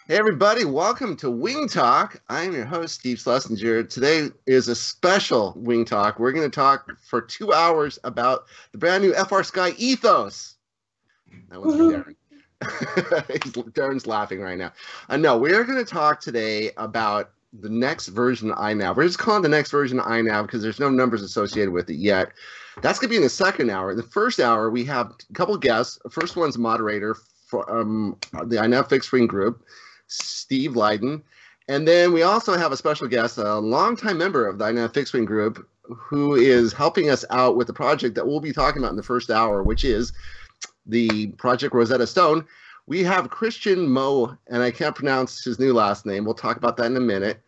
Hey everybody, welcome to Wing Talk. I'm your host, Steve Schlesinger. Today is a special Wing Talk. We're going to talk for 2 hours about the brand new FR Sky Ethos. That was Darren. Darren's laughing right now. No, we are going to talk today about the next version of INAV. We're just calling it the next version of INAV because there's no numbers associated with it yet. That's going to be in the second hour. In the first hour, we have a couple guests. The first one's moderator for the INAV Fixed Wing Group, Steven Lydon. And then we also have a special guest, a longtime member of the INAV Fixed Wing Group, who is helping us out with the project that we'll be talking about in the first hour, which is the Project Rosetta Stone. We have Christian Moe, and I can't pronounce his new last name. We'll talk about that in a minute.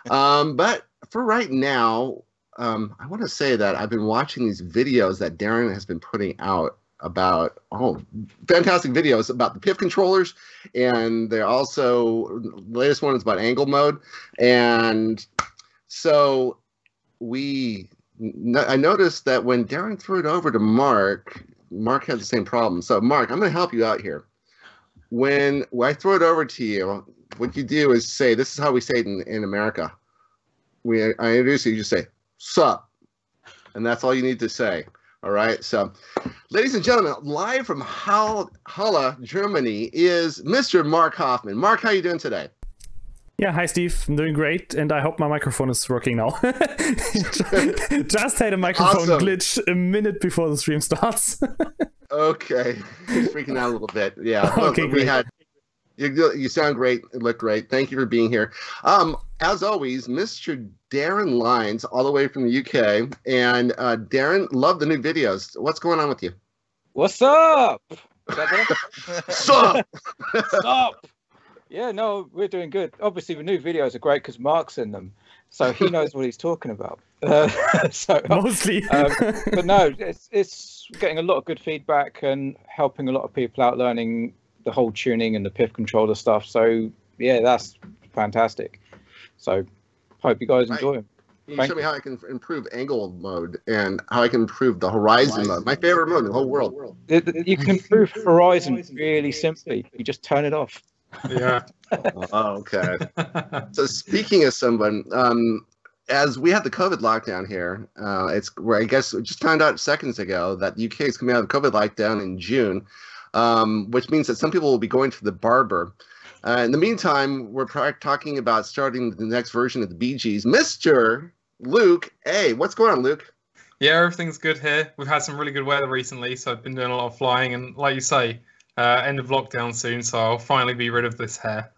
But for right now, I want to say that I've been watching these videos that Darren has been putting out about, fantastic videos about the PIF controllers, and they're also, the latest one is about angle mode. And so I noticed that when Darren threw it over to Marc had the same problem. So Marc, I'm going to help you out here. When I throw it over to you, what you do is say, this is how we say it in America. I introduce you, you just say, sup. And that's all you need to say. All right. So, ladies and gentlemen, live from Halle, Germany is Mr. Marc Hoffmann. Marc, how are you doing today? Yeah, hi Steve, I'm doing great, and I hope my microphone is working now. Just had a microphone glitch a minute before the stream starts. Okay, he's freaking out a little bit. Yeah, okay, great. You sound great. It looked great. Thank you for being here. As always, Mr. Darren Lyons, all the way from the UK. And Darren, love the new videos. What's going on with you? What's up? Sup? Sup? Yeah, no, we're doing good. Obviously, the new videos are great because Marc's in them, so he knows what he's talking about. Mostly. But no, it's getting a lot of good feedback and helping a lot of people out learning the whole tuning and the PIF controller stuff. So yeah, that's fantastic. So hope you guys enjoy them. Can you show me how I can improve angle mode and how I can improve the horizon mode? My favorite mode in the whole world. You can improve horizon really simply. You just turn it off. Yeah. Oh, okay. So speaking of someone, as we have the COVID lockdown here, it's where I guess we just found out seconds ago that the UK is coming out of the COVID lockdown in June, which means that some people will be going to the barber. In the meantime, we're talking about starting the next version of the Bee Gees. Mr. Luke, hey, what's going on, Luke? Yeah, everything's good here. We've had some really good weather recently, so I've been doing a lot of flying, and like you say, end of lockdown soon, so I'll finally be rid of this hair.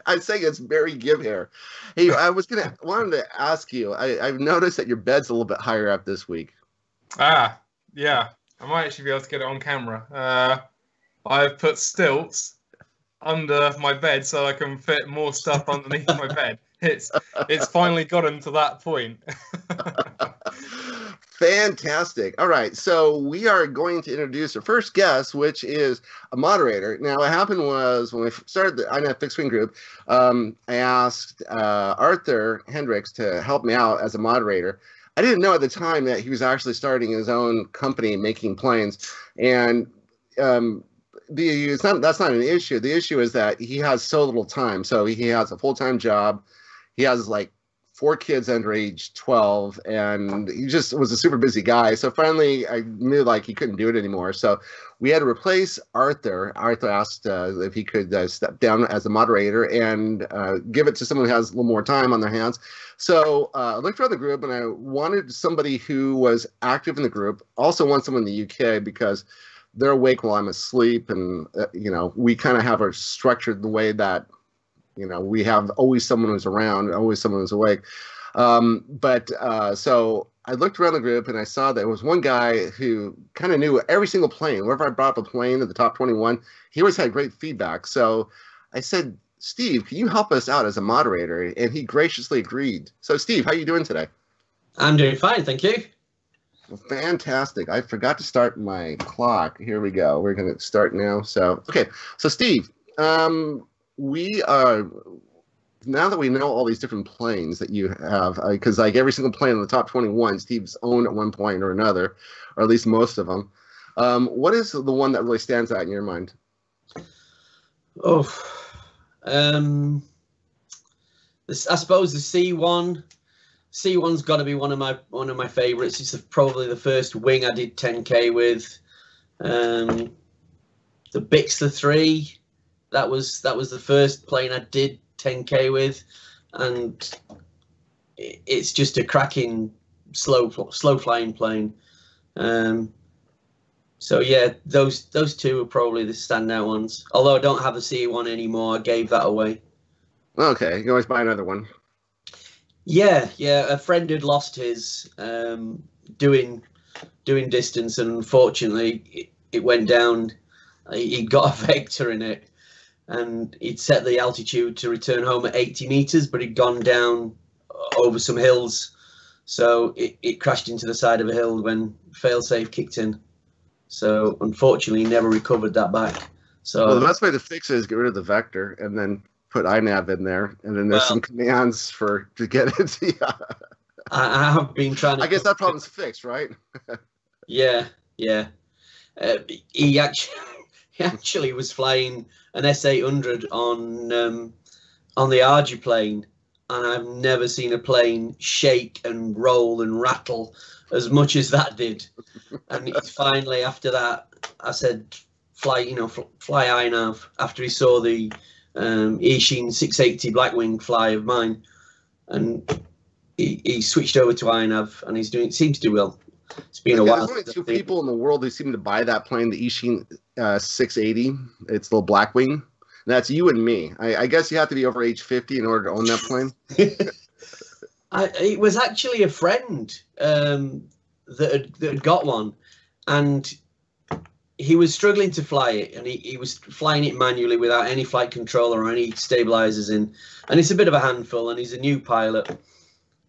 I'd say it's very give hair. Hey, I wanted to ask you, I've noticed that your bed's a little bit higher up this week. Yeah. I might actually be able to get it on camera. I've put stilts under my bed so I can fit more stuff underneath my bed. It's finally gotten to that point. Fantastic. All right, so we are going to introduce our first guest, which is a moderator. Now, what happened was when we started the INAV Fixed Wing Group, I asked Arthur Hendricks to help me out as a moderator. I didn't know at the time that he was actually starting his own company making planes, and that's not an issue. The issue is that he has so little time. So he has a full-time job. He has like 4 kids under age 12, and he just was a super busy guy. So finally, I knew like he couldn't do it anymore. So we had to replace Arthur. Arthur asked if he could step down as a moderator and give it to someone who has a little more time on their hands. So I looked around the group, and I wanted somebody who was active in the group. Also want someone in the UK because they're awake while I'm asleep, and we kind of have our structured the way that we have always someone who's around, always someone who's awake. So I looked around the group, and I saw that there was one guy who kind of knew every single plane. Wherever I brought up a plane in the top 21, he always had great feedback. So I said, Steve, can you help us out as a moderator? And he graciously agreed. So Steve, how are you doing today? I'm doing fine, thank you. Well, fantastic. I forgot to start my clock. Here we go. We're going to start now. So, okay. So Steve, we are, now that we know all these different planes that you have, because like every single plane in the top 21, Steve's owned at one point or another, or at least most of them. What is the one that really stands out in your mind? Oh, I suppose the C1's got to be one of my favorites. It's probably the first wing I did 10K with. The Bixler 3, that was the first plane I did 10K with, and it's just a cracking slow flying plane. So yeah, those two are probably the standout ones. Although I don't have a C1 anymore, I gave that away. Okay, you can always buy another one. Yeah. A friend had lost his doing distance, and unfortunately it went down. He got a vector in it, and he'd set the altitude to return home at 80 meters, but he'd gone down over some hills, so it crashed into the side of a hill when failsafe kicked in. So unfortunately, he never recovered that back. So well, the best way to fix it is get rid of the vector and then put INAV in there, and then there's some commands to get it. Yeah. I have been trying to. I guess that problem's fixed, right? Yeah. He actually was flying an S800 on the Argy plane, and I've never seen a plane shake and roll and rattle as much as that did. And finally, after that, I said, fly INAV. After he saw the Ishin 680 Blackwing fly of mine, and he switched over to INAV, and seems to do well. It's been a while. There's only two people in the world who seem to buy that plane, the Ishin 680. It's the Blackwing. And that's you and me. I guess you have to be over age 50 in order to own that plane. It was actually a friend that had got one, and he was struggling to fly it, and he was flying it manually without any flight controller or any stabilizers in, and it's a bit of a handful, and he's a new pilot,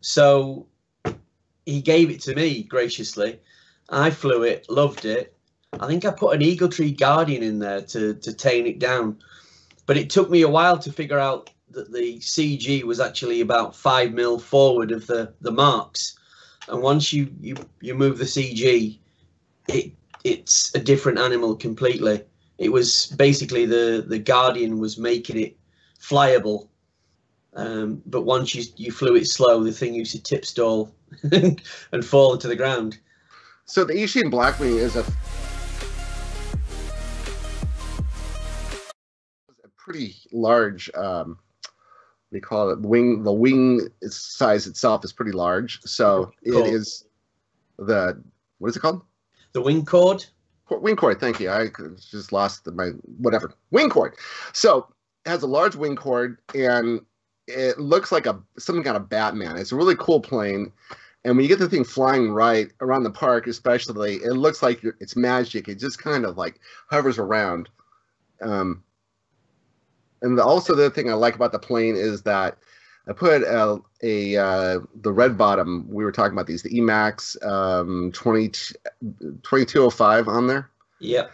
so he gave it to me graciously. I flew it, loved it. I think I put an Eagle Tree Guardian in there to tame it down, but it took me a while to figure out that the CG was actually about 5 mil forward of the marks, and once you move the CG, it's a different animal completely. It was basically the Guardian was making it flyable, but once you flew it slow, the thing used to tip stall and fall into the ground. So the Ishin Blackwing is a pretty large. They call it wing. The wing size itself is pretty large. So it is what is it called? The wing chord. Wing chord. Thank you. I just lost my whatever wing chord. So it has a large wing chord, and it looks like something kind of Batman. It's a really cool plane. And when you get the thing flying right around the park, especially, it looks like it's magic. It just kind of like hovers around. And also the other thing I like about the plane is that I put the red bottom. We were talking about these, the Emax 2205 on there. Yep.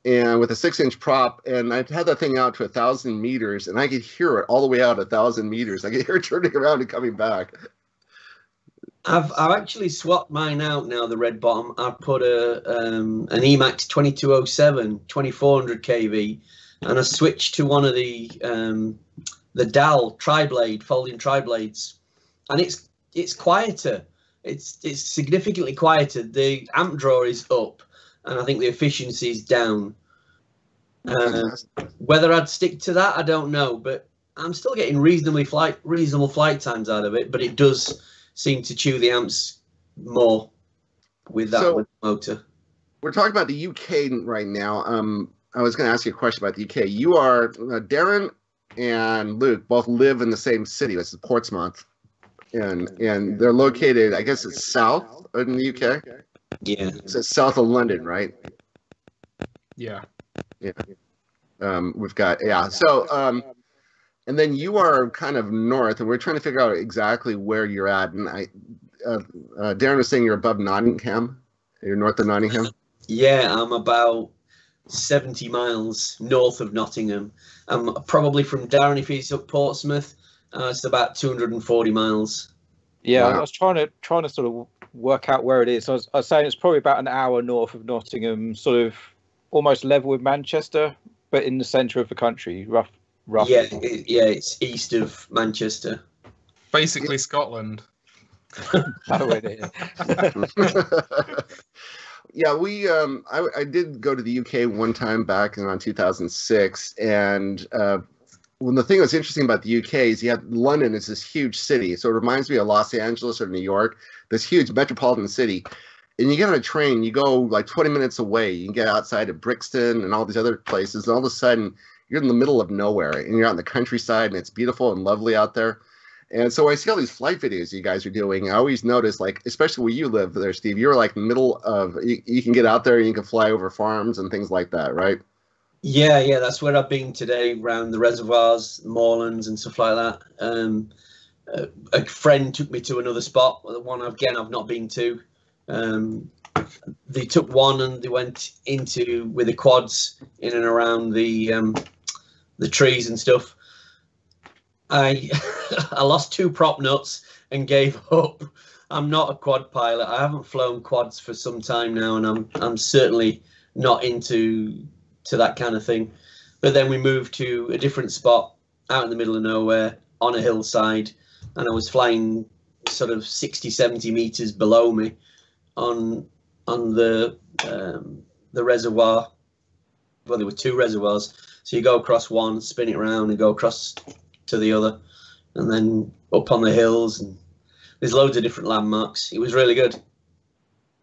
And with a 6-inch prop, and I had that thing out to 1,000 meters, and I could hear it all the way out 1,000 meters. I could hear it turning around and coming back. I've actually swapped mine out now, the red bottom. I've put an Emax 2207 2400 kV, and I switched to one of the Dal tri-blade, folding tri-blades, and it's quieter. It's significantly quieter. The amp draw is up, and I think the efficiency is down. Whether I'd stick to that, I don't know, but I'm still getting reasonable flight times out of it. But it does seem to chew the amps more with that motor. We're talking about the UK right now. I was going to ask you a question about the UK. You are Darren and Luke both live in the same city. It's Portsmouth, and they're located, I guess it's south in the UK. Yeah, so it's south of London, right? Yeah. We've got So and then you are kind of north, and we're trying to figure out exactly where you're at. And Darren was saying you're above Nottingham. You're north of Nottingham. Yeah, I'm about 70 miles north of Nottingham. I'm probably from Darren, if he's up Portsmouth, it's about 240 miles. Yeah, Wow. I was trying to sort of work out where it is. I was saying it's probably about an hour north of Nottingham, sort of almost level with Manchester, but in the centre of the country, roughly. It's east of Manchester. Basically Scotland. Oh, it is. Yeah, I did go to the UK one time back in around 2006, and when the thing that's interesting about the UK is London is this huge city, so it reminds me of Los Angeles or New York, this huge metropolitan city. And you get on a train, you go like 20 minutes away, you can get outside of Brixton and all these other places, and all of a sudden you're in the middle of nowhere, and you're out in the countryside, and it's beautiful and lovely out there. And so I see all these flight videos you guys are doing. I always notice, like, especially where you live there, Steve, you're like middle of, you can get out there and you can fly over farms and things like that, right? Yeah, that's where I've been today, around the reservoirs, moorlands and stuff like that. A friend took me to another spot, the one again I've not been to. They took one and they went into with the quads in and around the trees and stuff. I lost 2 prop nuts and gave up. I'm not a quad pilot. I haven't flown quads for some time now, and I'm certainly not into that kind of thing. But then we moved to a different spot out in the middle of nowhere on a hillside, and I was flying sort of 60, 70 meters below me on the reservoir. Well, there were 2 reservoirs, so you go across one, spin it around, and go across to the other, and then up on the hills, and there's loads of different landmarks. It was really good.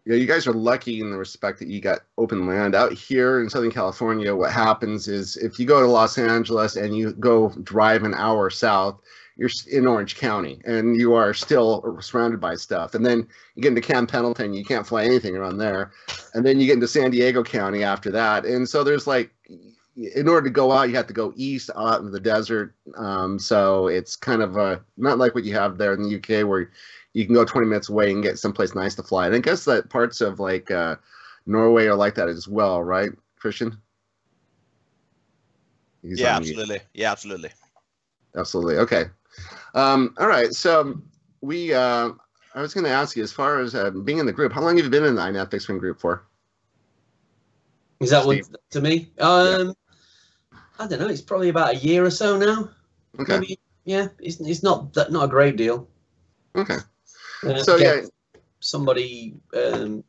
Yeah, you guys are lucky in the respect that you got open land. Out here in Southern California, what happens is if you go to Los Angeles and you go drive an hour south, you're in Orange County, and you are still surrounded by stuff. And then you get into Camp Pendleton, you can't fly anything around there. And then you get into San Diego County after that. And so there's like, in order to go out, you have to go east out into the desert. So it's kind of not like what you have there in the UK, where you can go 20 minutes away and get someplace nice to fly. And I guess that parts of like Norway are like that as well, right, Christian? Yeah, absolutely. Yeah, absolutely. Absolutely. Okay. All right. So I was going to ask you, as far as being in the group, how long have you been in the INAV fixed wing group for? Is that one to me? I don't know. It's probably about a year or so now. Okay. Maybe, yeah, it's not a great deal. Okay. So again, somebody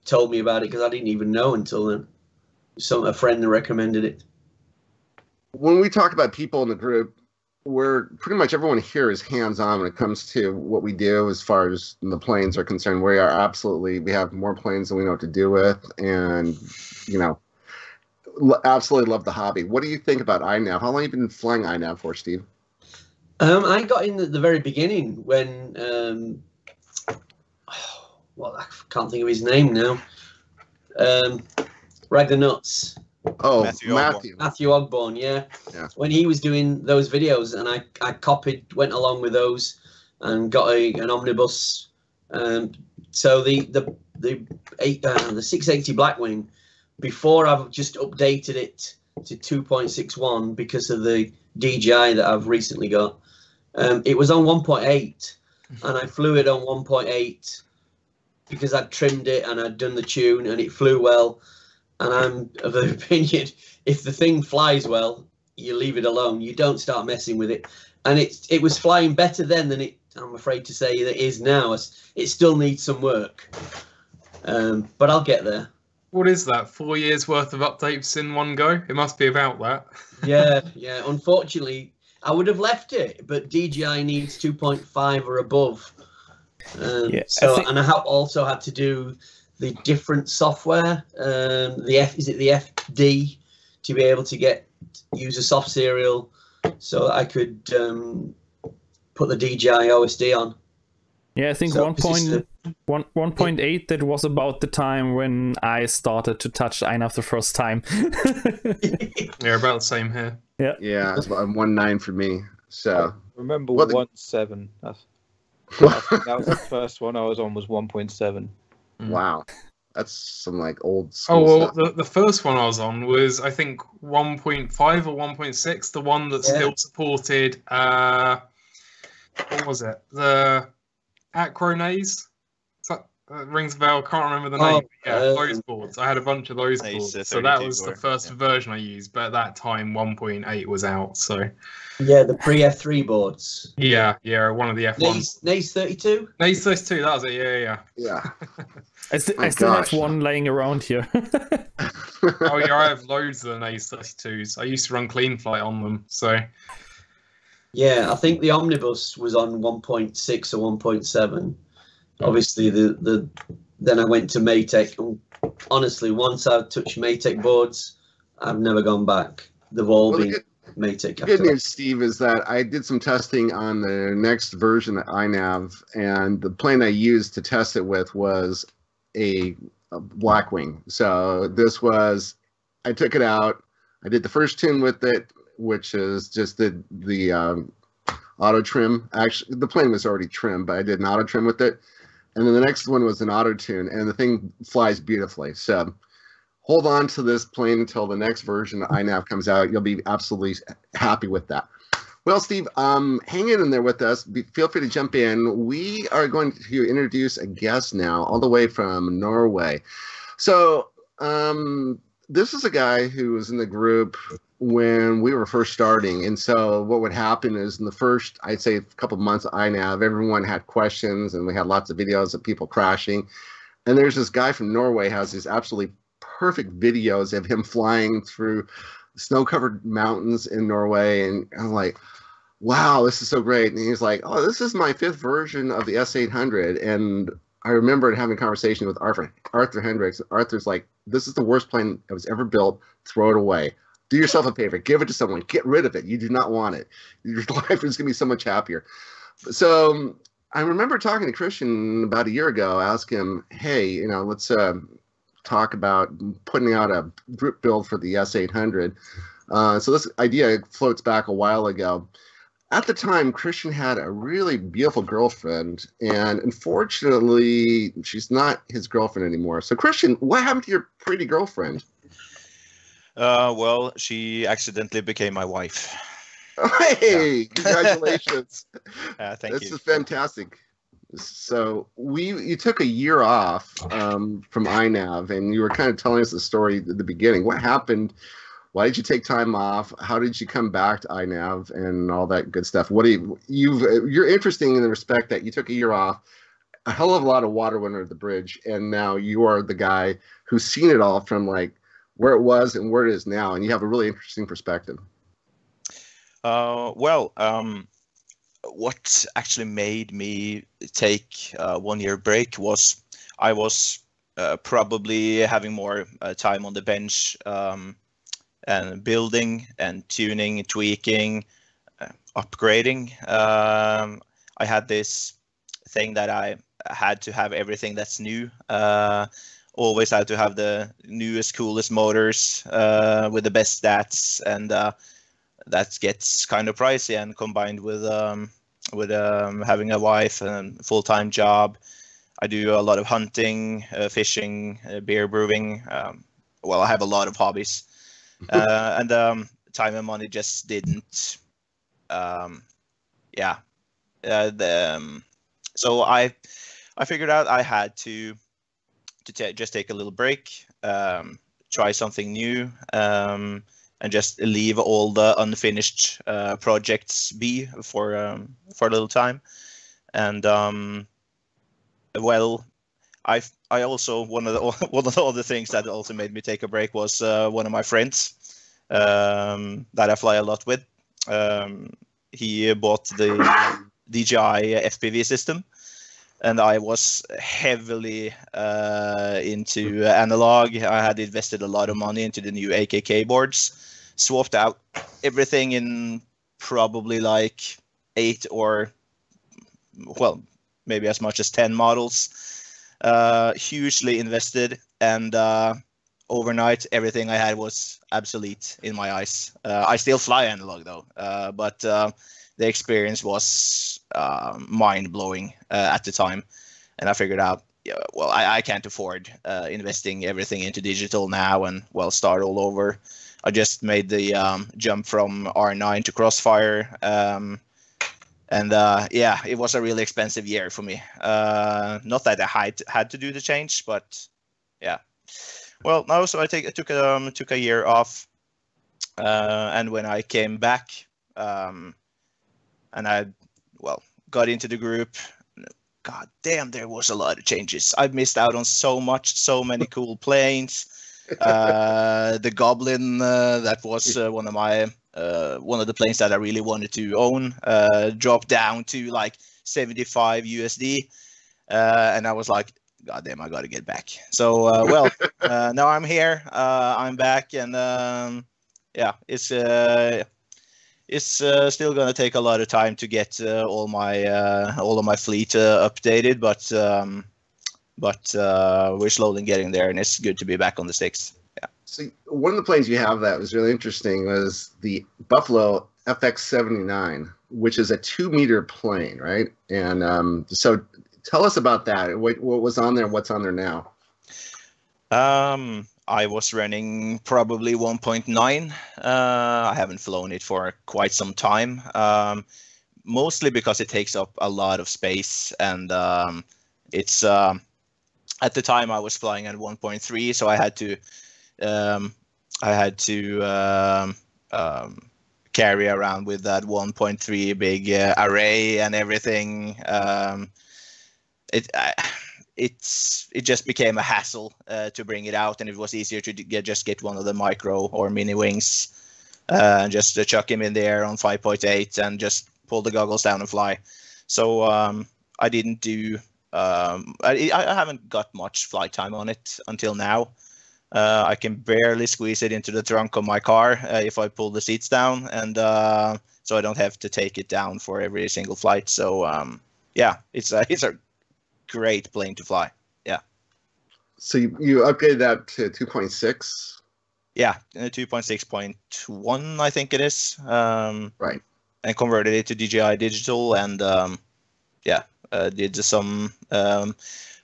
told me about it because I didn't even know until then. A friend recommended it. When we talk about people in the group, we're pretty much everyone here is hands-on when it comes to what we do as far as the planes are concerned. We have more planes than we know what to do with, and absolutely love the hobby. What do you think about INAV? How long have you been flying INAV for, Steve? I got in at the very beginning when, I can't think of his name now. Rag the Nuts. Oh, Matthew Ogborn, yeah. When he was doing those videos, and I went along with those, and got an omnibus. So the 680 Blackwing, before I've just updated it to 2.61 because of the DJI that I've recently got. It was on 1.8, and I flew it on 1.8 because I'd trimmed it and I'd done the tune, and it flew well. And I'm of the opinion, if the thing flies well, you leave it alone. You don't start messing with it. And it was flying better then than I'm afraid to say, that it is now. It still needs some work, but I'll get there. What is that? 4 years worth of updates in one go? It must be about that. Yeah. Unfortunately, I would have left it, but DJI needs 2.5 or above. And I also had to do the different software, the FD, to be able to use a soft serial, so that I could put the DJI OSD on. Yeah, I think 1.8, that was about the time when I started to touch INAV the first time. Yeah, about the same here. Yeah, it's about 1.9 for me. So remember 1.7. That was the first one I was on, was 1.7. Wow, that's some like old school stuff. The first one I was on was, I think, 1.5 or 1.6, the one that still supported what was it, the Acronays? Rings a bell. Can't remember the name. Yeah, those boards. I had a bunch of those Ace boards. So that was the board, first version I used. But at that time, 1.8 was out. So yeah, the pre F3 boards. yeah, one of the F1. Nace 32. Nace 32. That was it. Yeah. I still have one laying around here. Oh yeah, I have loads of the Nace 32s. I used to run Clean Flight on them. So yeah, I think the Omnibus was on 1.6 or 1.7. Obviously, then I went to Maytech. And honestly, once I touched Maytech boards, I've never gone back. They've all been Maytech. The good news, Steve, is that I did some testing on the next version of INAV, and the plane I used to test it with was a Blackwing. So this was, I took it out. I did the first tune with it, which is just the auto trim. Actually, the plane was already trimmed, but I did an auto trim with it. And then the next one was an auto tune, and the thing flies beautifully. So hold on to this plane until the next version of INAV comes out. You'll be absolutely happy with that. Well, Steve, hang in there with us. Feel free to jump in. We are going to introduce a guest now, all the way from Norway. So this is a guy who was in the group when we were first starting. And so what would happen is in the first, I'd say, a couple of months of INAV, everyone had questions, and we had lots of videos of people crashing. And there's this guy from Norway has these absolutely perfect videos of him flying through snow-covered mountains in Norway. And I'm like, wow, this is so great. And he's like, oh, this is my 5th version of the S800. And I remember having a conversation with Arthur Hendricks. Arthur's like, this is the worst plane that was ever built. Throw it away. Do yourself a favor. Give it to someone. Get rid of it. You do not want it. Your life is going to be so much happier. So I remember talking to Christian about a year ago, ask him, hey, let's talk about putting out a group build for the S800. So this idea floats back a while ago. At the time, Christian had a really beautiful girlfriend, and unfortunately, she's not his girlfriend anymore. So Christian, what happened to your pretty girlfriend? Well, she accidentally became my wife. Hey, yeah. Congratulations. Thank you. This is fantastic. So you took a year off from INAV, and you were kind of telling us the story at the beginning. What happened? Why did you take time off? How did you come back to INAV and all that good stuff? You're interesting in the respect that you took a year off, a hell of a lot of water went under the bridge, and now you are the guy who's seen it all from like where it was and where it is now, and you have a really interesting perspective. What actually made me take a 1-year break was I was probably having more time on the bench and building and tuning, tweaking, upgrading. I had this thing that I had to have everything that's new. Always had to have the newest, coolest motors with the best stats, and that gets kind of pricey. And combined with having a wife and full-time job, I do a lot of hunting, fishing, beer brewing. Well, I have a lot of hobbies, and time and money just didn't. So I figured out I had to just take a little break, try something new, and just leave all the unfinished projects be for a little time. And I also one of the other things that also made me take a break was one of my friends that I fly a lot with. He bought the DJI FPV system, and I was heavily into analog. I had invested a lot of money into the new AKK boards, swapped out everything in probably like 8 or, well, maybe as much as 10 models. Hugely invested, and overnight everything I had was obsolete in my eyes. I still fly analog though, but the experience was mind-blowing at the time, and I figured out, I can't afford investing everything into digital now and start all over. I just made the jump from R9 to Crossfire, And yeah, it was a really expensive year for me. Not that I had to do the change, but yeah. Well, no, so I took a year off, and when I came back, and I got into the group. God damn, there was a lot of changes. I missed out on so many cool planes. The Goblin, that was one of the planes that I really wanted to own, dropped down to like 75 USD, and I was like, God damn, I got to get back. So now I'm here. I'm back, and yeah, it's still going to take a lot of time to get all of my fleet updated, but we're slowly getting there, and it's good to be back on the sticks. Yeah. So one of the planes you have that was really interesting was the Buffalo FX-79, which is a 2-meter plane, right? And so tell us about that. What was on there? What's on there now? I was running probably 1.9. I haven't flown it for quite some time, mostly because it takes up a lot of space, and it's at the time I was flying at 1.3, so I had to carry around with that 1.3 big array and everything. It just became a hassle to bring it out, and it was easier to just get one of the micro or mini wings, and just chuck him in there on 5.8 and just pull the goggles down and fly. So I didn't do. I haven't got much flight time on it until now. I can barely squeeze it into the trunk of my car if I pull the seats down, and so I don't have to take it down for every single flight. So yeah, it's a great plane to fly. Yeah. So you upgraded that to 2.6? Yeah, 2.6.1, I think it is. Right. And converted it to DJI Digital, and yeah, did some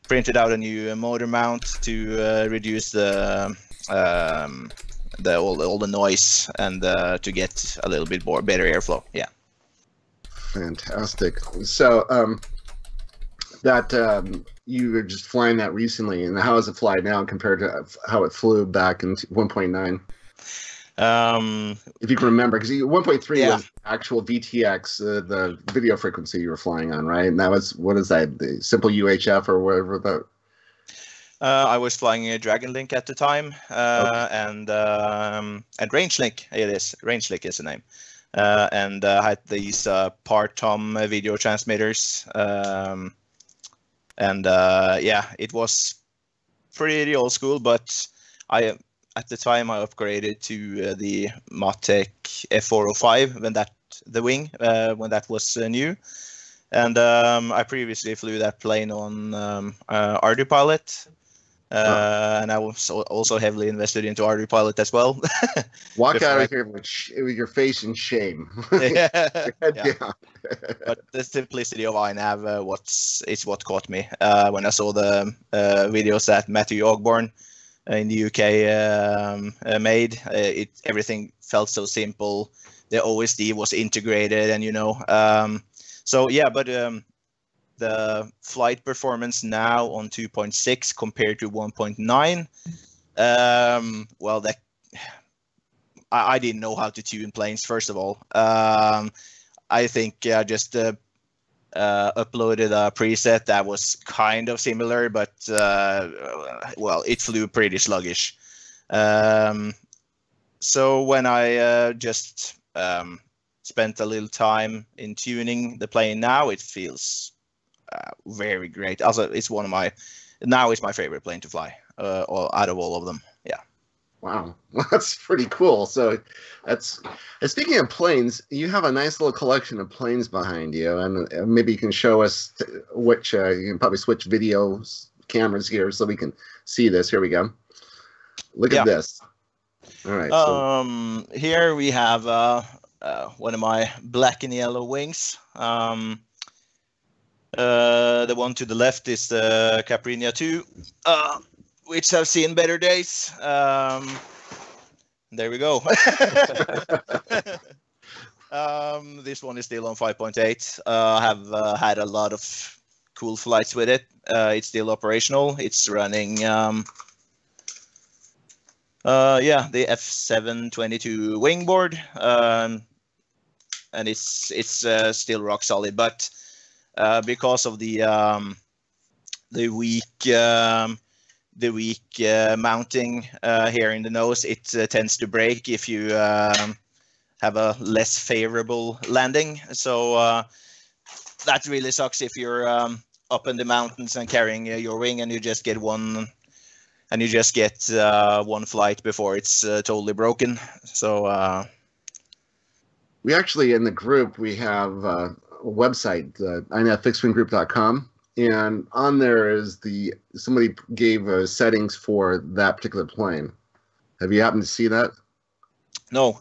printed out a new motor mount to reduce all the noise and to get a little bit more better airflow. Yeah. Fantastic. So you were just flying that recently, and how does it fly now compared to how it flew back in 1.9? If you can remember, because 1.3 was actual VTX, the video frequency you were flying on, right? And that was, what is that, the simple UHF or whatever that? I was flying a Dragon Link at the time, and Range Link. It is Range Link is the name, and I had these part-tom video transmitters, and yeah, it was pretty old school, but at the time I upgraded to the Matek F405 when that was new, and I previously flew that plane on ArduPilot. And I was also heavily invested into ArduPilot as well. Walk out of here with your face in shame. Yeah. But the simplicity of INAV, it's what caught me when I saw the videos that Matthew Ogborn in the UK made. Everything felt so simple. The OSD was integrated, and so yeah, but the flight performance now on 2.6 compared to 1.9, well, I didn't know how to tune planes, first of all. I think I just uploaded a preset that was kind of similar, but well, it flew pretty sluggish. So when I just spent a little time in tuning the plane now, it feels very great. Also, it's my favorite plane to fly out of all of them. Yeah. Wow, that's pretty cool. So speaking of planes, you have a nice little collection of planes behind you, and maybe you can show us which. You can probably switch cameras here so we can see this. Here we go. Look at this. All right. So. Here we have one of my black and yellow wings. The one to the left is the Caprinia 2, which have seen better days. There we go. This one is still on 5.8. I have had a lot of cool flights with it. It's still operational. It's running, the F722 wingboard, and it's still rock solid. But because of the weak mounting here in the nose, it tends to break if you have a less favorable landing. So that really sucks if you're up in the mountains and carrying your wing, and you just get one flight before it's totally broken. So we actually, in the group, we have a website, INAVfixedwinggroup.com, and on there is somebody gave settings for that particular plane. Have you happened to see that? No,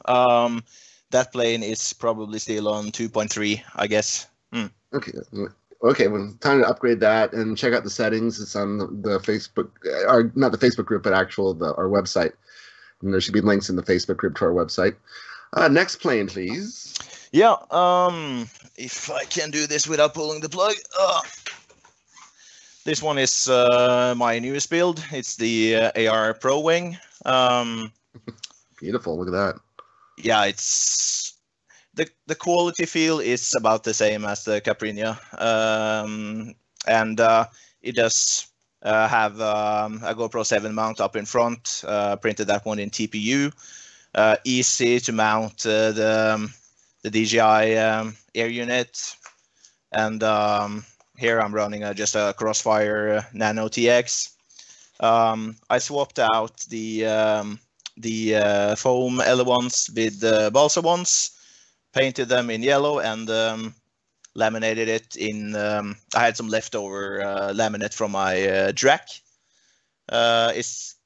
that plane is probably still on 2.3, I guess. Okay, well, time to upgrade that and check out the settings. It's on the Facebook, or not the Facebook group, but our website. And there should be links in the Facebook group to our website. Next plane, please. Yeah, if I can do this without pulling the plug. This one is my newest build. It's the AR Pro Wing. Beautiful, look at that. Yeah, it's the quality feel is about the same as the Caprinia, and it does have a GoPro 7 mount up in front. Printed that one in TPU. Easy to mount the DJI air unit, and here I'm running just a Crossfire Nano TX. I swapped out the foam L1s with the balsa ones, painted them in yellow, and laminated it in. I had some leftover laminate from my Drac. It's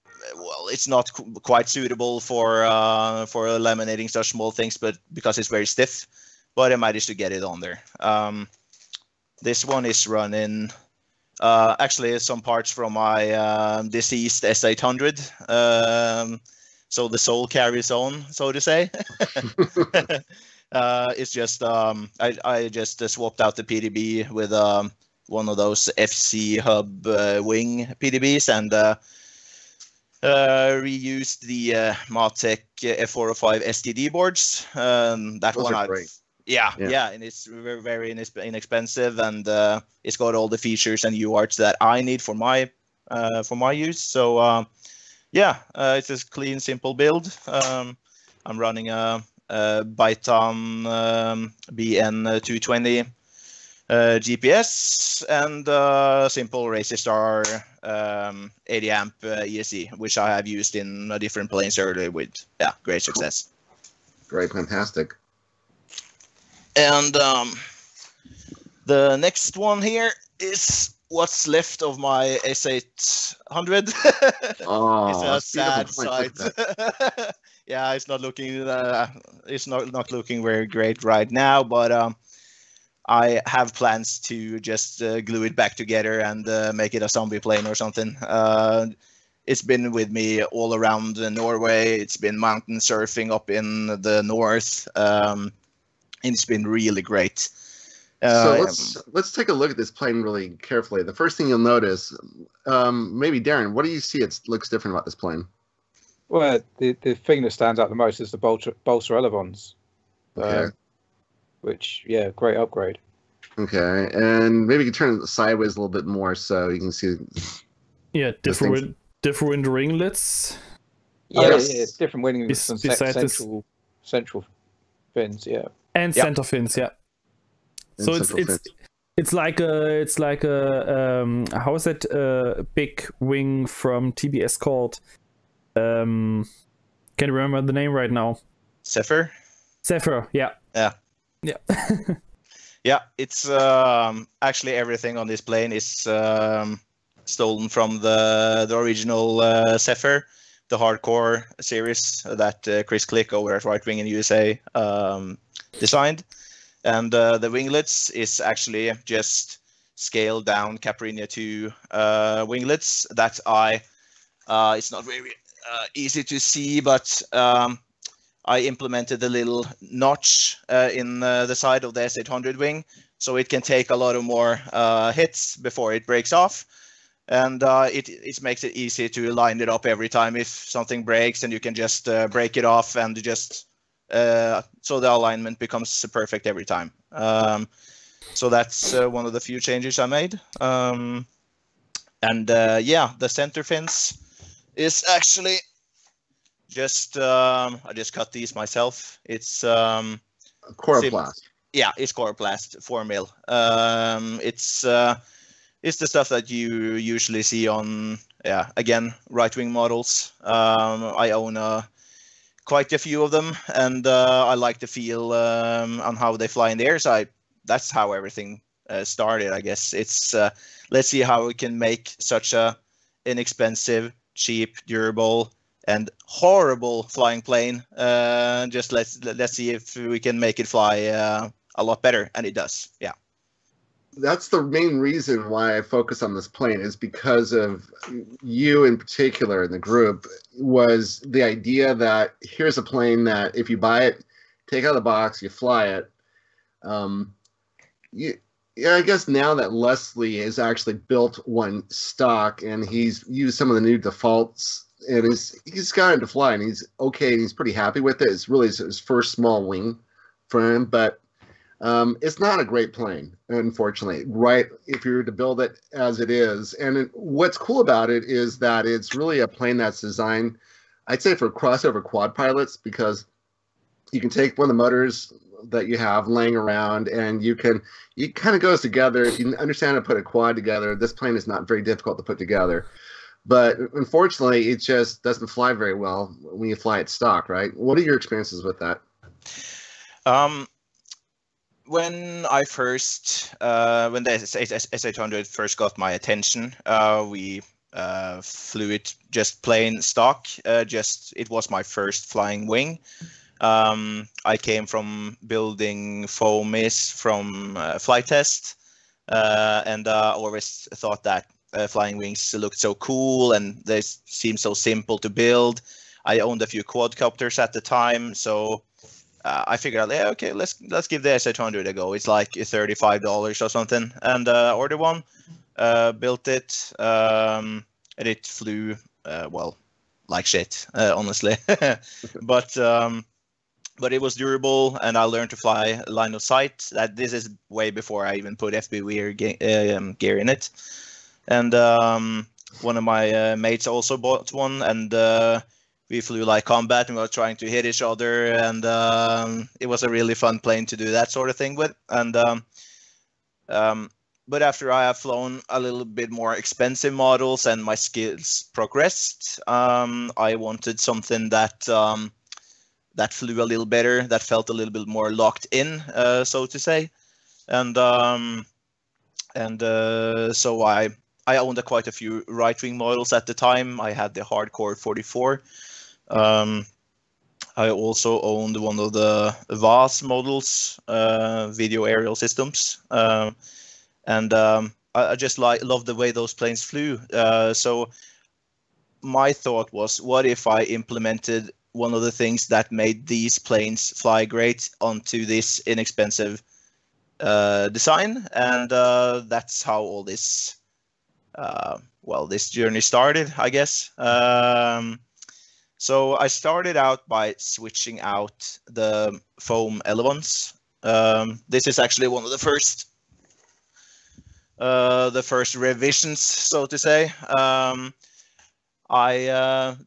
not quite suitable for laminating such small things, but because it's very stiff. But I managed to get it on there. This one is running actually some parts from my deceased S800. So the soul carries on, so to say. It's just I just swapped out the PDB with one of those FC Hub wing PDBs, and reused the Matek F405 STD boards. That Those one, are great. Yeah, and it's very, very inexpensive, and it's got all the features and UARTs that I need for my use. So it's a clean, simple build. I'm running a Byton BN220 GPS and simple Racer Star 80 amp ESC, which I have used in different planes earlier with great success. Great, fantastic. And the next one here is what's left of my S800. Oh, it's a sad sight. Yeah, it's not looking looking very great right now, but I have plans to just glue it back together and make it a zombie plane or something. It's been with me all around Norway. It's been mountain surfing up in the north. And it's been really great. So let's take a look at this plane really carefully. The first thing you'll notice, maybe Darren, what do you see it looks different about this plane? Well, the thing that stands out the most is the balsa elevons. Okay. Which, great upgrade. Okay, and maybe you can turn it sideways a little bit more so you can see. Yeah, different ringlets. Yes. Different wing central fins. Yeah. And center fins. Yeah. So it's like a how is that big wing from TBS called? Can't remember the name right now. Zephyr. Yeah. Yeah, it's actually everything on this plane is stolen from the original Zephyr, the hardcore series that Chris Click over at Right Wing in USA designed. And the winglets is actually just scaled down Caprinia 2 winglets that it's not very easy to see, but I implemented a little notch in the side of the S800 wing, so it can take a lot of more hits before it breaks off. And it makes it easy to line it up every time if something breaks, and you can just break it off and just so the alignment becomes perfect every time. So that's one of the few changes I made. Yeah, the center fins is actually just I just cut these myself. It's Coroplast. Yeah, it's Coroplast 4 mil. It's the stuff that you usually see on, again, right-wing models. I own quite a few of them, and I like the feel on how they fly in the air. So that's how everything started, I guess. It's let's see how we can make such a inexpensive, cheap, durable, and horrible flying plane. Just let's see if we can make it fly a lot better, and it does. Yeah. That's the main reason why I focus on this plane, is because of you in particular in the group, was the idea that here's a plane that if you buy it, take out of the box, you fly it. I guess now that Leslie has actually built one stock and he's used some of the new defaults and he's got it to fly and he's okay and he's pretty happy with it. It's really his first small wing for him, but it's not a great plane, unfortunately, right? If you were to build it as it is. And what's cool about it is that it's really a plane that's designed, I'd say, for crossover quad pilots, because you can take one of the motors that you have laying around and it kind of goes together. If you understand how to put a quad together, this plane is not very difficult to put together. But unfortunately, it just doesn't fly very well when you fly it stock, right? What are your experiences with that? When I first, when the S800 first got my attention, we flew it just plain stock. It was my first flying wing. I came from building foamies from flight test, and always thought that flying wings looked so cool and they seemed so simple to build. I owned a few quadcopters at the time, so I figured out, okay, let's give the S800 a go. It's like $35 or something, and ordered one, built it, and it flew well like shit, honestly. But it was durable, and I learned to fly line of sight. This is way before I even put FPV gear in it. And one of my mates also bought one, and we flew like combat, and we were trying to hit each other, and it was a really fun plane to do that sort of thing with. And but after I have flown a little bit more expensive models and my skills progressed, I wanted something that flew a little better, that felt a little bit more locked in, so to say. And so I owned quite a few right-wing models at the time. I had the Hardcore 44. I also owned one of the VAS models, video aerial systems. And I just love the way those planes flew. So my thought was, what if I implemented one of the things that made these planes fly great onto this inexpensive design? And that's how all this, this journey started, I guess. So I started out by switching out the foam ailerons. This is actually one of the first revisions, so to say.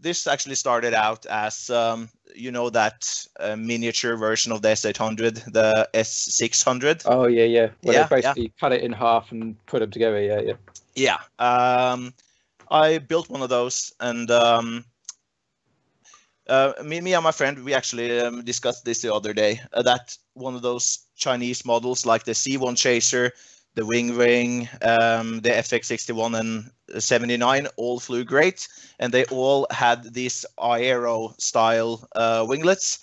This actually started out as that miniature version of the S800, the S600. Oh yeah. Well, they basically cut it in half and put them together. Yeah. I built one of those, and me and my friend, we actually discussed this the other day. That one of those Chinese models, like the C1 Chaser, the Wing, the FX61 and 79, all flew great, and they all had these aero style winglets.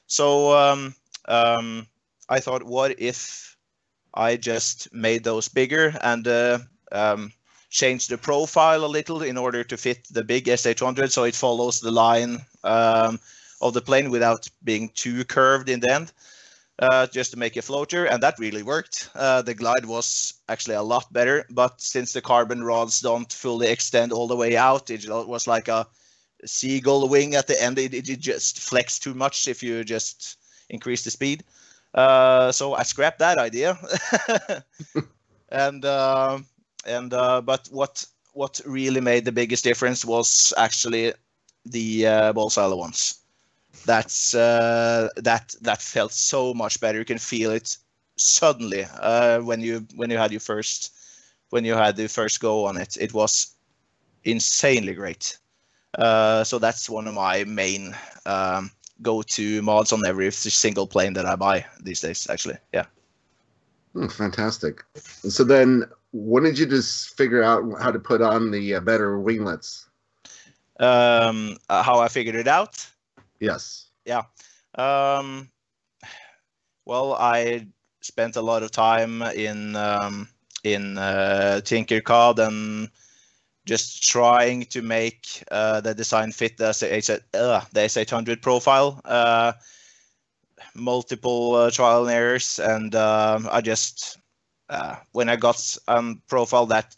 So I thought, what if I just made those bigger and changed the profile a little in order to fit the big S800, so it follows the line of of the plane without being too curved in the end, just to make a floater, and that really worked. The glide was actually a lot better, but since the carbon rods don't fully extend all the way out, it was like a seagull wing at the end. It just flexed too much if you just increase the speed. So I scrapped that idea. But what really made the biggest difference was actually the balls allowance. That felt so much better. You can feel it suddenly when you had the first go on it. It was insanely great. So that's one of my main go-to mods on every single plane that I buy these days, actually. Yeah. Fantastic. And so then, when did you just figure out how to put on the better winglets? How I figured it out? Yes. Yeah. Well, I spent a lot of time in Tinkercad and just trying to make the design fit the S800 profile. Multiple trial and errors, and I just when I got a profile that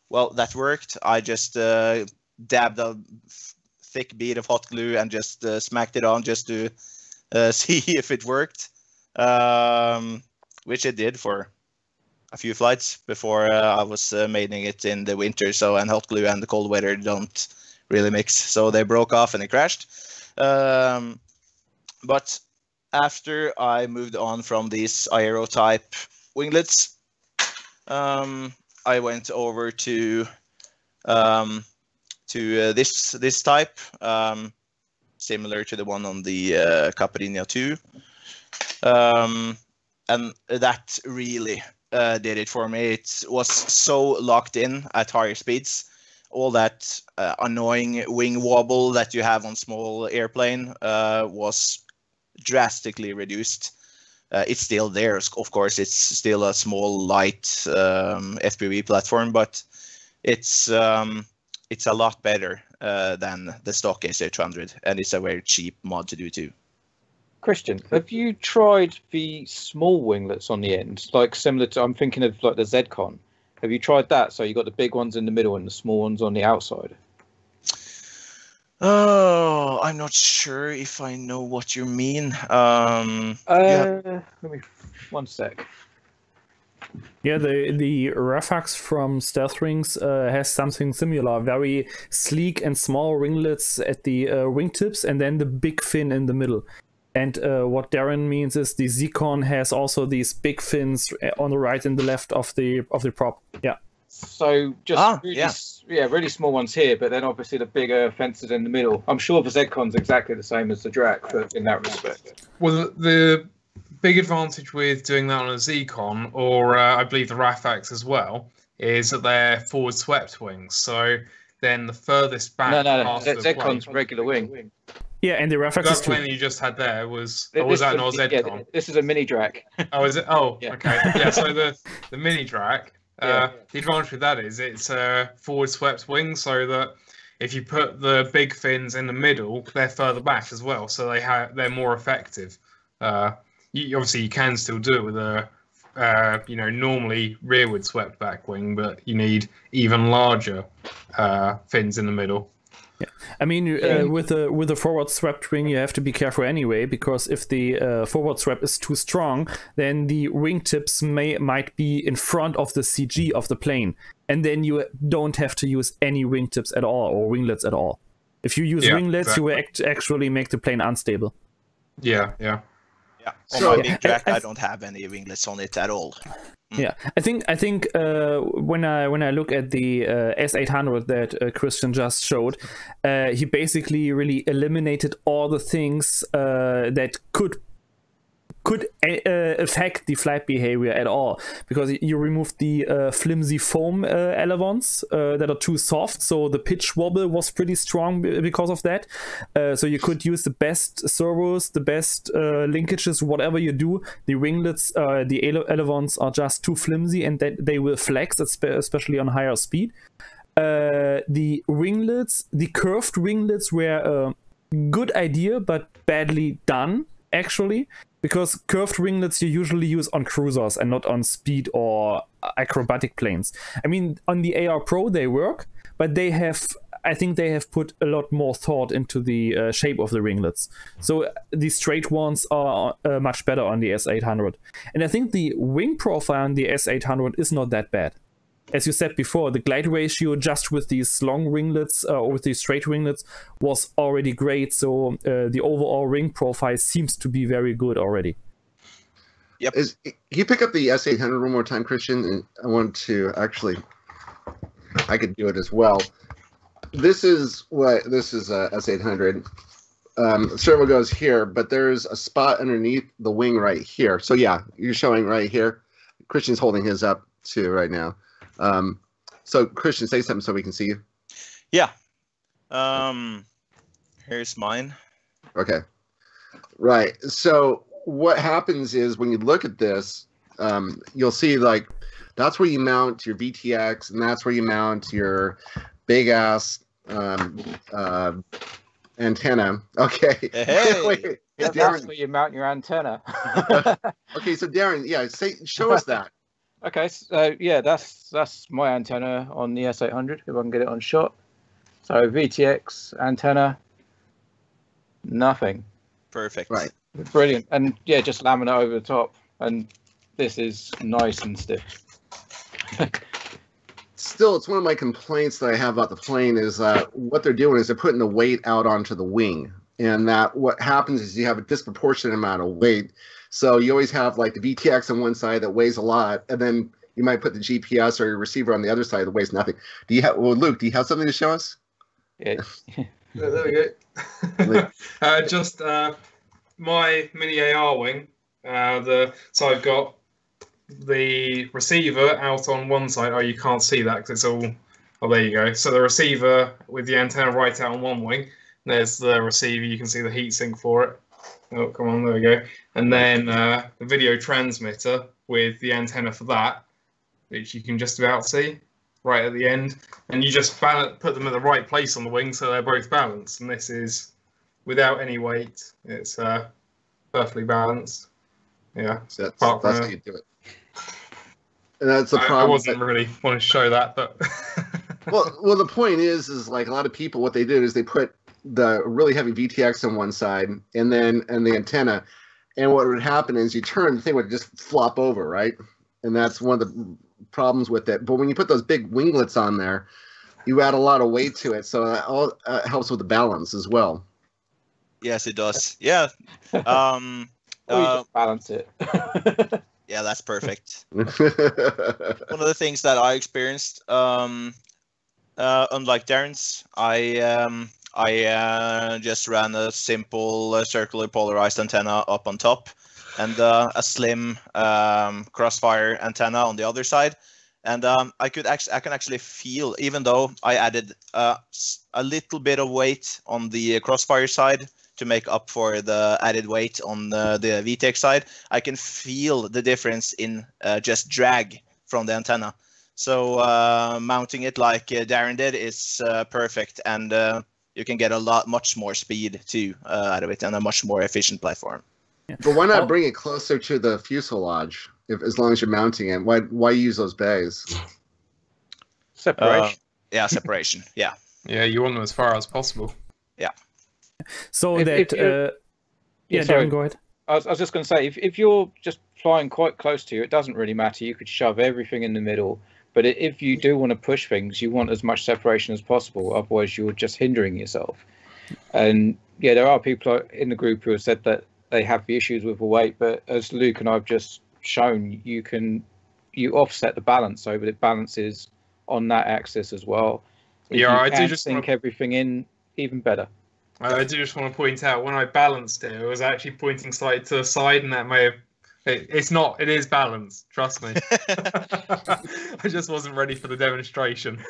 worked, I just dabbed a thick bead of hot glue and just smacked it on just to see if it worked, which it did for a few flights before I was making it in the winter. So, and hot glue and the cold weather don't really mix, so they broke off and it crashed. But after I moved on from these aero type winglets, I went over to this type, similar to the one on the Caprinia 2, and that really did it for me. It was so locked in at higher speeds. All that annoying wing wobble that you have on small airplane was drastically reduced. It's still there, of course. It's still a small, light FPV platform, but it's a lot better than the stock S800, and it's a very cheap mod to do too. Christian, have you tried the small winglets on the end, like similar to, I'm thinking of like the ZCon? Have you tried that? So you got the big ones in the middle and the small ones on the outside. Oh, I'm not sure if I know what you mean. Let me, one sec. Yeah, the Rafax from Stealth Rings has something similar. Very sleek and small winglets at the wingtips, and then the big fin in the middle. And what Darren means is the Zcon has also these big fins on the right and the left of the prop. Yeah. So just really small ones here, but then obviously the bigger fences in the middle. I'm sure the Zcon's exactly the same as the Drac, but in that respect. Well, the big advantage with doing that on a Zcon, or I believe the Rafax as well, is that they're forward swept wings. So then the furthest back. No. Zcon's regular wing. Yeah, and the Rafax is that plane you just had there was. Or was that not Zcon? Yeah, this is a mini Drac. Oh, is it? Oh, yeah. Okay. Yeah. So the mini Drac. The advantage with that is it's a forward swept wing, so that if you put the big fins in the middle, they're further back as well, so they're more effective. Obviously you can still do it with a normally rearward swept back wing, but you need even larger fins in the middle. Yeah, I mean, with the forward swept wing, you have to be careful anyway, because if the forward swep is too strong, then the wingtips might be in front of the CG of the plane, and then you don't have to use any wingtips at all or winglets at all. If you use winglets, exactly, you will actually make the plane unstable. Yeah. On my big Drac, I don't have any winglets on it at all. Yeah, I think when I look at the S800 that Christian just showed, he basically really eliminated all the things that could affect the flight behavior at all, because you removed the flimsy foam elevons that are too soft, so the pitch wobble was pretty strong because of that. So you could use the best servos, the best linkages, whatever you do. The winglets, the elevons are just too flimsy, and that they will flex, especially on higher speed. The winglets, the curved winglets were good idea, but badly done, actually, because curved winglets you usually use on cruisers and not on speed or acrobatic planes. I mean, on the AR Pro they work, but I think they have put a lot more thought into the shape of the winglets. So the straight ones are much better on the S800. And I think the wing profile on the S800 is not that bad. As you said before, the glide ratio just with these long winglets or with these straight winglets was already great. So the overall wing profile seems to be very good already. Yep. Can you pick up the S800 one more time, Christian? And I want to actually, I could do it as well. This is S800. Servo goes here, but there's a spot underneath the wing right here. So yeah, you're showing right here. Christian's holding his up too right now. So Christian, say something so we can see you. Yeah. Here's mine. Okay. Right. So what happens is when you look at this, you'll see like that's where you mount your VTX, and that's where you mount your big ass antenna. Okay. Hey. Wait, That's Darren. where you mount your antenna. Okay, so Darren, yeah, show us that. Okay, so yeah, that's my antenna on the S800. If I can get it on shot. So VTX antenna, nothing. Perfect. Right. Brilliant, and yeah, just laminate over the top, and this is nice and stiff. Still, it's one of my complaints that I have about the plane is that what they're doing is they're putting the weight out onto the wing, and that what happens is you have a disproportionate amount of weight. So you always have like the VTX on one side that weighs a lot, and then you might put the GPS or your receiver on the other side that weighs nothing. Luke, do you have something to show us? Yeah. There we go. Just my mini AR wing. So I've got the receiver out on one side. Oh, you can't see that because it's all. Oh, there you go. So the receiver with the antenna right out on one wing. There's the receiver. You can see the heatsink for it. Oh, come on, there we go. And then the video transmitter with the antenna for that, which you can just about see right at the end. And you just put them in the right place on the wing so they're both balanced. And this is without any weight. It's perfectly balanced. Yeah. So that's how you do it. And that's the problem. I wasn't really wanting to show that, but well, the point is like a lot of people, what they did is they put the really heavy VTX on one side and the antenna, and what would happen is you turn, the thing would just flop over, right? And that's one of the problems with it. But when you put those big winglets on there, you add a lot of weight to it, so that all helps with the balance as well. Yes, it does. Yeah. Or you just balance it. Yeah, that's perfect. One of the things that I experienced, unlike Darren's, I just ran a simple circular polarized antenna up on top, and a slim crossfire antenna on the other side. And I can actually feel, even though I added a little bit of weight on the crossfire side to make up for the added weight on the VTX side, I can feel the difference in just drag from the antenna. So mounting it like Darren did is perfect, and you can get much more speed too out of it, and a much more efficient platform. Yeah. But why not bring it closer to the fuselage? As long as you're mounting it, why use those bays? Separation. Yeah, separation. Yeah. yeah, you want them as far as possible. Yeah. So Yeah, Darren, go ahead. I was just going to say, if you're just flying quite close to you, it doesn't really matter. You could shove everything in the middle. But if you do want to push things, you want as much separation as possible. Otherwise, you're just hindering yourself. And yeah, there are people in the group who have said that they have the issues with the weight. But as Luke and I've just shown, you offset the balance so that it balances on that axis as well. If Yeah, you I do can just sink everything in, even better. I do just want to point out, when I balanced it, it was actually pointing slightly to the side, and that may have It's not. It is balanced. Trust me. I just wasn't ready for the demonstration.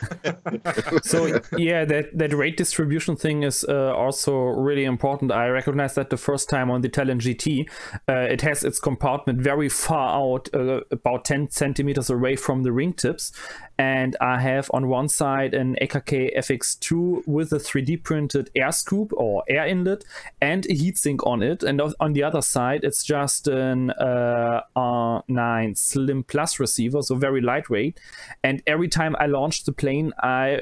So yeah, that rate distribution thing is also really important. I recognized that the first time on the Talon GT. It has its compartment very far out, about 10 centimeters away from the wingtips. And I have on one side an AKK FX2 with a 3D printed air scoop or air inlet and a heatsink on it. And on the other side, it's just an R9 Slim Plus receiver, so very lightweight. And every time I launched the plane, I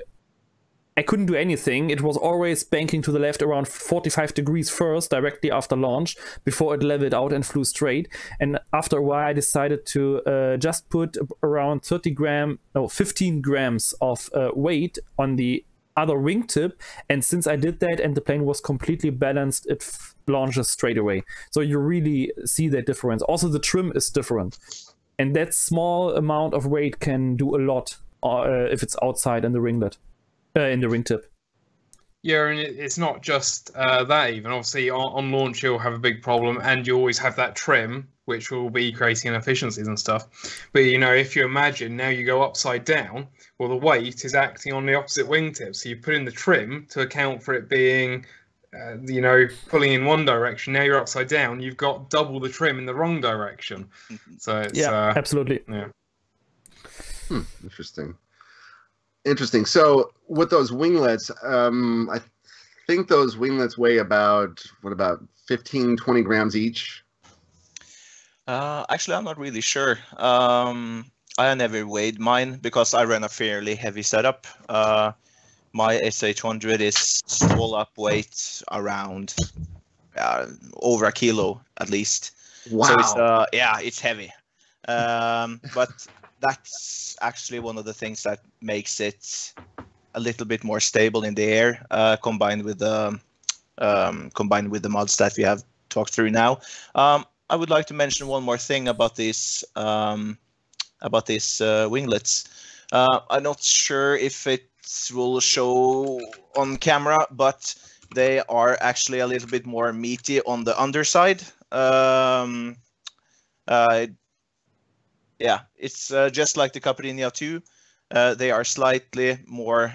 couldn't do anything. It was always banking to the left around 45 degrees first, directly after launch, before it leveled out and flew straight. And after a while, I decided to just put around 15 grams of weight on the other wingtip. And since I did that and the plane was completely balanced, it launches straight away. So you really see that difference. Also, the trim is different. And that small amount of weight can do a lot if it's outside in the ringlet. In the wingtip. Yeah, and it's not just that even. Obviously, on launch, you'll have a big problem, and you always have that trim, which will be creating inefficiencies and stuff. But, you know, if you imagine now you go upside down, well, the weight is acting on the opposite wingtip. So you put in the trim to account for it being, you know, pulling in one direction. Now you're upside down. You've got double the trim in the wrong direction. So it's, yeah, absolutely. Yeah. Interesting. So with those winglets, I think those winglets weigh about 15, 20 grams each? Actually, I'm not really sure. I never weighed mine because I run a fairly heavy setup. My SH100 is all up weight around over a kilo at least. Wow. So it's it's heavy. But that's actually one of the things that makes it a little bit more stable in the air, combined with the mods that we have talked through now. I would like to mention one more thing about these winglets. I'm not sure if it will show on camera, but they are actually a little bit more meaty on the underside. Yeah, it's just like the Caprinia 2. They are slightly more,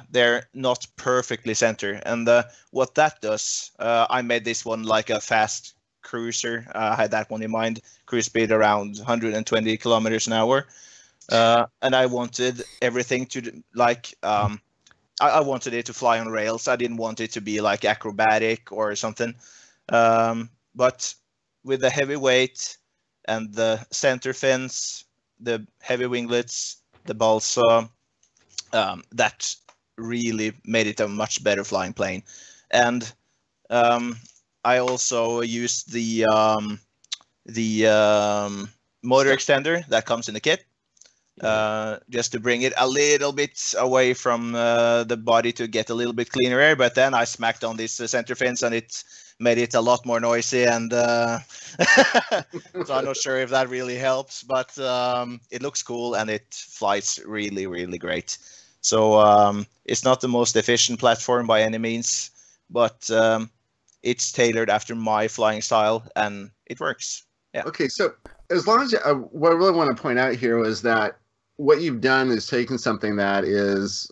they're not perfectly centered. And what that does, I made this one like a fast cruiser. I had that one in mind, cruise speed around 120 kilometers an hour. And I wanted everything to I wanted it to fly on rails. I didn't want it to be like acrobatic or something. But with the heavy weight and the center fins, the heavy winglets, the balsa, that really made it a much better flying plane. And I also used the motor extender that comes in the kit, just to bring it a little bit away from the body to get a little bit cleaner air. But then I smacked on this center fins and it made it a lot more noisy, and so I'm not sure if that really helps, but it looks cool and it flies really, really great. So it's not the most efficient platform by any means, but it's tailored after my flying style and it works. Yeah. Okay, so as long as what I really want to point out here was that what you've done is taken something that is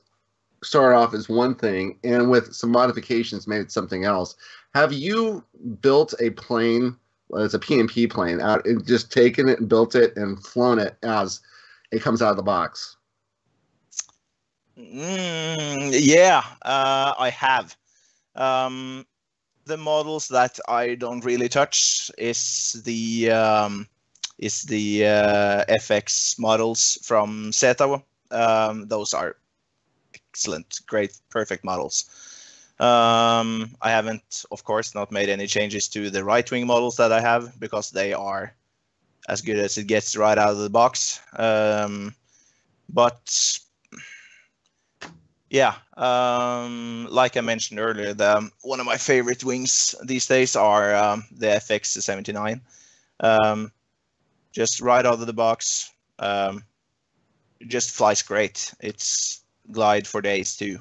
started off as one thing and with some modifications made it something else. Have you built a plane, it's a PMP plane, out and just taken it and built it and flown it as it comes out of the box? Yeah, I have. The models that I don't really touch is the FX models from Zeta. Those are excellent, great, perfect models. I haven't, of course, not made any changes to the right wing models that I have because they are as good as it gets right out of the box. But yeah, like I mentioned earlier, one of my favorite wings these days are the FX79. Just right out of the box, it just flies great. It's glide for days too.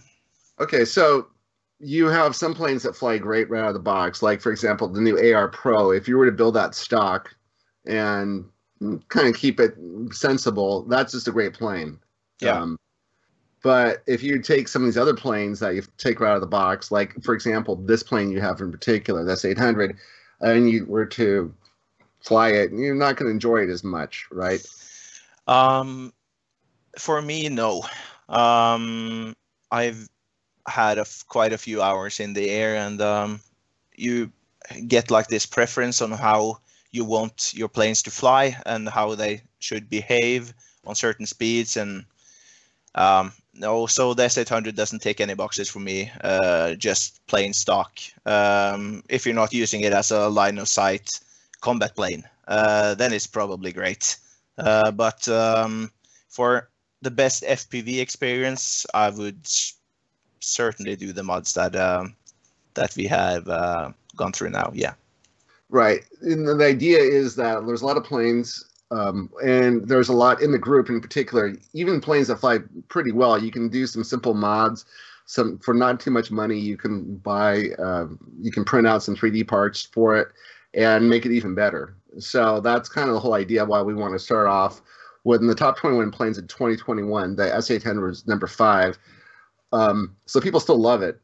Okay, so you have some planes that fly great right out of the box. Like, for example, the new AR Pro. If you were to build that stock and kind of keep it sensible, that's just a great plane. Yeah. But if you take some of these other planes that you take right out of the box, like, for example, this plane you have in particular, that's 800, and you were to fly it, you're not going to enjoy it as much, right? For me, no. I've had quite a few hours in the air, and you get like this preference on how you want your planes to fly and how they should behave on certain speeds. And no, so the S800 doesn't tick any boxes for me, just plain stock. If you're not using it as a line of sight combat plane, then it's probably great. But for the best FPV experience, I would certainly do the mods that we have gone through now. Yeah. Right. And the idea is that there's a lot of planes, and there's a lot in the group in particular, even planes that fly pretty well. You can do some simple mods. For not too much money, you can buy, you can print out some 3D parts for it and make it even better. So that's kind of the whole idea why we want to start off with the top 21 planes in 2021. The S800 was number 5. So people still love it.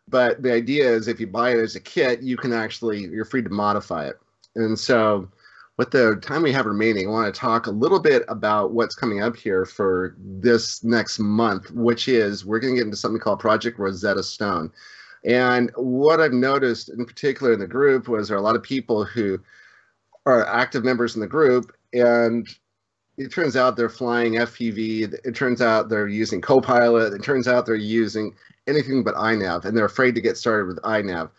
But the idea is if you buy it as a kit, you're free to modify it. And so with the time we have remaining, I want to talk a little bit about what's coming up here for this next month, which is we're going to get into something called Project Rosetta Stone. And what I've noticed in particular in the group was there are a lot of people who are active members in the group, and it turns out they're flying FPV. It turns out they're using Copilot. It turns out they're using anything but INAV, and they're afraid to get started with INAV.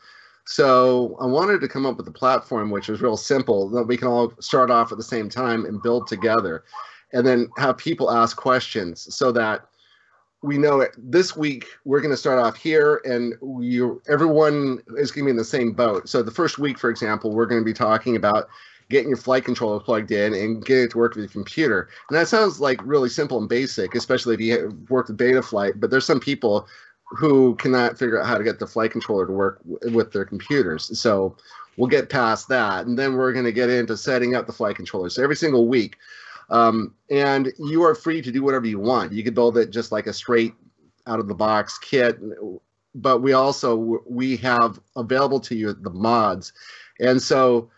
So I wanted to come up with a platform which was real simple, that we can all start off at the same time and build together, and then have people ask questions so that we know this week we're going to start off here, and everyone is going to be in the same boat. So the first week, for example, we're going to be talking about getting your flight controller plugged in and getting it to work with your computer. And that sounds like really simple and basic, especially if you work with Betaflight, but there's some people who cannot figure out how to get the flight controller to work with their computers. So we'll get past that, and then we're going to get into setting up the flight controller. So every single week, and you are free to do whatever you want. You could build it just like a straight out-of-the-box kit, but we have available to you the mods. And so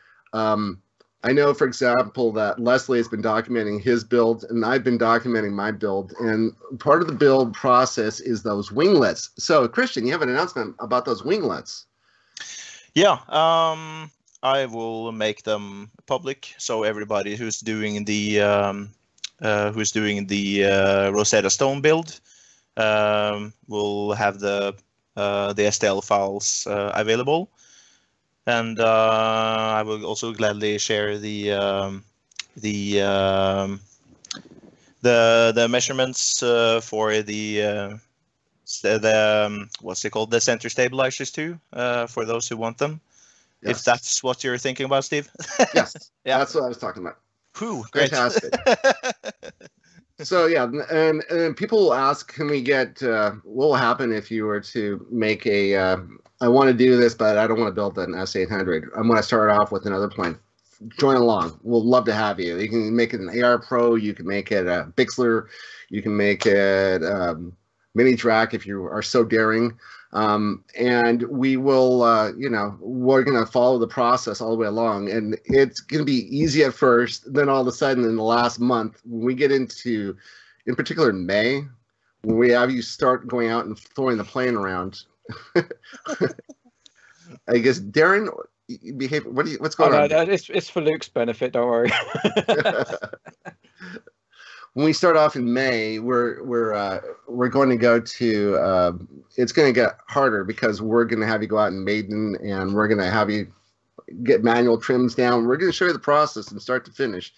I know, for example, that Leslie has been documenting his build, and I've been documenting my build. And part of the build process is those winglets. So, Christian, you have an announcement about those winglets. Yeah, I will make them public, so everybody who's doing the Rosetta Stone build will have the STL files available. And I will also gladly share the measurements for the what's it called, the center stabilizers too, for those who want them. Yes. If that's what you're thinking about, Steve. Yes, yeah, that's what I was talking about. Whew, great. Fantastic. So yeah, and people will ask, can we get what will happen if you were to make a I want to do this, but I don't want to build an S800. I'm going to start off with another plane. Join along. We'll love to have you. You can make it an AR Pro. You can make it a Bixler. You can make it Mini Drac if you are so daring. And we will, we're going to follow the process all the way along. And it's going to be easy at first. Then all of a sudden in the last month, when we get into, in particular in May, when we have you start going out and throwing the plane around, I guess Darren, behave. What's going on? No, it's for Luke's benefit. Don't worry. When we start off in May, we're going to go to. It's going to get harder because we're going to have you go out in Maiden, and we're going to have you get manual trims down. We're going to show you the process from start to finish,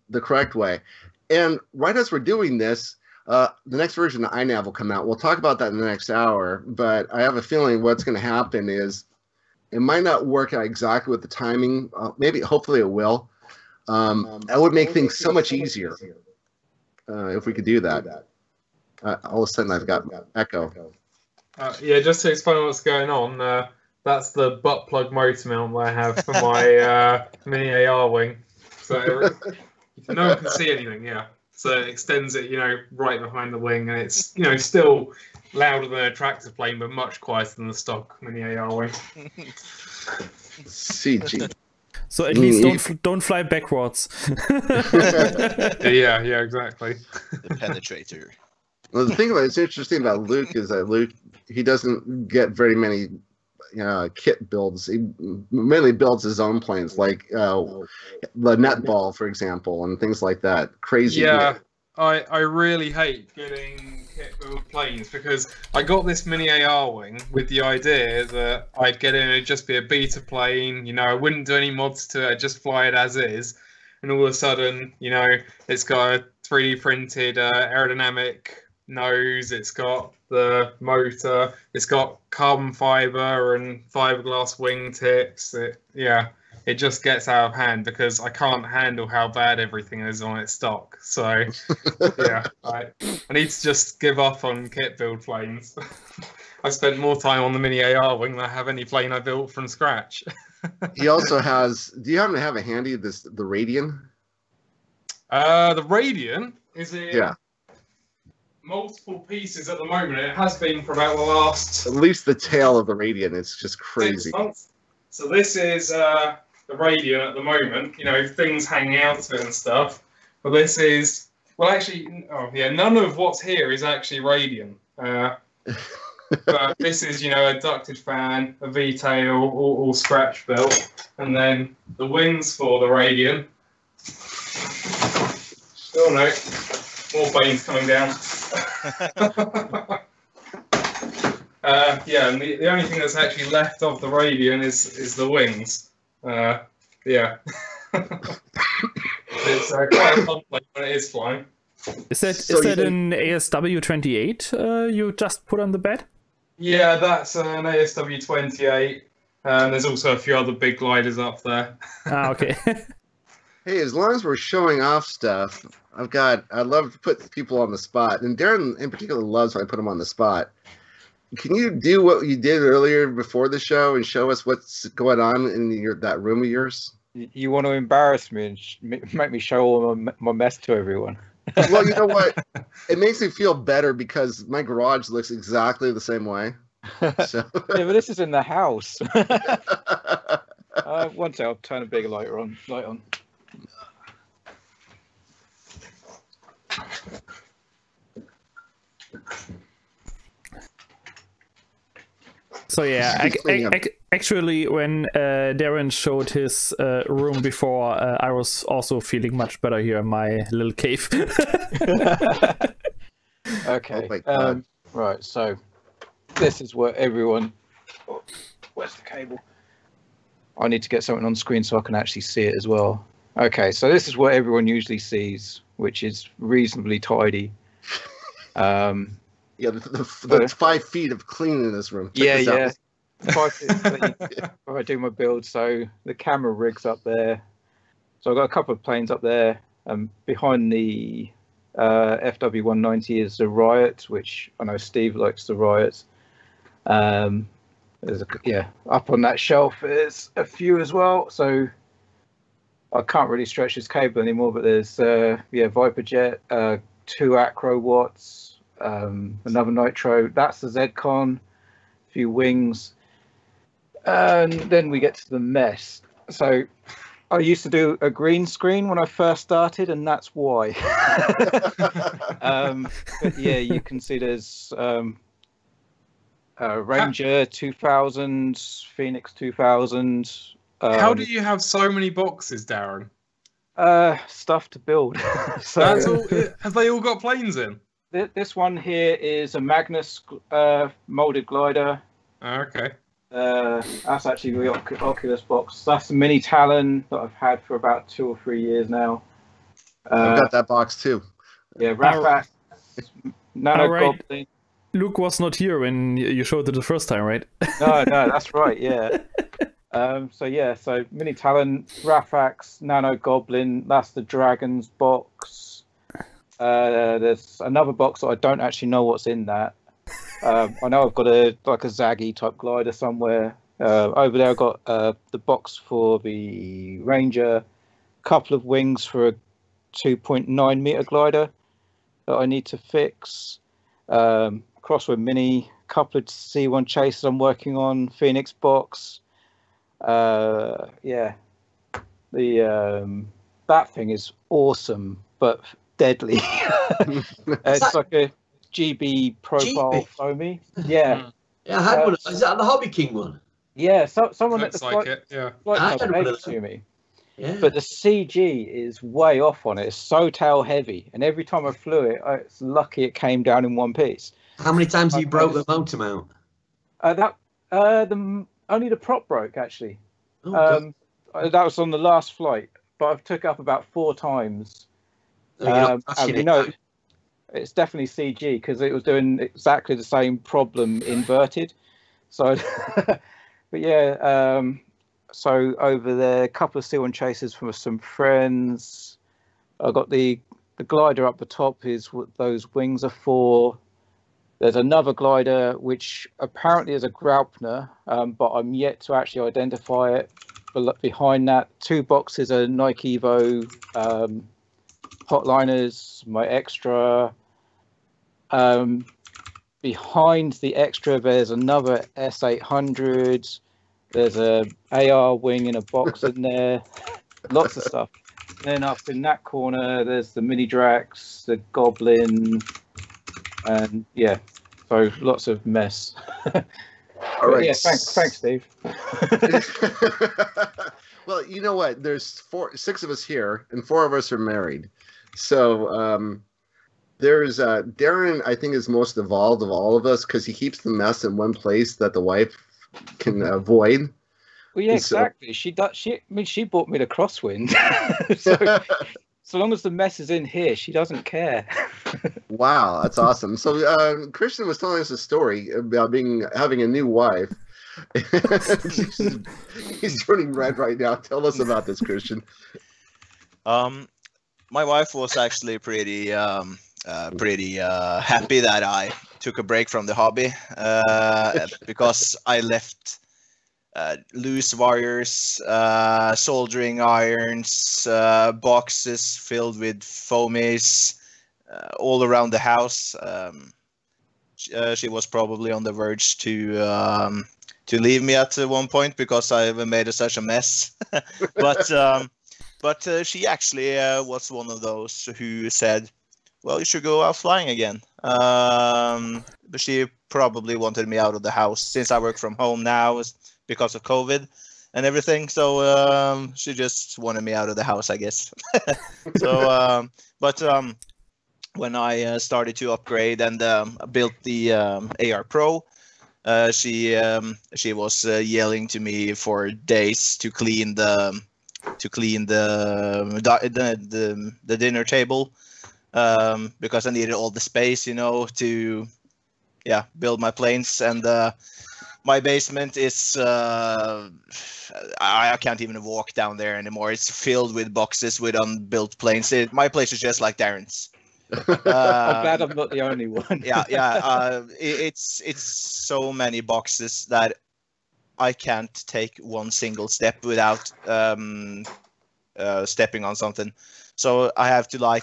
the correct way. And right as we're doing this, the next version of INAV will come out. We'll talk about that in the next hour, but I have a feeling what's going to happen is it might not work out exactly with the timing. Hopefully it will. That would make things so much easier if we could do that. All of a sudden I've got echo. Yeah, just to explain what's going on, that's the butt plug motor mount I have for my mini AR wing. So no one can see anything, yeah. So it extends it, right behind the wing, and it's, still louder than a tractor plane, but much quieter than the stock mini AR wing. CG. So at least don't fly backwards. Yeah, exactly. The penetrator. Well, the thing about it's interesting about Luke is that Luke, he doesn't get very many kit builds. He mainly builds his own planes, like the netball, for example, and things like that. Crazy. Yeah, I really hate getting kit build planes because I got this mini AR wing with the idea that I'd get in and it'd just be a beta plane. I wouldn't do any mods to it. I'd just fly it as is. And all of a sudden, it's got a 3D printed aerodynamic nose, it's got the motor, it's got carbon fiber and fiberglass wingtips. It just gets out of hand because I can't handle how bad everything is on its stock. So yeah, I need to just give up on kit build planes. I spent more time on the mini AR wing than I have any plane I built from scratch. He also has. Do you happen to have it handy? The Radian. The Radian is in Yeah. multiple pieces at the moment. It has been for about the last. At least the tail of the Radian. It's just 6 crazy. months. So this is the Radian at the moment. Things hanging out of it and stuff. But this is none of what's here is actually Radian. But this is, a ducted fan, a V-tail, all scratch built, and then the wings for the Radian. Oh no, more planes coming down. And the only thing that's actually left of the Radian is the wings. It's quite a fun plane when it is flying. Is that an ASW28 you just put on the bed? Yeah, that's an ASW28. There's also a few other big gliders up there. Okay. Hey, as long as we're showing off stuff, I love to put people on the spot, and Darren in particular loves when I put him on the spot. Can you do what you did earlier before the show and show us what's going on in that room of yours? You want to embarrass me and make me show all my mess to everyone? Well, you know what? It makes me feel better because my garage looks exactly the same way. So. Yeah, but this is in the house. One sec, I'll turn a bigger light on. So yeah, actually, when Darren showed his room before, I was also feeling much better here in my little cave. Okay. Right. So this is where everyone. Oh, where's the cable? I need to get something on screen so I can actually see it as well. Okay. So this is what everyone usually sees, which is reasonably tidy. Yeah, the 5 feet of cleaning in this room. Check this out. 5 feet. Before I do my build, so the camera rig's up there. So I've got a couple of planes up there. Behind the FW190 is the Riot, which I know Steve likes the Riot. There's up on that shelf there's a few as well. So I can't really stretch this cable anymore, but there's Viper Jet, 2 Acro Watts. Another Nitro, that's the Zcon, a few wings, and then we get to the mess. So I used to do a green screen when I first started, and that's why. But yeah, you can see there's Ranger 2000, Phoenix 2000. How do you have so many boxes, Darren? Stuff to build. So that's all. Have they all got planes in? This one here is a Magnus molded glider. Okay. That's actually the Oculus box. That's the mini Talon that I've had for about 2 or 3 years now. I've got that box too. Yeah, Rafax, Nano Goblin. Luke was not here when you showed it the first time, right? No, that's right. Yeah. So mini Talon, Rafax, Nano Goblin. That's the Dragons box. There's another box that I don't actually know what's in that. I know I've got a Zaggy type glider somewhere. Over there I've got the box for the Ranger, couple of wings for a 2.9 meter glider that I need to fix. Crosswind Mini, couple of C1 chasers I'm working on, Phoenix box. Yeah, the that thing is awesome but deadly. It's like a GB profile foamy. Yeah. Yeah, I had one. Is that the Hobby King one? Yeah, someone at the Looks like it, yeah. flight club gave it to me. Yeah. But the CG is way off on it. It's so tail heavy, and every time I flew it, it's lucky it came down in one piece. How many times have you broke the motor mount? Only the prop broke actually. Oh, that was on the last flight, but I've took it up about 4 times. It's definitely CG because it was doing exactly the same problem inverted. So, but yeah, so over there, a couple of C1 chasers from some friends. I got the glider up the top is what those wings are for. There's another glider which apparently is a Graupner, but I'm yet to actually identify it. But behind that, 2 boxes are Nike Evo hotliners, my extra. Behind the extra, there's another S800. There's a AR wing in a box in there. Lots of stuff. Then up in that corner, there's the Mini Drax, the Goblin, and yeah, so lots of mess. All right. Yeah, thanks, Steve. Well, you know what? There's 6 of us here, and 4 of us are married. So there's Darren. I think is most evolved of all of us because he keeps the mess in one place that the wife can avoid. Well, yeah, exactly. She does. She bought me the crosswind. So long as the mess is in here, she doesn't care. Wow, that's awesome. So Christian was telling us a story about having a new wife. He's turning red right now. Tell us about this, Christian. My wife was actually pretty happy that I took a break from the hobby because I left loose wires, soldering irons, boxes filled with foamies all around the house. She was probably on the verge to leave me at one point because I made such a mess. But she actually was one of those who said, well, you should go out flying again. But she probably wanted me out of the house since I work from home now because of COVID and everything. So she just wanted me out of the house, I guess. So, when I started to upgrade and built the AR Pro, she was yelling to me for days to clean the dinner table. Because I needed all the space, to build my planes. And my basement is I can't even walk down there anymore. It's filled with boxes with unbuilt planes. My place is just like Darren's. I'm glad I'm not the only one. It's so many boxes that I can't take one single step without stepping on something. So I have to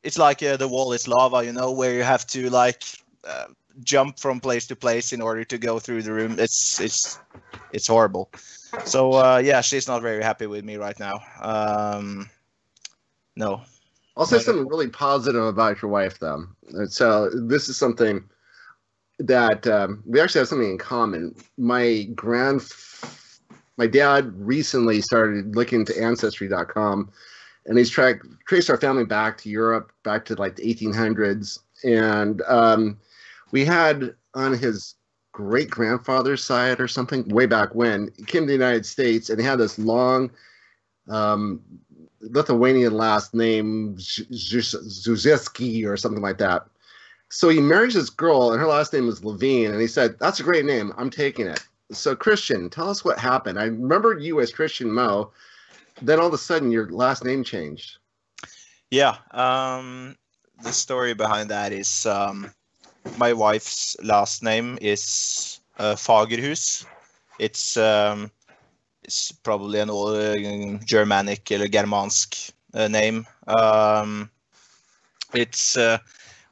it's like the wall is lava, where you have to jump from place to place in order to go through the room. It's horrible. So she's not very happy with me right now. No. I'll say something really positive about your wife, though. So this is something that we actually have something in common. My dad recently started looking into Ancestry.com, and he's traced our family back to Europe, back to the 1800s. And we had on his great-grandfather's side or something, way back when, he came to the United States, and he had this long Lithuanian last name, Zuzeski or something like that. So he marries this girl, and her last name is Levine, and he said, that's a great name. I'm taking it. So, Christian, tell us what happened. I remember you as Christian Moe. Then all of a sudden, your last name changed. Yeah. The story behind that is my wife's last name is Fagerhus. It's probably an old Germanic or Germansk name. It's I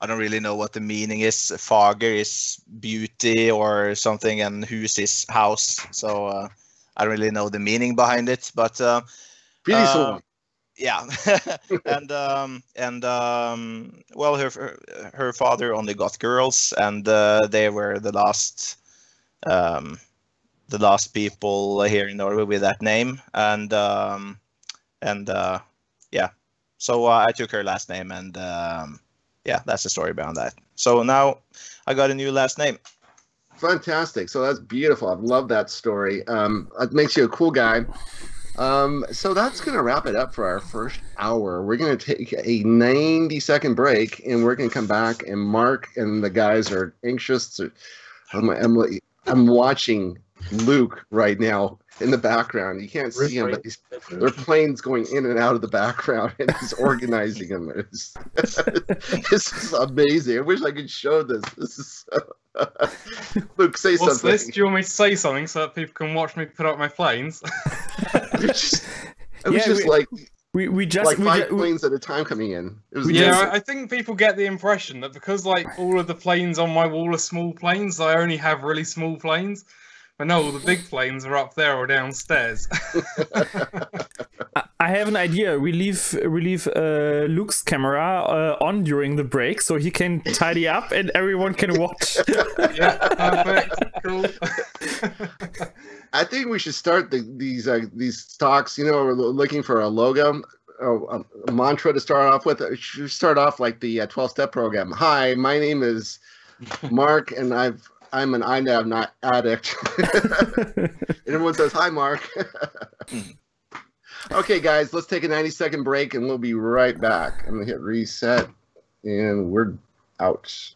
don't really know what the meaning is. Fager is beauty or something, and hus is house. So I don't really know the meaning behind it, but yeah. and well, her father only got girls, and they were the last people here in Norway with that name, and yeah. So I took her last name, and yeah, that's the story behind that. So now I got a new last name. Fantastic. So that's beautiful. I love that story. It makes you a cool guy. So that's going to wrap it up for our first hour. We're going to take a 90-second break, and we're going to come back, and Mark and the guys are anxious to, I'm watching Luke right now in the background. You can't see him, but there are planes going in and out of the background, and he's organizing them. This is amazing. I wish I could show this. This is so... Luke, say What's something. This? Do you want me to say something so that people can watch me put up my planes? It was just like five we planes at a time coming in. It was I think people get the impression that because like all of the planes on my wall are small planes, I only have really small planes. But no, all the big planes are up there or downstairs. I have an idea. We leave Luke's camera on during the break so he can tidy up and everyone can watch. Yeah, perfect. Cool. I think we should start these talks. You know, we're looking for a logo, a mantra to start off with. We should start off like the 12-step program. Hi, my name is Mark, and I'm an INAV not addict. And everyone says, hi, Mark. Okay, guys, let's take a 90-second break, and we'll be right back. I'm going to hit reset, and we're out.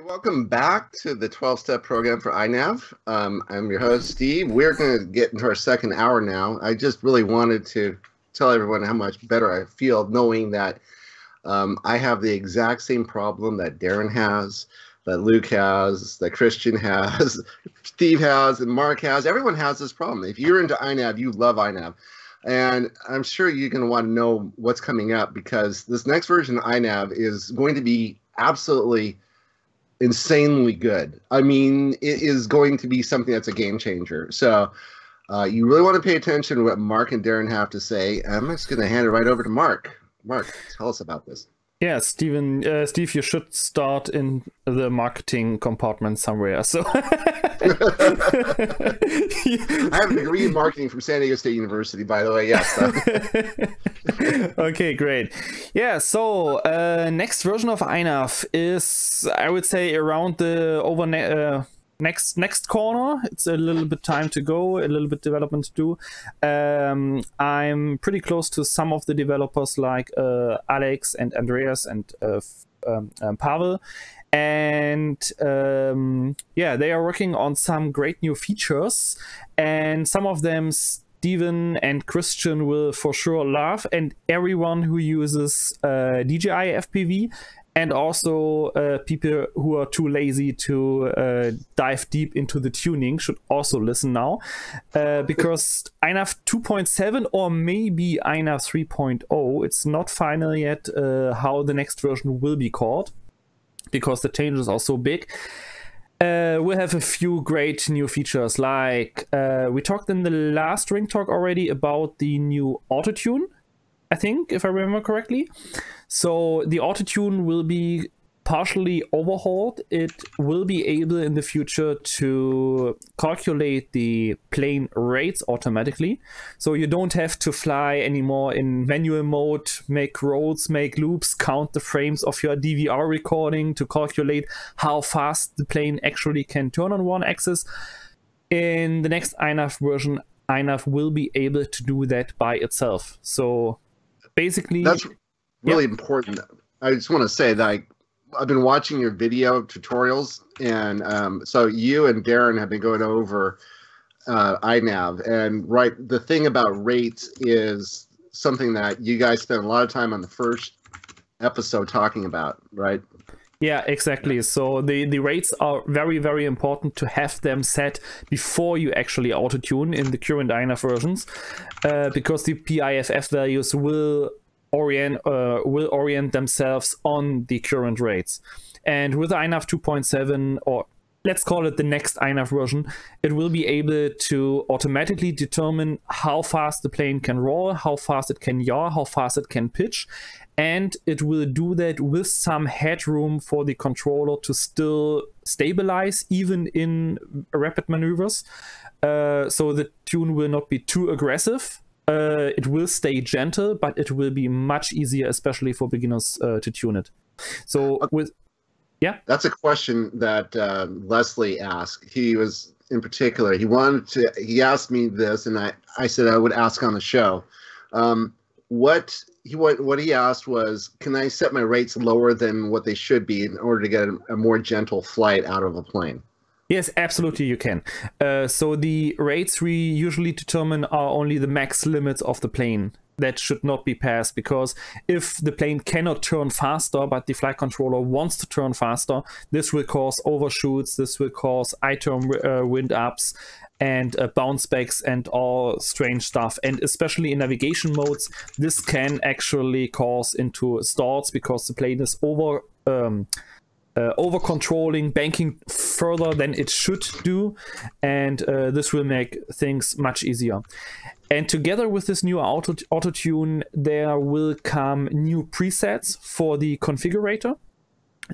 Welcome back to the 12-step program for INAV. I'm your host, Steve. We're going to get into our second hour now. I just really wanted to tell everyone how much better I feel knowing that I have the exact same problem that Darren has, that Luke has, that Christian has, Steve has, and Mark has. Everyone has this problem. If you're into INAV, you love INAV. And I'm sure you're going to want to know what's coming up because this next version of INAV is going to be absolutely insanely good. I mean, it is going to be something that's a game changer. So you really want to pay attention to what Mark and Darren have to say. I'm just going to hand it right over to Mark. Mark, tell us about this. Yeah, Steve, you should start in the marketing compartment somewhere. So I have a degree in marketing from San Diego State University, by the way. Yes. Okay, great. Yeah, so next version of INAV is, I would say, around the next corner. It's a little bit time to go, a little bit development to do. I'm pretty close to some of the developers like Alex and Andreas and Pavel, and yeah, they are working on some great new features, and some of them Steven and Christian will for sure love, and everyone who uses DJI FPV. And also people who are too lazy to dive deep into the tuning should also listen now. Because INAV 2.7 or maybe INAV 3.0, it's not final yet how the next version will be called. Because the changes are so big. We'll have a few great new features. Like we talked in the last Ring Talk already about the new autotune. I think, if I remember correctly. So the autotune will be partially overhauled. It will be able in the future to calculate the plane rates automatically. So you don't have to fly anymore in manual mode, make rolls, make loops, count the frames of your DVR recording to calculate how fast the plane actually can turn on one axis. In the next INAV version, INAV will be able to do that by itself. So basically, that's really important. I just want to say that I've been watching your video tutorials, and so you and Darren have been going over INAV, and right, the thing about rates is something that you guys spent a lot of time on the first episode talking about, right? Yeah, exactly. So the rates are very, very important to have them set before you actually auto-tune in the current INAV versions, because the PIFF values will orient themselves on the current rates. And with INAV 2.7, or let's call it the next INAV version, it will be able to automatically determine how fast the plane can roll, how fast it can yaw, how fast it can pitch. And it will do that with some headroom for the controller to still stabilize even in rapid maneuvers. So the tune will not be too aggressive. It will stay gentle, but it will be much easier, especially for beginners, to tune it. So yeah, that's a question that Leslie asked. He was in particular. He asked me this, and I said I would ask on the show. What he asked was, can I set my rates lower than what they should be in order to get a more gentle flight out of a plane? Yes, absolutely you can. So the rates we usually determine are only the max limits of the plane. That should not be passed, because if the plane cannot turn faster, but the flight controller wants to turn faster, this will cause overshoots, this will cause I-turn wind ups, and bounce backs and all strange stuff. And especially in navigation modes, this can actually cause into stalls because the plane is over controlling, banking further than it should do, and this will make things much easier. And together with this new auto-tune, there will come new presets for the configurator.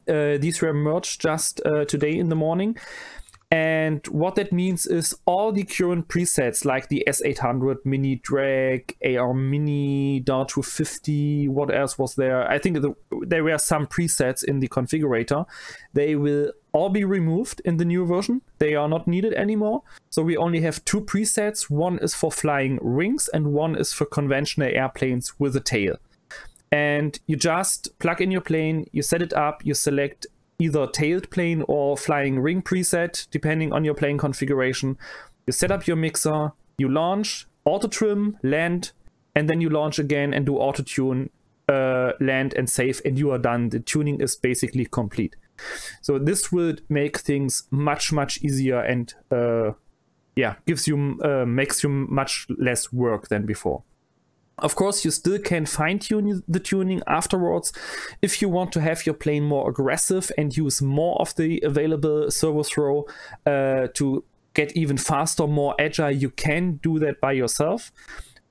These were merged just today in the morning. And what that means is all the current presets, like the S800 Mini Drag, AR Mini, Dart 250, what else was there? I think there were some presets in the configurator. They will all be removed in the new version. They are not needed anymore. So we only have two presets. One is for flying rings and one is for conventional airplanes with a tail. And you just plug in your plane, you set it up, you select either tailed plane or flying ring preset, depending on your plane configuration. You set up your mixer, you launch, auto trim, land, and then you launch again and do auto tune, land and save, and you are done. The tuning is basically complete. So this will make things much easier, and gives you makes you much less work than before. Of course, you still can fine-tune the tuning afterwards. If you want to have your plane more aggressive and use more of the available servo throw to get even faster, more agile, you can do that by yourself.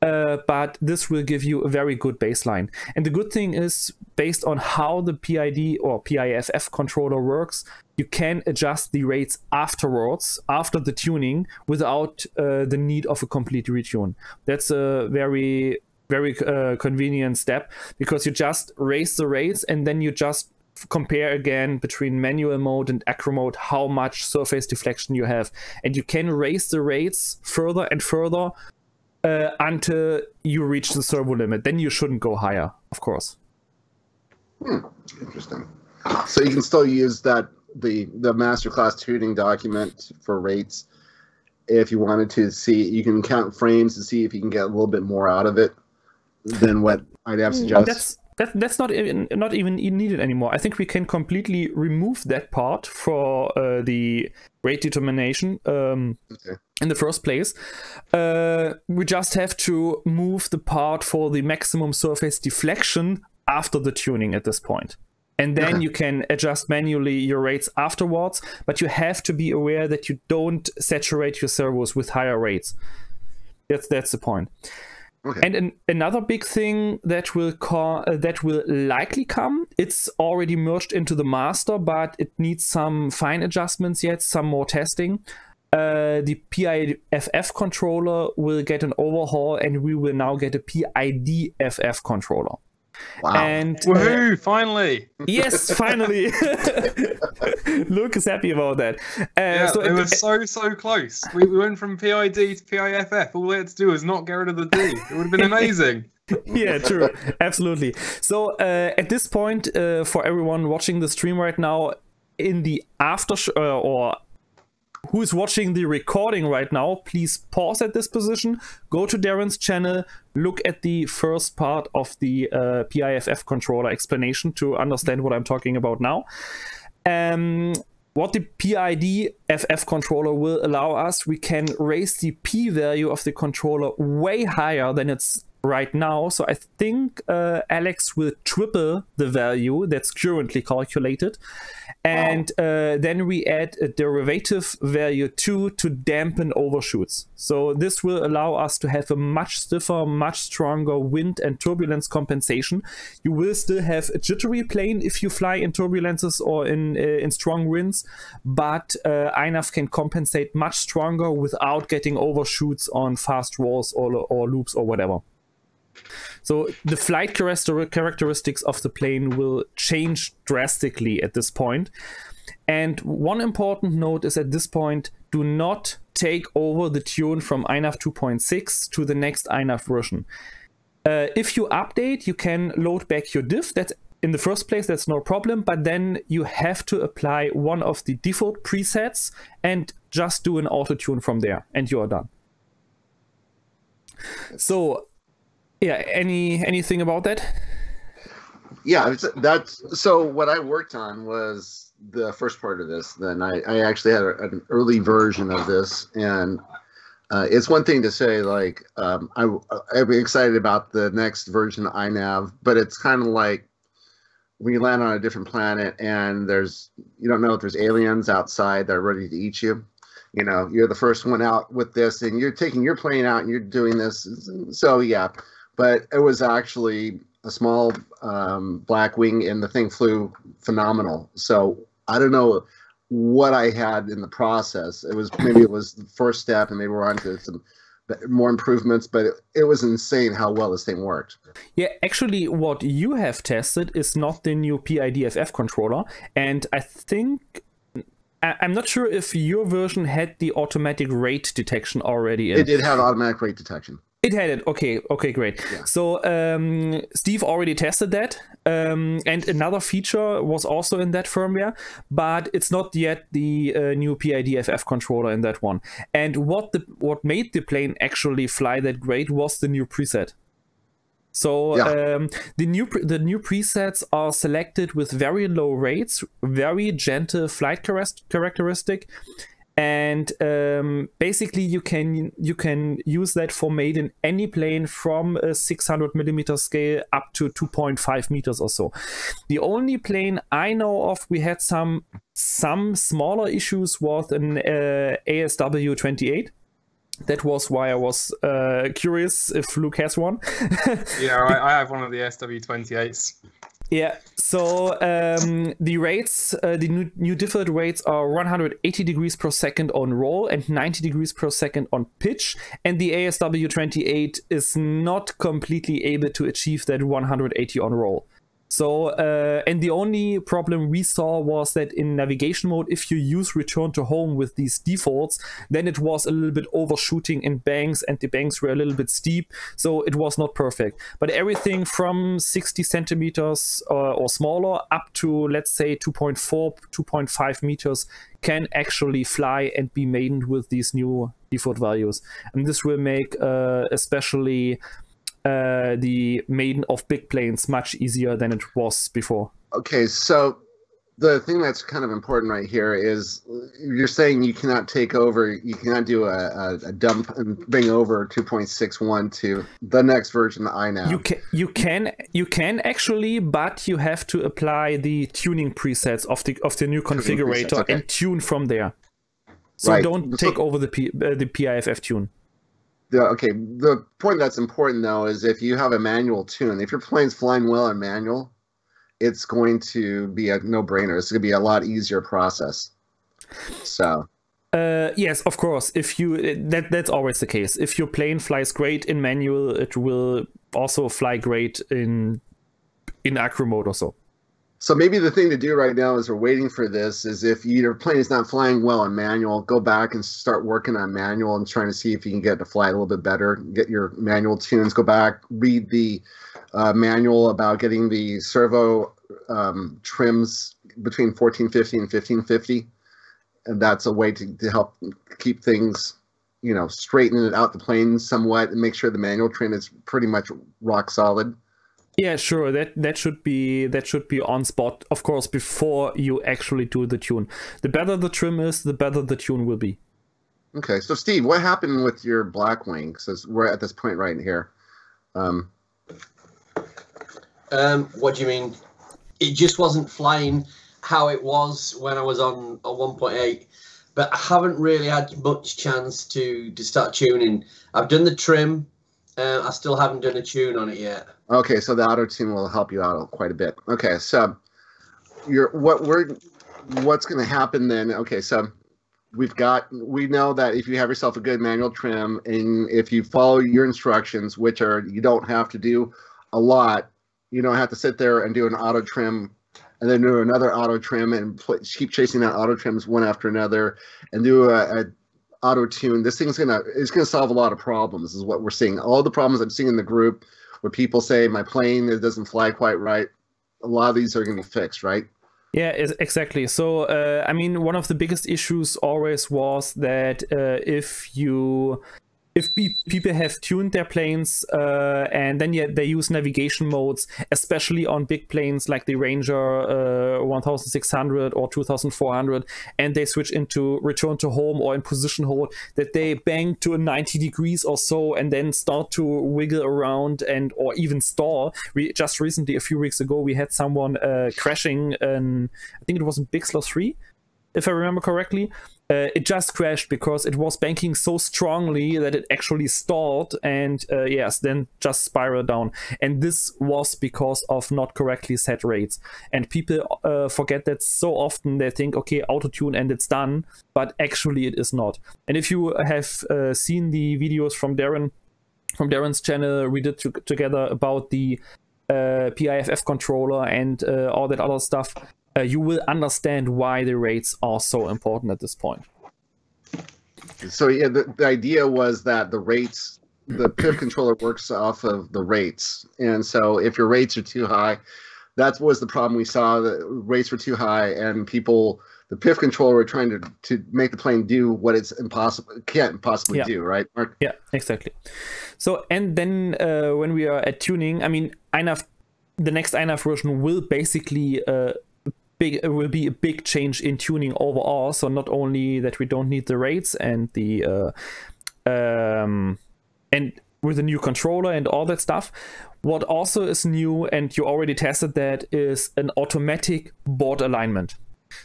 But this will give you a very good baseline. And the good thing is, based on how the PID or PIFF controller works, you can adjust the rates afterwards, after the tuning, without the need of a complete retune. That's a very convenient step, because you just raise the rates and then you just compare again between manual mode and acro mode how much surface deflection you have. And you can raise the rates further and further until you reach the servo limit. Then you shouldn't go higher, of course. Interesting. So you can still use that the masterclass tuning document for rates if you wanted to see. You can count frames to see if you can get a little bit more out of it than what INAV suggests. That's not even needed anymore. I think we can completely remove that part for the rate determination in the first place. We just have to move the part for the maximum surface deflection after the tuning at this point. And then you can adjust manually your rates afterwards, but you have to be aware that you don't saturate your servos with higher rates. That's the point. Okay. And another big thing that will likely come, it's already merged into the master, but it needs some fine adjustments yet, some more testing. The PIFF controller will get an overhaul, and we will now get a PIDFF controller. Wow. And woohoo, finally. Yes, finally. Luke is happy about that. So it was so close. We went from PID to PIFF. All we had to do was not get rid of the D. It would have been amazing. Yeah, true. Absolutely. So at this point, for everyone watching the stream right now, in the or who's watching the recording right now, please pause at this position, go to Darren's channel, look at the first part of the PIFF controller explanation to understand what I'm talking about now. What the PIDFF controller will allow us, we can raise the P value of the controller way higher than it's right now. So I think Alex will triple the value that's currently calculated. And then we add a derivative value 2 to dampen overshoots. So this will allow us to have a much stiffer, much stronger wind and turbulence compensation. You will still have a jittery plane if you fly in turbulences or in strong winds, but INAV can compensate much stronger without getting overshoots on fast rolls or loops or whatever. So the flight characteristics of the plane will change drastically at this point. And one important note is, at this point, do not take over the tune from INAV 2.6 to the next INAV version. If you update, you can load back your diff. That's in the first place, that's no problem, but then you have to apply one of the default presets and just do an auto tune from there, and you are done. So yeah, anything about that? Yeah, that's so what I worked on was the first part of this. Then I actually had an early version of this, and it's one thing to say, like, I'm excited about the next version of INAV, but it's kind of like when you land on a different planet and you don't know if there's aliens outside that are ready to eat you. You know, you're the first one out with this, and you're taking your plane out and you're doing this. So yeah. But it was actually a small black wing, and the thing flew phenomenal. So I don't know what I had in the process. Maybe it was the first step, and maybe we're on to some more improvements. But it was insane how well this thing worked. Yeah, actually, what you have tested is not the new PIDFF controller, and I think I'm not sure if your version had the automatic rate detection already. It did have automatic rate detection. It had it. Okay, great. Yeah. So Steve already tested that, and another feature was also in that firmware, but it's not yet the new PIDFF controller in that one. And what made the plane actually fly that great was the new preset. So the new presets are selected with very low rates, very gentle flight characteristic. And basically, you can use that for made in any plane from a 600 millimeter scale up to 2.5 meters or so. The only plane I know of we had some smaller issues was an ASW 28. That was why I was curious if Luke has one. Yeah, I have one of the SW28s. Yeah, so the rates, the new default rates are 180 degrees per second on roll and 90 degrees per second on pitch. And the ASW28 is not completely able to achieve that 180 on roll. So, and the only problem we saw was that in navigation mode, if you use return to home with these defaults, then it was a little bit overshooting in banks, and the banks were a little bit steep, so it was not perfect. But everything from 60 centimeters or smaller up to, let's say, 2.4, 2.5 meters can actually fly and be mated with these new default values. And this will make especially the maiden of big planes much easier than it was before. Okay, so the thing that's kind of important right here is you're saying you cannot take over, you cannot do a dump and bring over 2.61 to the next version, the INAV. You can actually, but you have to apply the tuning presets of the new configurator okay. and tune from there. So right. don't take over the PIFF tune. Okay, the point that's important though is if you have a manual tune, if your plane's flying well in manual, it's going to be a no-brainer. It's going to be a lot easier process. So. Yes, of course. If you that's always the case. If your plane flies great in manual, it will also fly great in acro mode or so. So maybe the thing to do right now as we're waiting for this is if your plane is not flying well in manual, go back and start working on manual and trying to see if you can get it to fly a little bit better. Get your manual tunes, go back, read the manual about getting the servo trims between 1450 and 1550. And that's a way to help keep things, straighten it out the plane somewhat and make sure the manual trim is pretty much rock solid. Yeah, sure. That should be on spot, of course, before you actually do the tune. The better the trim is, the better the tune will be. Okay, so Steve, what happened with your Blackwing? Because we're at this point right here. What do you mean? It just wasn't flying how it was when I was on 1.8, but I haven't really had much chance to start tuning. I've done the trim. I still haven't done a tune on it yet. Okay, so the auto tune will help you out quite a bit. Okay, so what's going to happen then? Okay, so we know that if you have yourself a good manual trim and if you follow your instructions, which are you don't have to do a lot, you don't have to sit there and do an auto trim and then do another auto trim and keep chasing out auto trims one after another and do a auto tune. This thing's gonna solve a lot of problems, is what we're seeing. All the problems I'm seeing in the group where people say my plane doesn't fly quite right, a lot of these are going to be fixed, right? Yeah, exactly. So, I mean, one of the biggest issues always was that if people have tuned their planes and then they use navigation modes, especially on big planes like the Ranger 1600 or 2400, and they switch into return to home or in position hold, that they bang to a 90 degrees or so and then start to wiggle around or even stall. We just recently, a few weeks ago, we had someone crashing, I think it was in Big Sloth 3, if I remember correctly. It just crashed because it was banking so strongly that it actually stalled and then just spiraled down. And this was because of not correctly set rates. And people forget that so often. They think, okay, auto-tune and it's done, but actually it is not. And if you have seen the videos from Darren's channel we did together about the PIFF controller and all that other stuff, you will understand why the rates are so important at this point. So yeah, the idea was that the rates the PIV controller works off of the rates, and so if your rates are too high, that was the problem we saw. The rates were too high, and the PIV controller were trying to make the plane do what it's can't possibly do, right, Mark? Yeah, exactly. So, and then when we are at tuning, I mean, INAV, the next INAV version will basically will be a big change in tuning overall. So not only that we don't need the rates and the and with a new controller and all that stuff. What also is new, and you already tested that, is an automatic board alignment.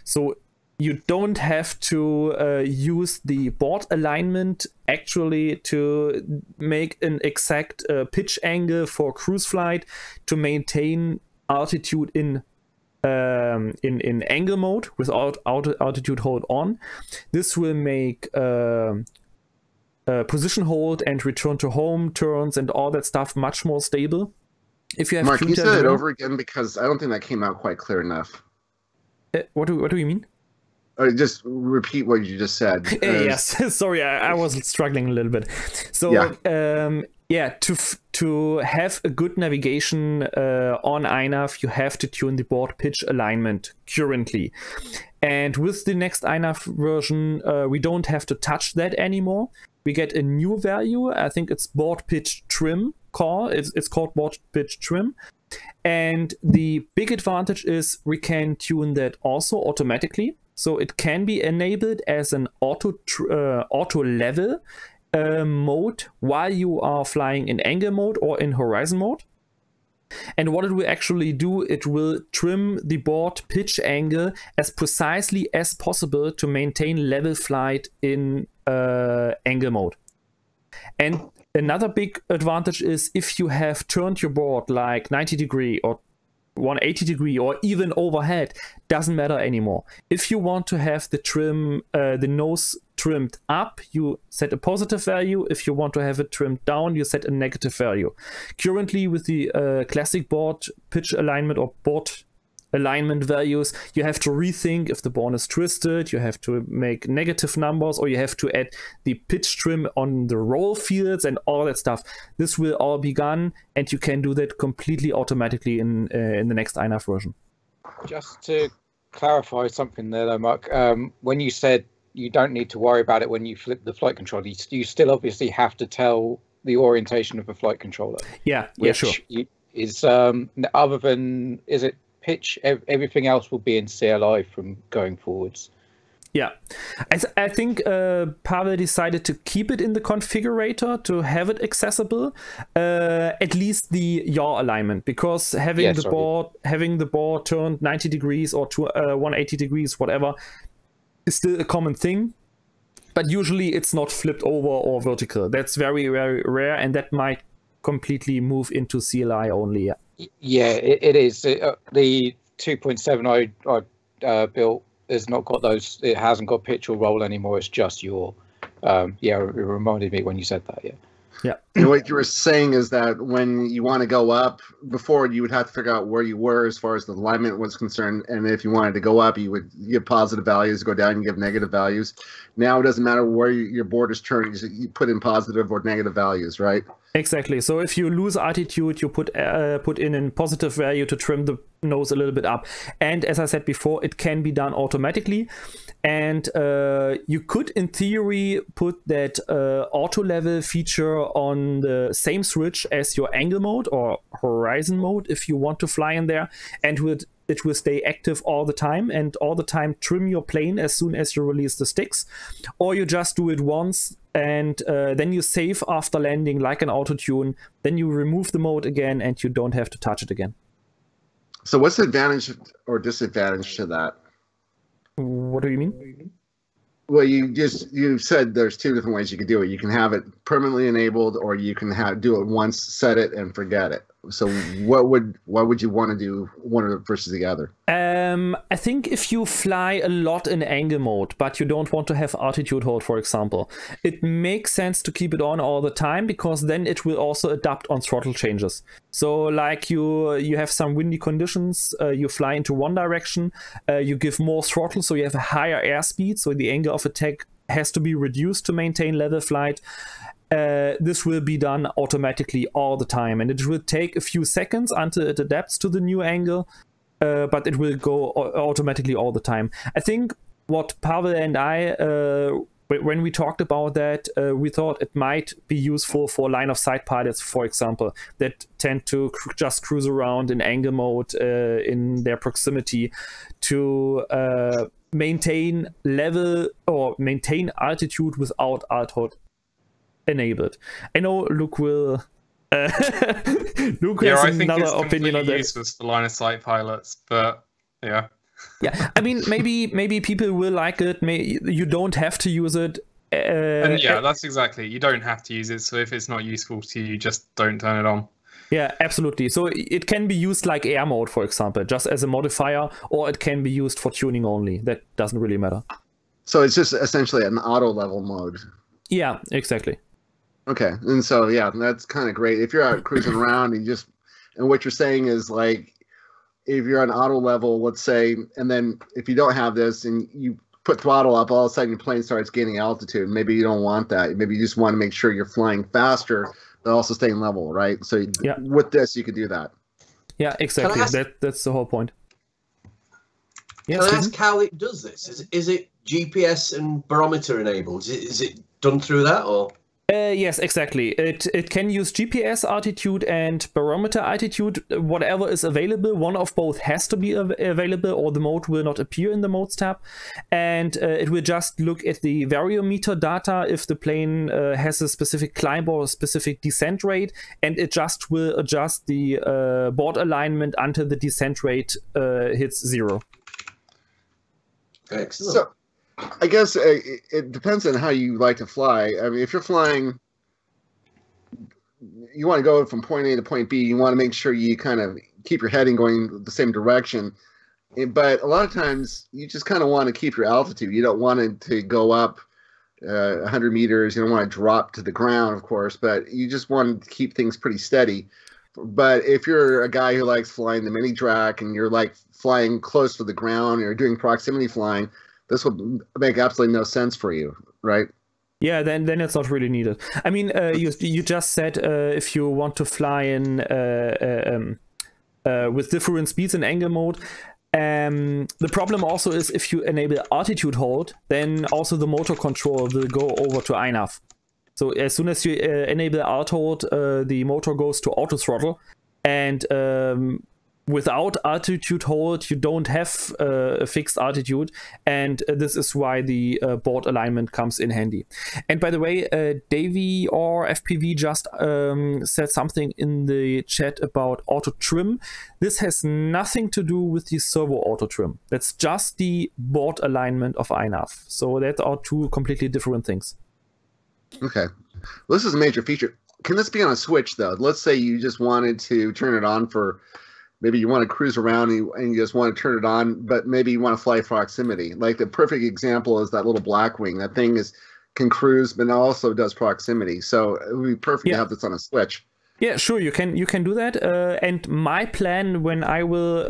So you don't have to use the board alignment actually to make an exact pitch angle for cruise flight to maintain altitude in angle mode without altitude hold on. This will make position hold and return to home turns and all that stuff much more stable. If you have Mark, can you say it over again, because I don't think that came out quite clear enough. What do you mean? Just repeat what you just said. Yes, sorry, I was struggling a little bit. So to have a good navigation on INAV, you have to tune the board pitch alignment currently. And with the next INAV version, we don't have to touch that anymore. We get a new value. I think it's board pitch trim call. It's called board pitch trim. And the big advantage is we can tune that also automatically. So it can be enabled as an auto level mode while you are flying in angle mode or in horizon mode. And what it will actually do, it will trim the board pitch angle as precisely as possible to maintain level flight in angle mode. And another big advantage is if you have turned your board like 90 degree or 180 degree or even overhead, doesn't matter anymore. If you want to have the trim, the nose trimmed up, you set a positive value. If you want to have it trimmed down, you set a negative value. Currently with the classic board pitch alignment or board alignment values, you have to rethink if the board is twisted, you have to make negative numbers, or you have to add the pitch trim on the roll fields and all that stuff. This will all be gone, and you can do that completely automatically in the next INAV version. Just to clarify something there though, Mark, when you said you don't need to worry about it when you flip the flight controller, you still obviously have to tell the orientation of the flight controller. Yeah, sure. Is other than, is it pitch, everything else will be in CLI from going forwards? Yeah, I think Pavel decided to keep it in the configurator to have it accessible, at least the yaw alignment, because having the board turned 90 degrees or to 180 degrees, whatever, is still a common thing. But usually it's not flipped over or vertical. That's very, very rare, and that might completely move into CLI only. Yeah, it is. The 2.7 I built has not got those. It hasn't got pitch or roll anymore. It's just yaw. It reminded me when you said that. Yeah. And what you were saying is that when you want to go up, before you would have to figure out where you were as far as the alignment was concerned, and if you wanted to go up, you would give positive values, go down, you give negative values. Now it doesn't matter where your board is turned; you put in positive or negative values, right? Exactly. So if you lose altitude, you put in a positive value to trim the nose a little bit up. And as I said before, it can be done automatically. And you could, in theory, put that auto level feature on the same switch as your angle mode or horizon mode if you want to fly in there, and it will stay active all the time and all the time trim your plane as soon as you release the sticks. Or you just do it once and then you save after landing like an auto tune, then you remove the mode again and you don't have to touch it again. So what's the advantage or disadvantage to that? What do you mean? Well, you said there's two different ways you could do it. You can have it permanently enabled, or you can do it once, set it, and forget it. So why would you want to do one versus the other? I think if you fly a lot in angle mode, but you don't want to have altitude hold, for example, it makes sense to keep it on all the time, because then it will also adapt on throttle changes. So like you have some windy conditions, you fly into one direction, you give more throttle, so you have a higher airspeed, so the angle of attack has to be reduced to maintain level flight. this will be done automatically all the time, and it will take a few seconds until it adapts to the new angle, but it will go automatically all the time. I think what Pavel and I, when we talked about that, we thought it might be useful for line of sight pilots, for example, that tend to just cruise around in angle mode in their proximity to maintain level or maintain altitude without altitude enabled. I know Luke will. Luke has another opinion on that. Useless for line of sight pilots, but yeah. Yeah, I mean, maybe people will like it. You don't have to use it. And yeah, that's exactly. You don't have to use it. So if it's not useful to you, just don't turn it on. Yeah, absolutely. So it can be used like air mode, for example, just as a modifier, or it can be used for tuning only. That doesn't really matter. So it's just essentially an auto level mode. Yeah, exactly. Okay, and so yeah, that's kind of great. If you're out cruising around and what you're saying is like, if you're on auto level, let's say, and then if you don't have this and you put throttle up, all of a sudden your plane starts gaining altitude. Maybe you don't want that. Maybe you just want to make sure you're flying faster, but also staying level, right? So with this, you could do that. Yeah, exactly. That's the whole point. Can I ask how it does this? Is it GPS and barometer enabled? Is it done through that, or? Yes, exactly. It can use GPS altitude and barometer altitude, whatever is available. One of both has to be available, or the mode will not appear in the modes tab. And it will just look at the variometer data if the plane has a specific climb or a specific descent rate, and it just will adjust the board alignment until the descent rate hits 0. Excellent. So, I guess it depends on how you like to fly. I mean, if you're flying, you want to go from point A to point B, you want to make sure you kind of keep your heading going the same direction. But a lot of times, you just kind of want to keep your altitude. You don't want it to go up 100 meters. You don't want to drop to the ground, of course, but you just want to keep things pretty steady. But if you're a guy who likes flying the mini track and you're like flying close to the ground or doing proximity flying, this would make absolutely no sense for you, right? Yeah, then it's not really needed. I mean, you just said if you want to fly in with different speeds in angle mode. The problem also is if you enable altitude hold, then also the motor control will go over to INAV. So as soon as you enable alt hold, the motor goes to auto throttle, and without altitude hold, you don't have a fixed altitude, and this is why the board alignment comes in handy. And by the way, Davey or FPV just said something in the chat about auto trim. This has nothing to do with the servo auto trim. That's just the board alignment of INAV. So that are two completely different things. Okay. Well, this is a major feature. Can this be on a switch, though? Let's say you just wanted to turn it on for... Maybe you want to cruise around and you just want to turn it on, but maybe you want to fly proximity. Like the perfect example is that little Blackwing. That thing can cruise, but it also does proximity. So it would be perfect to have this on a switch. Yeah, sure, you can do that. And my plan when I will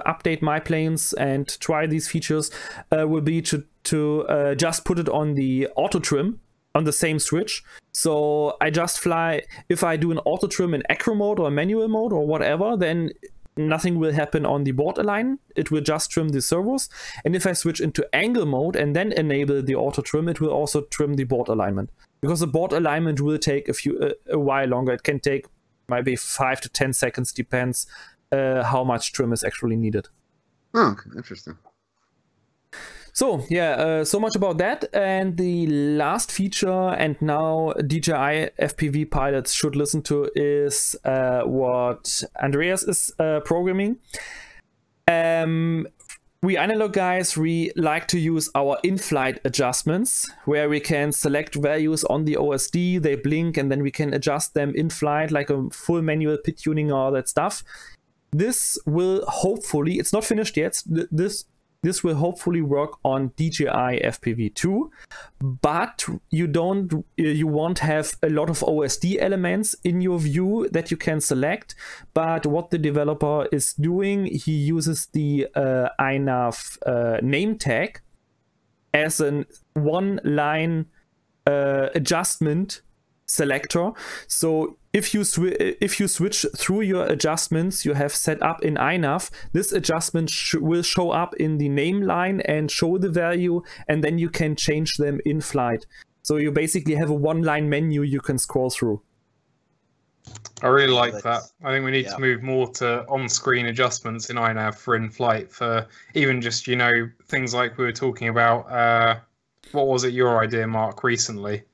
update my planes and try these features will be to just put it on the auto trim on the same switch. So I just fly, if I do an auto trim in acro mode or manual mode or whatever, then nothing will happen on the board align. It will just trim the servos. And if I switch into angle mode and then enable the auto trim, it will also trim the board alignment. Because the board alignment will take a while longer. It can take maybe 5 to 10 seconds, depends how much trim is actually needed. Oh, interesting. So yeah, so much about that. And the last feature, and now DJI FPV pilots should listen to, is what Andreas is programming. We analog guys, we like to use our in-flight adjustments, where we can select values on the OSD, they blink, and then we can adjust them in-flight, like a full manual pit tuning, all that stuff. This will hopefully, it's not finished yet, this will hopefully work on DJI FPV 2, but you won't have a lot of OSD elements in your view that you can select. But what the developer is doing, he uses the INAV name tag as an one-line adjustment selector. So if you switch through your adjustments you have set up in INAV, this adjustment will show up in the name line and show the value, and then you can change them in flight. So you basically have a one-line menu you can scroll through. I really like that. I think we need to move more to on-screen adjustments in INAV for in-flight, for even just, you know, things like we were talking about. What was it your idea, Mark, recently?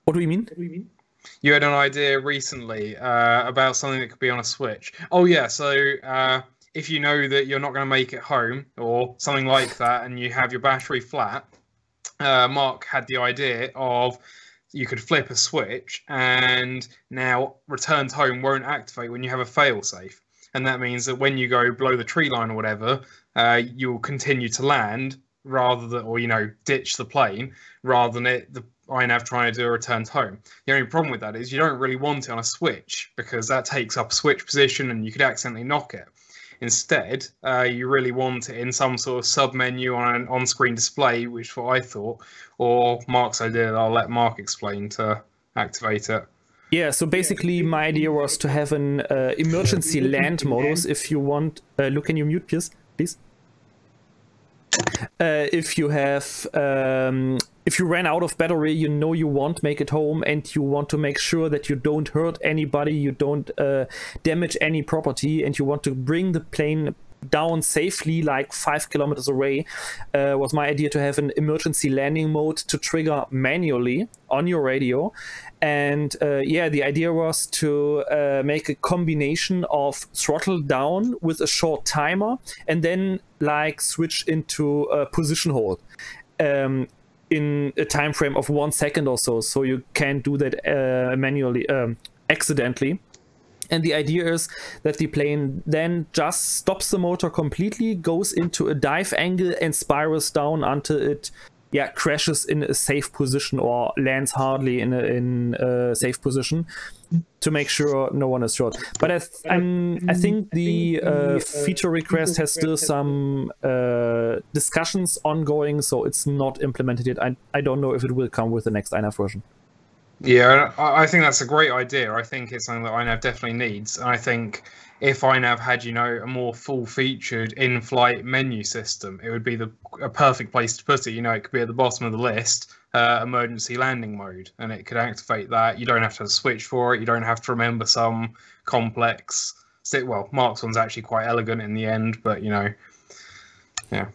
What do you mean? You had an idea recently about something that could be on a switch. Oh, yeah. So if you know that you're not going to make it home or something like that and you have your battery flat, Mark had the idea of you could flip a switch and now returned home won't activate when you have a fail-safe. And that means that when you go below the tree line or whatever, you'll continue to land rather than, or, you know, ditch the plane rather than the INAV trying to do a return to home. The only problem with that is you don't really want it on a switch because that takes up a switch position and you could accidentally knock it. Instead, you really want it in some sort of sub-menu on an on-screen display, which is what I thought, or Mark's idea that I'll let Mark explain to activate it. Yeah, so basically my idea was to have an emergency land modus if you want... Luke, can you mute, please? If you have... if you ran out of battery, you know you won't make it home and you want to make sure that you don't hurt anybody, you don't damage any property, and you want to bring the plane down safely like 5 kilometers away, was my idea to have an emergency landing mode to trigger manually on your radio. And yeah, the idea was to make a combination of throttle down with a short timer and then like switch into a position hold in a time frame of 1 second or so, so you can't do that manually accidentally. And the idea is that the plane then just stops the motor completely, goes into a dive angle and spirals down until it crashes in a safe position or lands hardly in a safe position to make sure no one is hurt. But I think the feature request has still some discussions ongoing, so it's not implemented yet. I don't know if it will come with the next INAV version. Yeah, I think that's a great idea. I think it's something that INAV definitely needs. And I think if INAV had, you know, a more full-featured in-flight menu system, it would be a perfect place to put it. You know, it could be at the bottom of the list, emergency landing mode, and it could activate that. You don't have to have a switch for it. You don't have to remember some complex... Well, Mark's one's actually quite elegant in the end, but, you know, yeah.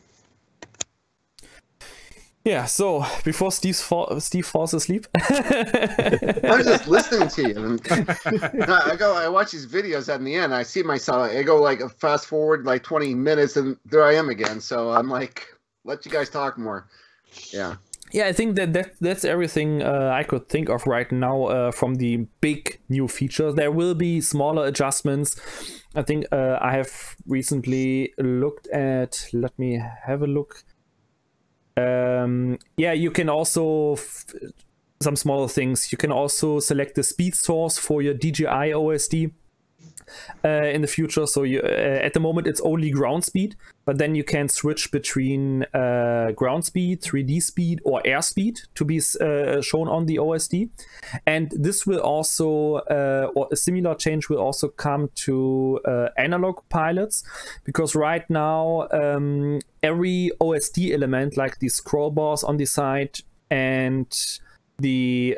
Yeah, so before Steve falls asleep, I was just listening to you. And I watch these videos, and in the end, I see myself. I go like fast forward like 20 minutes, and there I am again. So I'm like, let you guys talk more. Yeah. Yeah, I think that's everything I could think of right now from the big new features. There will be smaller adjustments. I think I have recently looked at. Let me have a look. Yeah, you can also some smaller things. You can also select the speed source for your DJI OSD in the future. So you at the moment it's only ground speed, but then you can switch between ground speed, 3D speed, or air speed to be shown on the OSD. And this will also, or a similar change will also come to analog pilots, because right now every OSD element, like the scroll bars on the side and the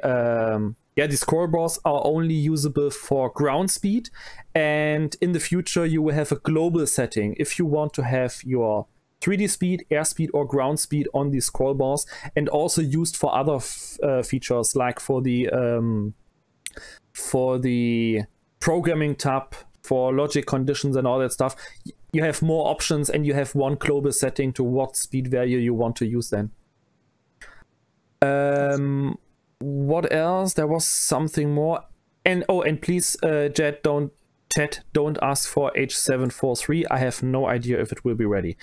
scroll bars, are only usable for ground speed. And in the future, you will have a global setting if you want to have your 3D speed, airspeed, or ground speed on the scroll bars, and also used for other features, like for the programming tab, for logic conditions and all that stuff. You have more options, and you have one global setting to what speed value you want to use then. What else? There was something more. And please, Jet, don't ask for H743. I have no idea if it will be ready.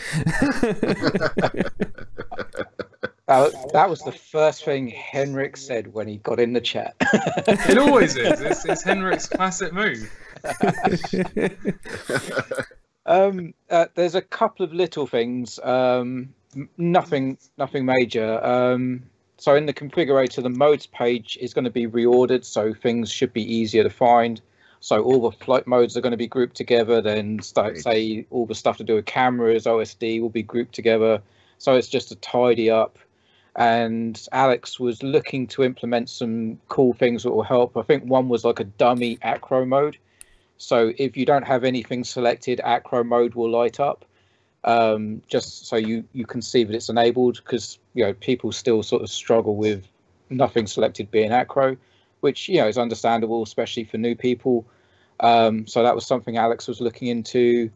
That was the first thing Henrik said when he got in the chat. It always is. It's Henrik's classic move. There's a couple of little things. Nothing major. So in the configurator, the modes page is going to be reordered, so things should be easier to find. So all the flight modes are going to be grouped together. Then say all the stuff to do with cameras, OSD will be grouped together. So it's just a tidy up. And Alex was looking to implement some cool things that will help. I think one was like a dummy acro mode. So if you don't have anything selected, acro mode will light up. Just so you can see that it's enabled, because people still sort of struggle with nothing selected being acro, which is understandable, especially for new people. So that was something Alex was looking into.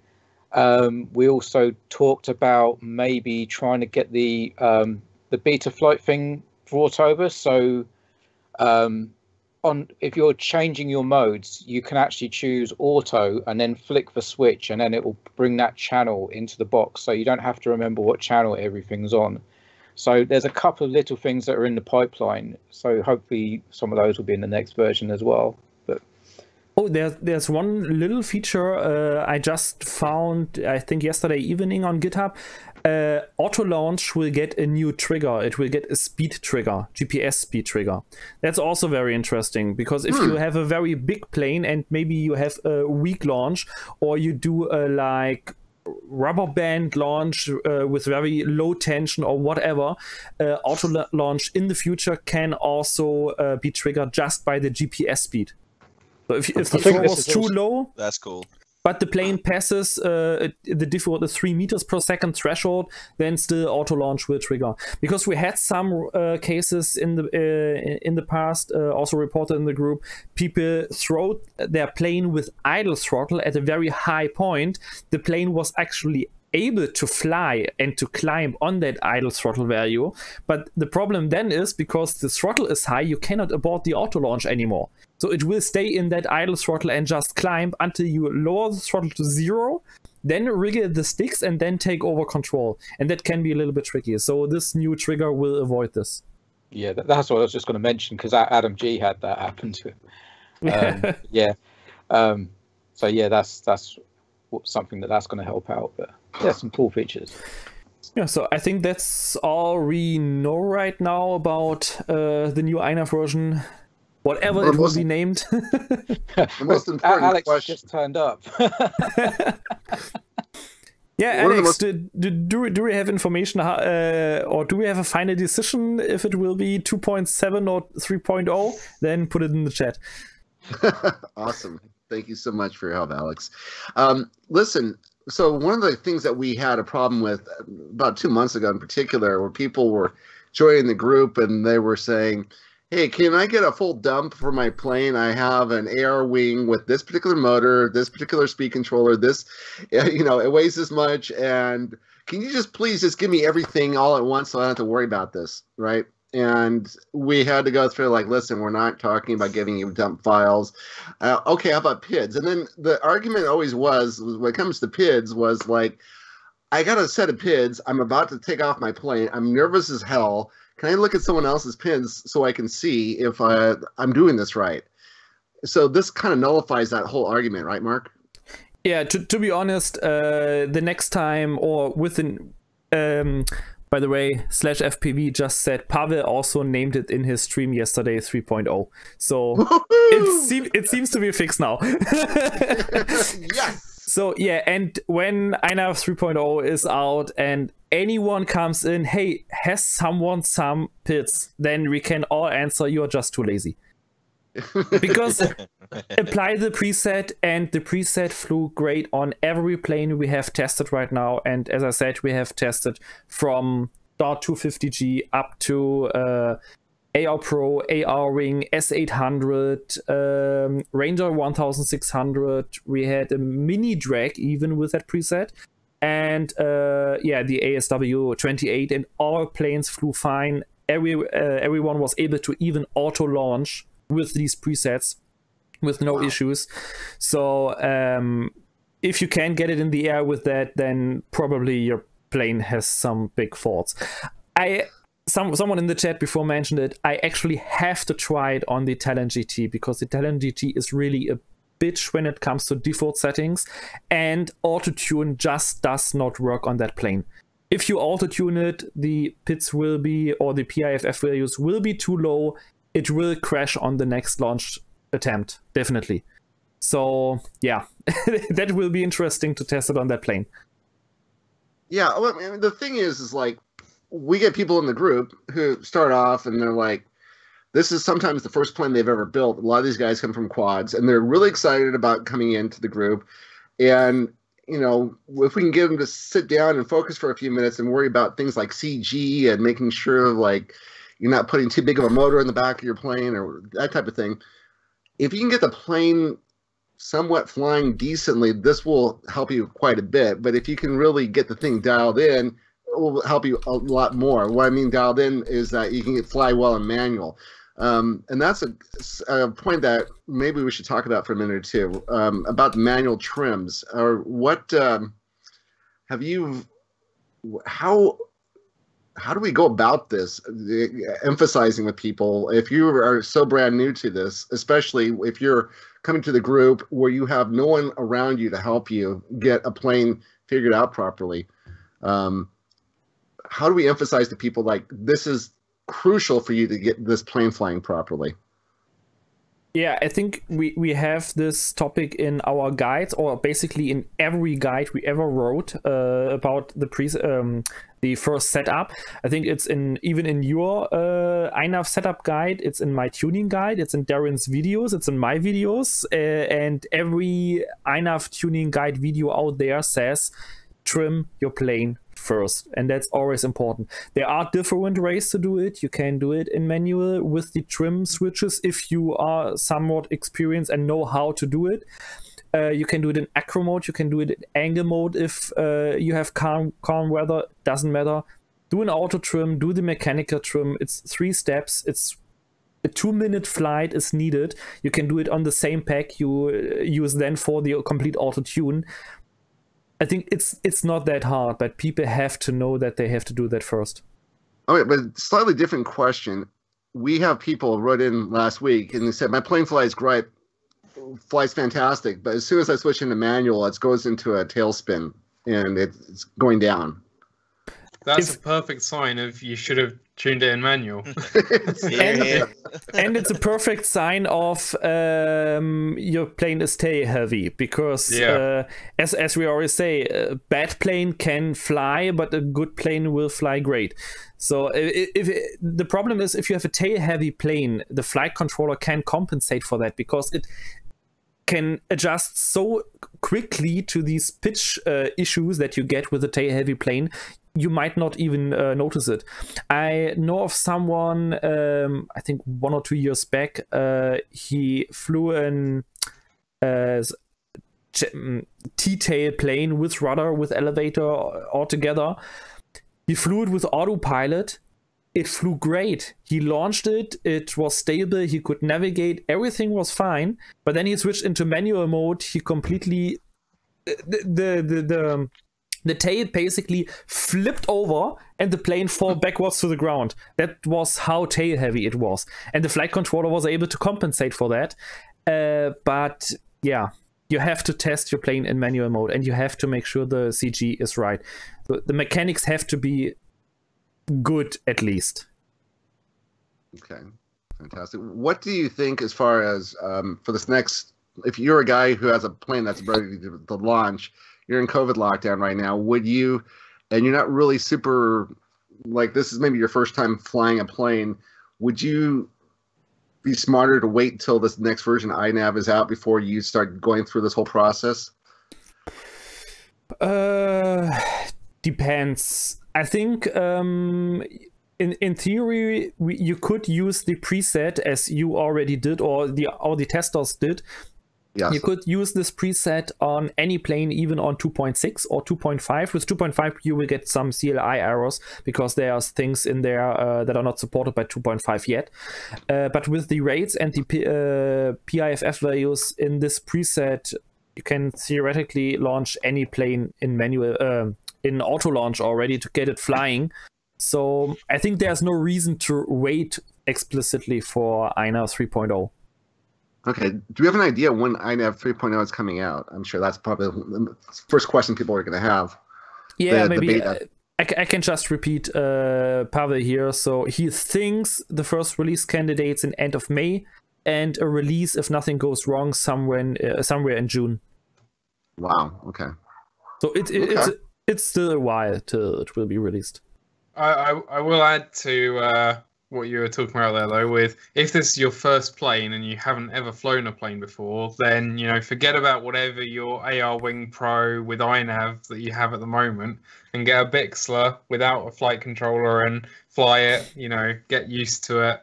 We also talked about maybe trying to get the beta flight thing brought over. So if you're changing your modes, you can actually choose auto and then flick the switch, and then it will bring that channel into the box, so you don't have to remember what channel everything's on. So there's a couple of little things that are in the pipeline, so hopefully some of those will be in the next version as well. But there's one little feature I just found, I think yesterday evening on GitHub. Auto launch will get a new trigger. It will get a speed trigger, GPS speed trigger. That's also very interesting, because if you have a very big plane and maybe you have a weak launch, or you do a like rubber band launch with very low tension or whatever, auto launch in the future can also be triggered just by the GPS speed. So if the throw was too low, that's cool. But the plane passes the default 3 meters per second threshold, then still auto launch will trigger. Because we had some cases in the past, also reported in the group, people throw their plane with idle throttle at a very high point. The plane was actually able to fly and to climb on that idle throttle value, but the problem then is, because the throttle is high, you cannot abort the auto launch anymore. So it will stay in that idle throttle and just climb until you lower the throttle to 0, then wriggle the sticks and then take over control. And that can be a little bit tricky. So this new trigger will avoid this. Yeah, that's what I was just going to mention, because Adam G had that happen to him. So yeah, that's something that's going to help out. But yeah, some cool features. Yeah, so I think that's all we know right now about the new INAV version. Whatever it will be named. The most important Alex question just turned up. Yeah, Alex, do we have information, or do we have a final decision if it will be 2.7 or 3.0? Then put it in the chat. Awesome. Thank you so much for your help, Alex. Listen, so one of the things that we had a problem with about 2 months ago in particular, where people were joining the group and they were saying, hey, can I get a full dump for my plane? I have an AR wing with this particular motor, this particular speed controller, this, it weighs this much, and can you just please just give me everything all at once so I don't have to worry about this, right? And we had to go through, like, listen, we're not talking about giving you dump files. Okay, how about PIDs? And then the argument always was, when it comes to PIDs, was like, I got a set of PIDs. I'm about to take off my plane. I'm nervous as hell. Can I look at someone else's pins so I can see if I'm doing this right? So this kind of nullifies that whole argument, right, Mark? Yeah, to be honest, the next time, or within... by the way, /FPV just said Pavel also named it in his stream yesterday 3.0. So it seems to be fixed now. Yes! So yeah, and when INAV 3.0 is out and anyone comes in, hey, has someone some PIDs? Then we can all answer, you're just too lazy. Because apply the preset, and the preset flew great on every plane we have tested right now. And as I said, we have tested from Dart 250G up to AR Pro, AR Wing, S800, Ranger 1600. We had a mini drag even with that preset. And the ASW 28, and all planes flew fine. Everyone was able to even auto launch with these presets with no issues. So if you can get it in the air with that, then probably your plane has some big faults. Someone in the chat before mentioned it. I actually have to try it on the Talon GT, because the Talon GT is really a bitch when it comes to default settings, and auto-tune just does not work on that plane. if you auto-tune it, the PITs will be, or the PIFF values will be too low. It will crash on the next launch attempt, definitely. So yeah, that will be interesting to test it on that plane. Yeah, well, I mean, the thing is like, we get people in the group who start off and they're like, this is sometimes the first plane they've ever built. A lot of these guys come from quads, and they're really excited about coming into the group. And, you know, if we can get them to sit down and focus for a few minutes and worry about things like CG and making sure, like, you're not putting too big of a motor in the back of your plane or that type of thing. If you can get the plane somewhat flying decently, this will help you quite a bit. But if you can really get the thing dialed in, it will help you a lot more. What I mean dialed in is that you can fly well in manual. And that's a point that maybe we should talk about for a minute or two, about the manual trims. Or what have you? How do we go about this? Emphasizing with people, if you are so brand new to this, especially if you're coming to the group where you have no one around you to help you get a plane figured out properly. How do we emphasize to people like this is crucial for you to get this plane flying properly? Yeah, I think we have this topic in our guides, or basically in every guide we ever wrote about the first setup. I think it's even in your INAV setup guide, it's in my tuning guide, it's in Darren's videos, it's in my videos, and every INAV tuning guide video out there says trim your plane first, and that's always important. There are different ways to do it. You can do it in manual with the trim switches if you are somewhat experienced and know how to do it. You can do it in acro mode, you can do it in angle mode if you have calm weather, doesn't matter. Do an auto trim, do the mechanical trim. It's 3 steps. It's a 2-minute flight is needed. You can do it on the same pack you use then for the complete auto tune. I think it's not that hard, but people have to know that they have to do that first. Okay, but slightly different question. We have people wrote in last week and they said, my plane flies great, flies fantastic, but as soon as I switch into manual, it goes into a tailspin and it's going down. That's a perfect sign of you should have tuned it in manual. And it's a perfect sign of your plane is tail heavy, because as we always say, a bad plane can fly, but a good plane will fly great. So if the problem is if you have a tail heavy plane, the flight controller can compensate for that, because it can adjust so quickly to these pitch issues that you get with a tail heavy plane. You might not even notice it. I know of someone, I think 1 or 2 years back, he flew an T-tail plane with rudder, with elevator altogether. He flew it with autopilot. It flew great. He launched it. It was stable. He could navigate. Everything was fine. But then he switched into manual mode. He completely... The tail basically flipped over and the plane fell backwards to the ground. That was how tail heavy it was. And the flight controller was able to compensate for that. But yeah, you have to test your plane in manual mode, and you have to make sure the CG is right. The mechanics have to be good at least. Okay, fantastic. What do you think as far as for this next, if you're a guy who has a plane that's ready to launch, you're in COVID lockdown right now, would you, and you're not really super, like this is maybe your first time flying a plane, would you be smarter to wait till this next version of INAV is out before you start going through this whole process? Depends. I think in theory you could use the preset as you already did, or the testers did. Yes. You could use this preset on any plane, even on 2.6 or 2.5. With 2.5, you will get some CLI errors because there are things in there that are not supported by 2.5 yet. But with the rates and the PIFF values in this preset, you can theoretically launch any plane in manual, in auto launch already to get it flying. So I think there's no reason to wait explicitly for INAV 3.0. Okay. Do we have an idea when INAV 3.0 is coming out? I'm sure that's probably the first question people are going to have. Yeah, the maybe beta. I can just repeat Pavel here. So he thinks the first release candidate's in end of May, and a release, if nothing goes wrong, somewhere in June. Wow. Okay. So it's still a while till it will be released. I will add to what you were talking about there, though, with if this is your first plane and you haven't ever flown a plane before, then, you know, forget about whatever your AR Wing Pro with INAV that you have at the moment and get a Bixler without a flight controller and fly it, you know, get used to it.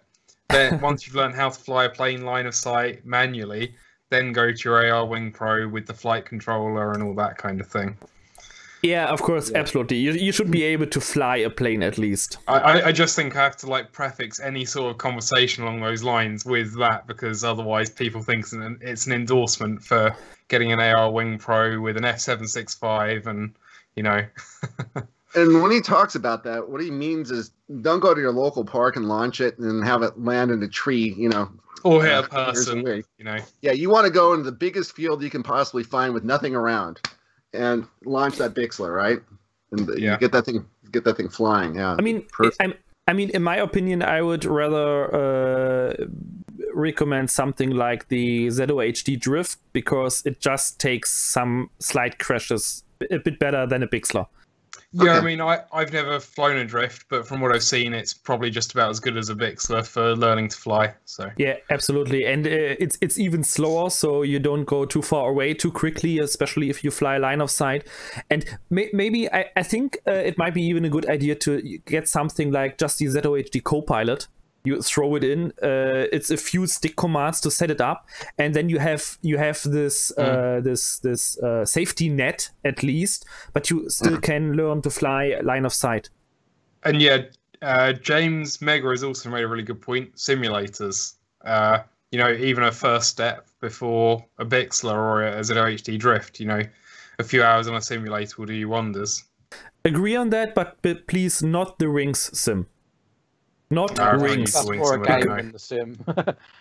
Then once you've learned how to fly a plane line of sight manually, then go to your AR Wing Pro with the flight controller and all that kind of thing. Yeah, of course, absolutely. You should be able to fly a plane at least. I just think I have to like prefix any sort of conversation along those lines with that, because otherwise people think it's an endorsement for getting an AR Wing Pro with an F765 and, you know. And when he talks about that, what he means is don't go to your local park and launch it and have it land in a tree, you know. Or hit a person, you know. Yeah, you want to go into the biggest field you can possibly find with nothing around. And launch that Bixler, right? And you get that thing flying. Yeah. I mean, in my opinion, I would rather recommend something like the ZOHD Drift, because it just takes some slight crashes a bit better than a Bixler. Yeah, okay. I mean, I've never flown a Drift, but from what I've seen, it's probably just about as good as a Bixler for learning to fly. So yeah, absolutely, and it's even slower, so you don't go too far away too quickly, especially if you fly line of sight. And maybe I think it might be even a good idea to get something like just the ZOHD Copilot. You throw it in. It's a few stick commands to set it up, and then you have this this safety net at least, but you still can learn to fly line of sight. And yeah, James Mega has also made a really good point. Simulators, you know, even a first step before a Bixler or a ZOHD Drift, you know, a few hours on a simulator will do you wonders. Agree on that, but please not the Rings sim. Not Rings. That's more a game than the sim.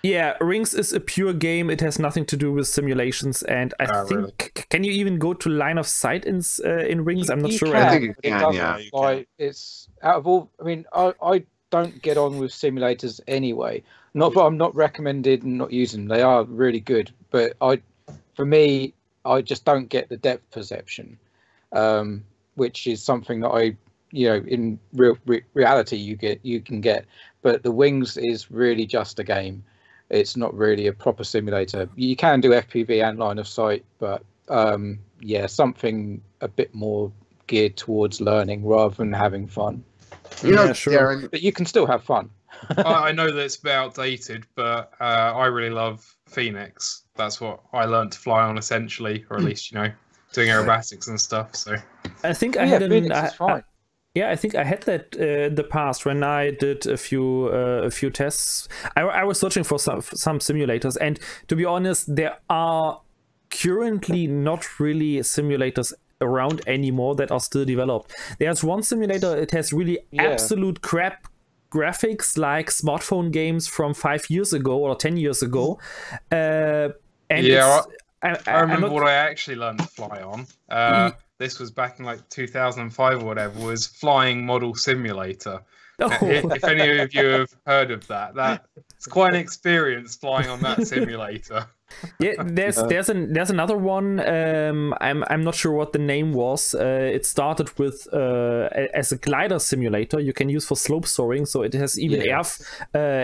Yeah, Rings is a pure game. It has nothing to do with simulations, and I think really? Can you even go to line of sight in Rings? I'm not sure. I think you can. Yeah, like it's out of all. I mean, I don't get on with simulators anyway. Not, but I'm not recommended and not using them. They are really good, but for me, I just don't get the depth perception, which is something that you know, in reality you can get, but the Wings is really just a game. It's not really a proper simulator. You can do FPV and line of sight, but yeah, something a bit more geared towards learning rather than having fun. You know, yeah, sure. Darren, but you can still have fun. I know that it's a bit outdated, but I really love Phoenix. That's what I learned to fly on essentially, or at least, you know, doing aerobatics and stuff. So I think I had Phoenix is fine. Yeah, I think I had that in the past when I did a few tests. I was searching for some simulators, and to be honest, there are currently not really simulators around anymore that are still developed. There's one simulator, it has really absolute crap graphics like smartphone games from 5 years ago or 10 years ago. And yeah, I remember what I actually learned to fly on. This was back in like 2005 or whatever, was Flying Model Simulator. Oh. If any of you have heard of that, it's quite an experience flying on that simulator. Yeah, there's another one. I'm not sure what the name was. It started with as a glider simulator you can use for slope soaring, so it has even air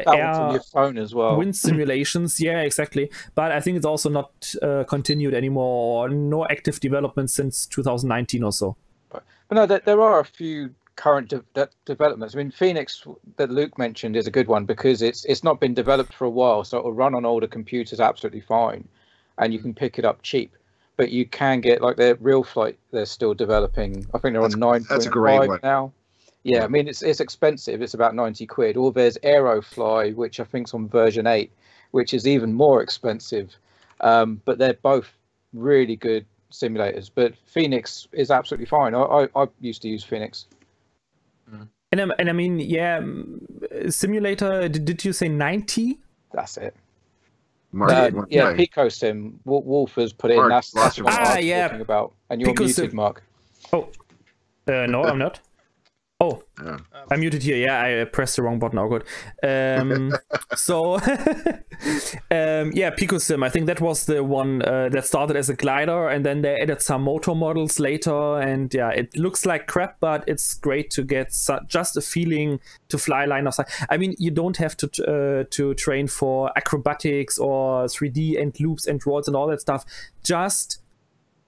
on your phone as well. Wind simulations. Yeah, exactly. But I think it's also not continued anymore, or no active development since 2019 or so. But no, there are a few current developments. I mean, Phoenix that Luke mentioned is a good one because it's not been developed for a while, so it'll run on older computers absolutely fine, and you can pick it up cheap. But you can get like their Real Flight, they're still developing. I think they're on 9.5 now. Yeah, I mean it's expensive. It's about 90 quid. Or there's Aerofly, which I think's on version 8, which is even more expensive. But they're both really good simulators. But Phoenix is absolutely fine. I used to use Phoenix. And I mean, yeah, simulator. Did you say 90? That's it. Yeah, Pico Sim. Wolf has put it in. That's what I was talking about. And you're muted, Mark. Oh, no, I'm not. Oh, I muted here. Yeah, I pressed the wrong button. Oh, good. So, yeah, PicoSim. I think that was the one that started as a glider, and then they added some motor models later. And yeah, it looks like crap, but it's great to get just a feeling to fly line of sight. I mean, you don't have to train for acrobatics or 3D and loops and rolls and all that stuff.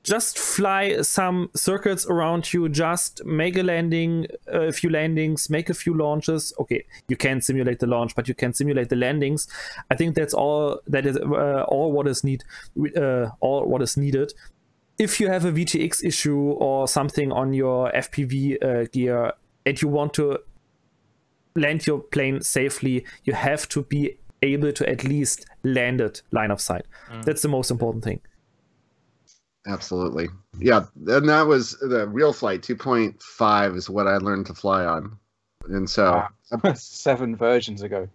Just fly some circuits around you, just make a landing, a few landings, make a few launches. Okay, you can't simulate the launch, but you can simulate the landings. I think that's all that is all what is needed. If you have a VTX issue or something on your FPV gear and you want to land your plane safely, you have to be able to at least land it line of sight. That's the most important thing. Absolutely. Yeah, and that was the real flight 2.5 is what I learned to fly on. And so 7 versions ago.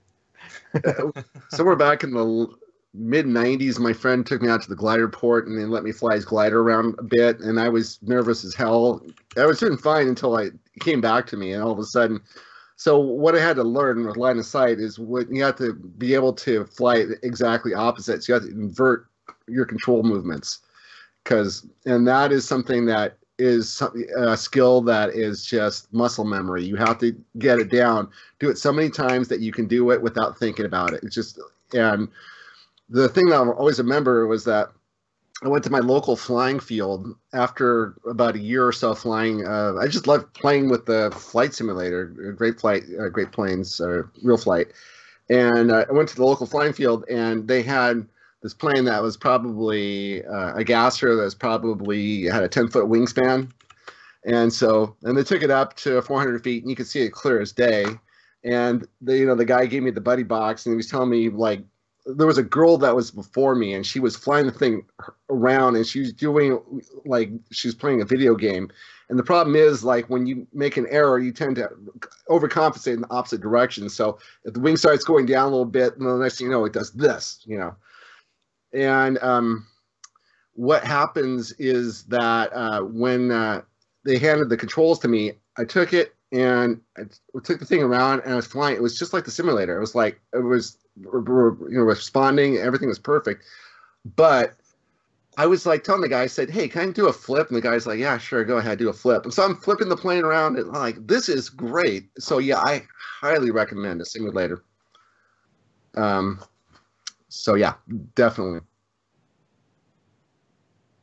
Somewhere back in the mid 90s, my friend took me out to the glider port and then let me fly his glider around a bit, and I was nervous as hell. I was doing fine until it came back to me, and all of a sudden, so what I had to learn with line of sight is what you have to be able to fly exactly opposite. So you have to invert your control movements. And that is something that is a skill that is just muscle memory. You have to get it down, do it so many times that you can do it without thinking about it. It's just, and the thing that I always remember was that I went to my local flying field after about a year or so flying. I just loved playing with the flight simulator, Great Planes, Real Flight. And I went to the local flying field, and they had this plane that was probably a gasser that was probably had a 10-foot wingspan. And they took it up to 400 feet, and you could see it clear as day. And the guy gave me the buddy box, and he was telling me, like, there was a girl that was before me, and she was flying the thing around, and she was doing, like, she was playing a video game. And the problem is, like, when you make an error, you tend to overcompensate in the opposite direction. So if the wing starts going down a little bit, and the next thing you know, it does this, And what happens is that when they handed the controls to me, I took it and I took the thing around and I was flying. It was just like the simulator. It was like, it was responding. Everything was perfect. But I was like telling the guy, I said, hey, can I do a flip? And the guy's like, yeah, sure, go ahead, do a flip. And so I'm flipping the plane around and like, this is great. So yeah, I highly recommend a simulator. So yeah, definitely.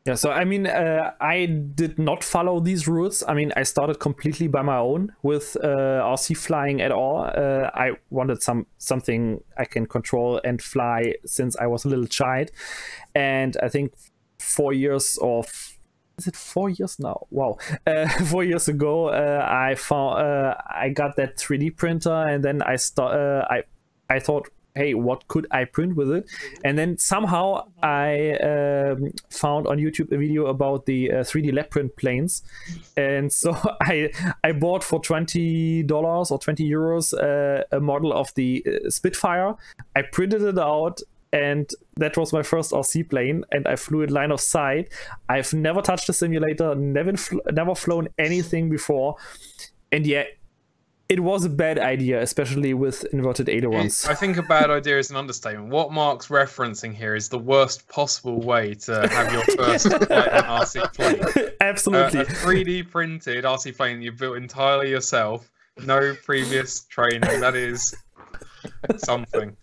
Yeah, so I mean, I did not follow these rules. I mean, I started completely by my own with RC flying at all. I wanted something I can control and fly since I was a little child. And I think 4 years of... Is it 4 years now? Wow. 4 years ago, I got that 3D printer, and then I thought, hey, what could I print with it? And then somehow I found on YouTube a video about the 3D lab print planes. And so I bought for $20 or 20 euros a model of the Spitfire. I printed it out, and that was my first RC plane, and I flew it line of sight. I've never touched a simulator, never flown anything before. And yeah, it was a bad idea, especially with inverted ailerons. I think a bad idea is an understatement. What Mark's referencing here is the worst possible way to have your first flight on RC plane. Absolutely. A 3D printed RC plane you built entirely yourself, no previous training. That is something.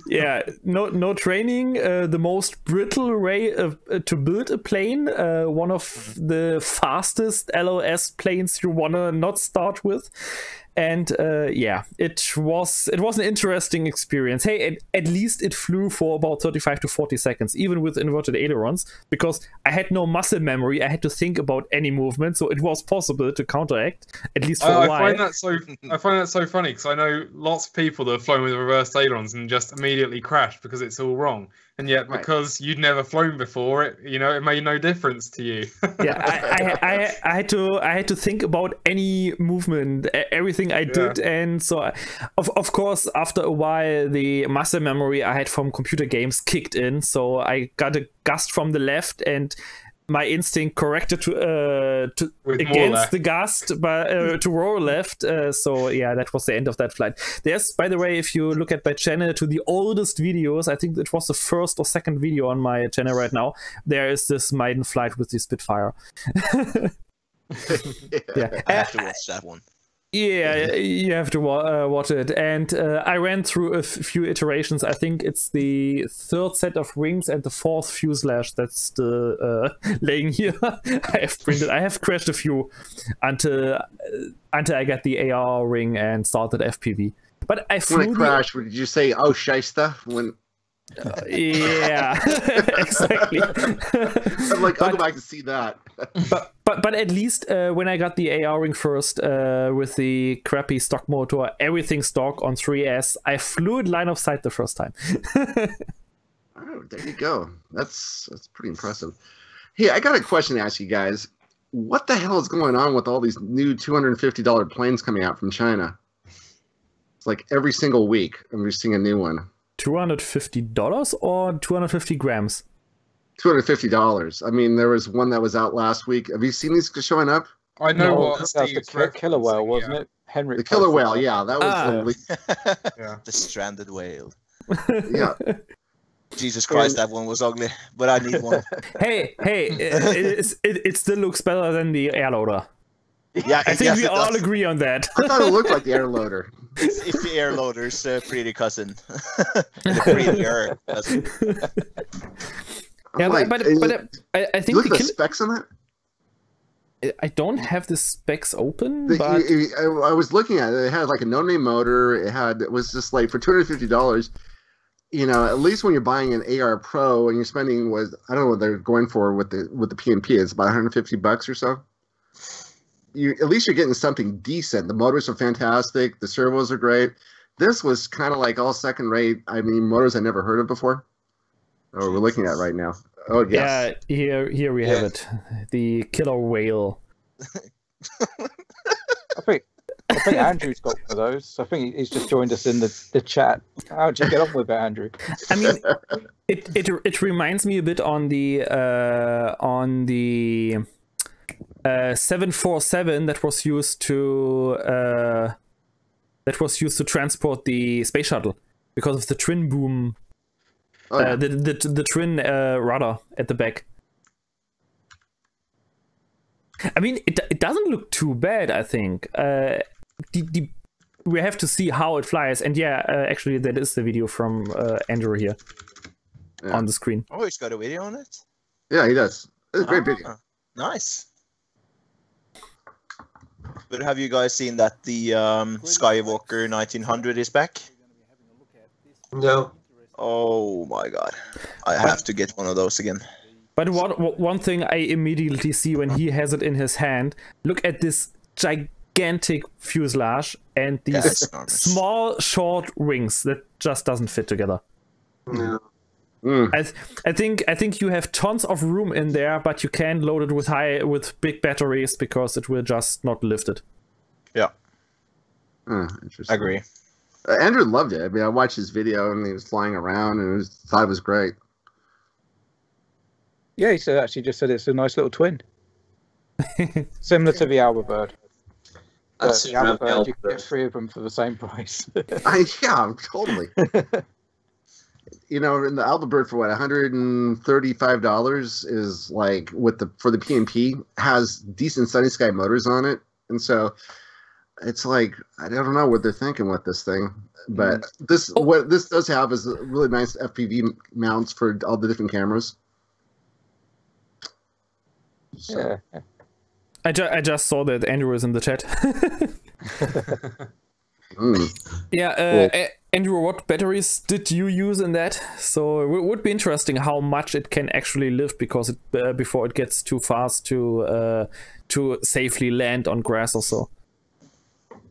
Yeah, no training. The most brittle way to build a plane. One of the fastest LOS planes you wanna not start with. And yeah, it was an interesting experience. Hey, at least it flew for about 35 to 40 seconds, even with inverted ailerons, because I had no muscle memory. I had to think about any movement, so it was possible to counteract, at least for a while. I find that so funny, because I know lots of people that have flown with reversed ailerons and just immediately crashed because it's all wrong. And yet, because you'd never flown before, it made no difference to you. Yeah, I had to think about any movement, everything I did, and so of course after a while the muscle memory I had from computer games kicked in. So I got a gust from the left, and my instinct corrected to With more against left. the gust, but to roll left. So yeah, that was the end of that flight. There's, by the way, if you look at my channel, to the oldest videos, I think it was the first or second video on my channel right now. There is this maiden flight with the Spitfire. Yeah, I have to watch that one. yeah, you have to watch it. And I ran through a few iterations. I think it's the third set of wings and the fourth fuselage that's still laying here. I have crashed a few until I got the AR ring and started FPV. But I flew. When it crashed, did you say, "Oh, shysta"? When yeah, exactly. I'm like, I'll go back to see that. But at least when I got the AR ring first with the crappy stock motor, everything stock on 3S, I flew it line of sight the first time. Oh, there you go. That's pretty impressive. Hey, I got a question to ask you guys. What the hell is going on with all these new $250 planes coming out from China? It's like every single week I'm just seeing a new one. $250 or 250 grams? $250. I mean, there was one that was out last week. Have you seen these showing up? I know No, what that's the Steve's killer whale, referencing, wasn't yeah. it? Henrik. The killer whale, yeah, that was Yeah. The stranded whale. yeah. Jesus Christ, that one was ugly, but I need one. Hey, it still looks better than the air loader. Yeah, I think yes, we it all does. agree on that. I thought it looked like the air loader. It's the air loader's pretty cousin. The prettier cousin. I'm Yeah, like, but I you think look at the the specs on it. I don't have the specs open, The- but I was looking at it. It had like a no-name motor. It was just like for $250. You know, at least when you're buying an AR Pro and you're spending I don't know what they're going for with the PMP. It's about $150 or so. At least you're getting something decent. The motors are fantastic. The servos are great. This was kind of like all second rate. I mean, motors I never heard of before. Oh, we're looking at right now. Oh, yes. yeah, here we have it. The killer whale. I think Andrew's got one of those. I think he's just joined us in the chat. How'd you get on with it, Andrew? I mean, it reminds me a bit on the 747 that was used to transport the space shuttle because of the twin boom. Oh, yeah. The twin rudder at the back. I mean, it doesn't look too bad, I think. We have to see how it flies. And yeah, actually, that is the video from Andrew here on the screen. Oh, he's got a video on it? Yeah, he does. It's a great video. Nice. But have you guys seen that the Skywalker 1900 is back? No. Oh my god. I have to get one of those again. But one thing I immediately see when he has it in his hand, look at this gigantic fuselage and these That's enormous. small, short wings that just doesn't fit together. No. I think you have tons of room in there, but you can't load it with big batteries because it will just not lift it. Yeah, Interesting. I agree. Andrew loved it. I mean, I watched his video and he was flying around and thought it was great. Yeah, he said it's a nice little twin. Similar to the Albert. That's The Albert, you can get 3 of them for the same price. Yeah, totally. You know, in the Albert for what, $135 is like for the PMP has decent Sunny Sky motors on it, and so it's like I don't know what they're thinking with this thing, but what this does have is really nice FPV mounts for all the different cameras. So. Yeah. I just saw that Andrew is in the chat. Yeah, Andrew, what batteries did you use in that? So it would be interesting how much it can actually lift because before it gets too fast to safely land on grass or so.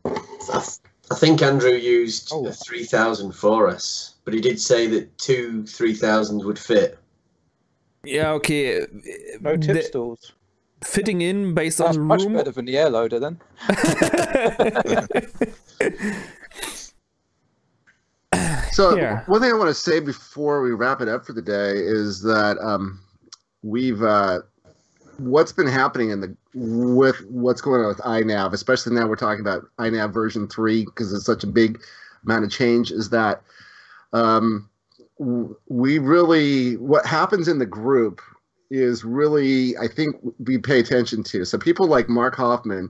I think Andrew used a 3000 for us, but he did say that 2 3000s would fit. Yeah, okay. No tip stalls. Fitting in based That's on much room. better than the air loader then. So Yeah. one thing I want to say before we wrap it up for the day is that we've what's been happening with what's going on with INAV, especially now we're talking about INAV version 3 because it's such a big amount of change, is that what happens in the group is really, I think, we pay attention to. So people like Marc Hoffmann,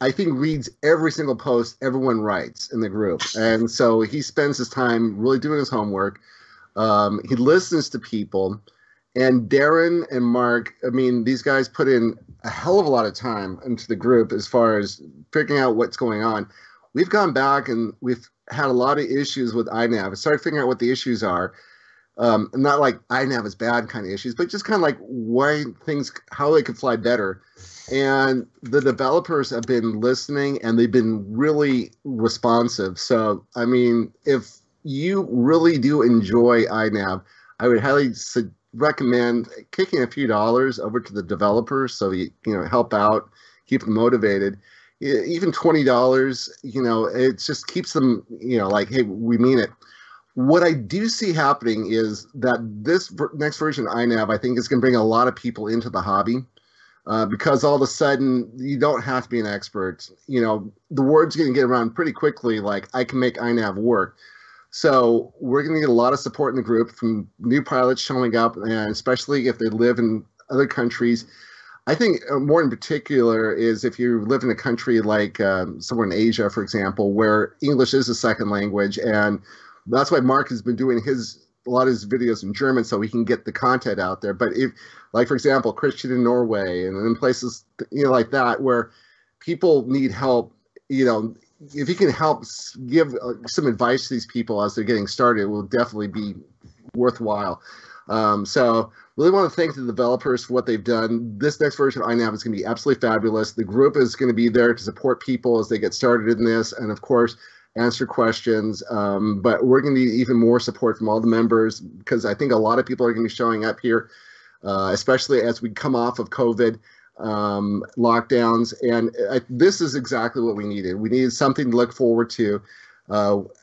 I think, reads every single post everyone writes in the group. And so he spends his time really doing his homework. He listens to people. And Darren and Mark, I mean, these guys put in a hell of a lot of time into the group as far as figuring out what's going on. We've gone back and we've had a lot of issues with INAV. I started figuring out what the issues are. Not like INAV is bad kind of issues, but just kind of like how they could fly better. And the developers have been listening and they've been really responsive. So, I mean, if you really do enjoy INAV, I would highly recommend kicking a few dollars over to the developers so you help out, keep them motivated. Even $20, it just keeps them, like, hey, we mean it. What I do see happening is that this next version of INAV, I think, is going to bring a lot of people into the hobby because all of a sudden you don't have to be an expert. The word's going to get around pretty quickly, like, I can make INAV work. So we're going to get a lot of support in the group from new pilots showing up, and especially if they live in other countries. I think more in particular is if you live in a country like somewhere in Asia, for example, where English is a second language, and that's why Mark has been doing a lot of his videos in German so he can get the content out there. But if, like, for example, Christian in Norway and in places like that where people need help, if you can help give some advice to these people as they're getting started, it will definitely be worthwhile. So really want to thank the developers for what they've done. This next version of INAV is going to be absolutely fabulous. The group is going to be there to support people as they get started in this, and of course, answer questions. But we're going to need even more support from all the members because I think a lot of people are going to be showing up here, especially as we come off of COVID lockdowns, and this is exactly what we needed. We needed something to look forward to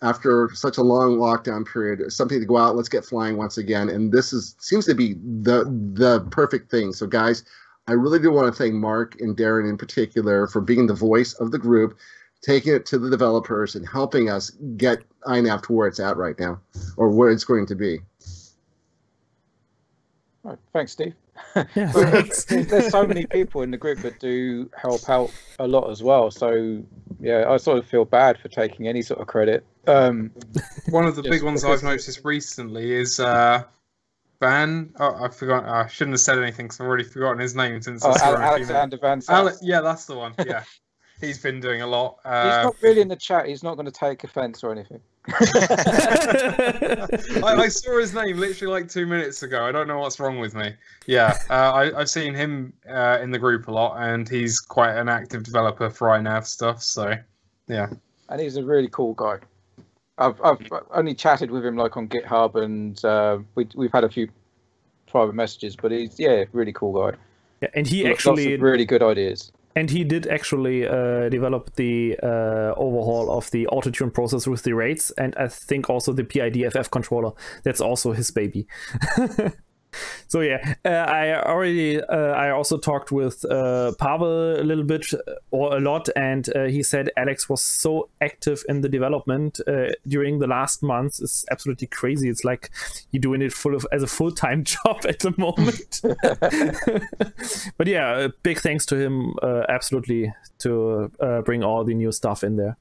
after such a long lockdown period, something to go out, let's get flying once again, and this seems to be the perfect thing. So guys, I really do want to thank Mark and Darren in particular for being the voice of the group, taking it to the developers and helping us get INAV to where it's at right now, or where it's going to be. Right, thanks, Steve. Yeah, thanks. There's so many people in the group that do help out a lot as well. So yeah, I sort of feel bad for taking any sort of credit. One of the big ones I've noticed recently is Van. Oh, I forgot. I shouldn't have said anything because I've already forgotten his name since. Alexander Van Sass. Yeah, that's the one. Yeah. He's been doing a lot. He's not really in the chat. He's not going to take offence or anything. I saw his name literally like 2 minutes ago. I don't know what's wrong with me. Yeah, I've seen him in the group a lot, and he's quite an active developer for INAV stuff. So, yeah. And he's a really cool guy. I've only chatted with him like on GitHub, and we've had a few private messages. But he's really cool guy. Yeah, and he lots of really good ideas. And he did actually develop the overhaul of the auto-tune process with the rates, and I think also the PIDFF controller. That's also his baby. So yeah, I also talked with Pavel a little bit or a lot, and he said Alex was so active in the development during the last months. It's absolutely crazy. It's like he's doing it as a full-time job at the moment. But yeah, big thanks to him, absolutely, to bring all the new stuff in there.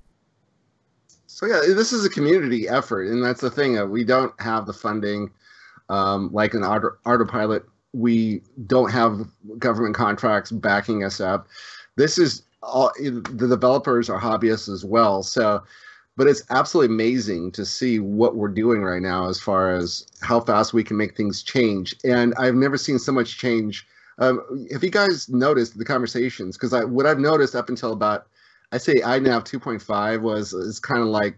So yeah, this is a community effort, and that's the thing. We don't have the funding. Like an autopilot, we don't have government contracts backing us up. This is all, the developers are hobbyists as well. So, but it's absolutely amazing to see what we're doing right now as far as how fast we can make things change. And I've never seen so much change. Have you guys noticed the conversations? Because what I've noticed up until about, I say INAV 2.5 is kind of like,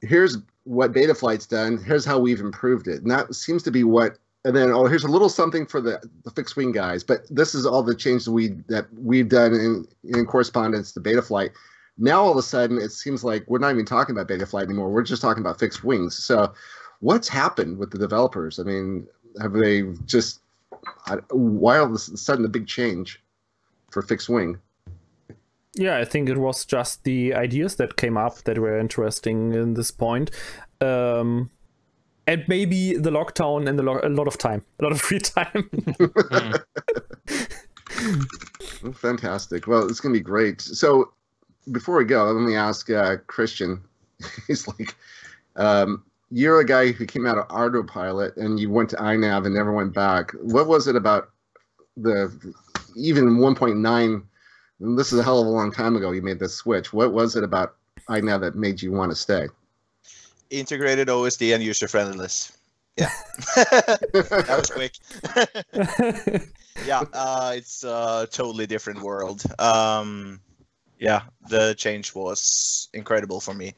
here's what Betaflight's done, here's how we've improved it. And that seems to be what, and then, here's a little something for the fixed wing guys, but this is all the changes that we've done in correspondence to Betaflight. Now, all of a sudden, it seems like we're not even talking about Betaflight anymore. We're just talking about fixed wings. So what's happened with the developers? I mean, have they just why all of a sudden the big change for fixed wing? Yeah, I think it was just the ideas that came up that were interesting in this point. And maybe the lockdown and a lot of time, a lot of free time. Fantastic. Well, it's going to be great. So before we go, let me ask Christian. He's like, you're a guy who came out of autopilot and you went to INAV and never went back. What was it about even 1.9? This is a hell of a long time ago you made this switch. What was it about INAV that made you want to stay? Integrated OSD and user friendliness. Yeah. That was quick. Yeah, it's a totally different world. Yeah, the change was incredible for me.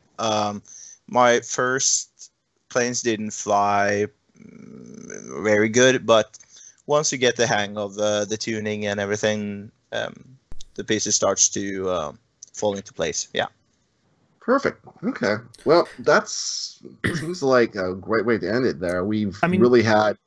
My first planes didn't fly very good, but once you get the hang of the tuning and everything, the pieces starts to fall into place. Yeah. Perfect. Okay. Well, that's seems like a great way to end it there. Really had.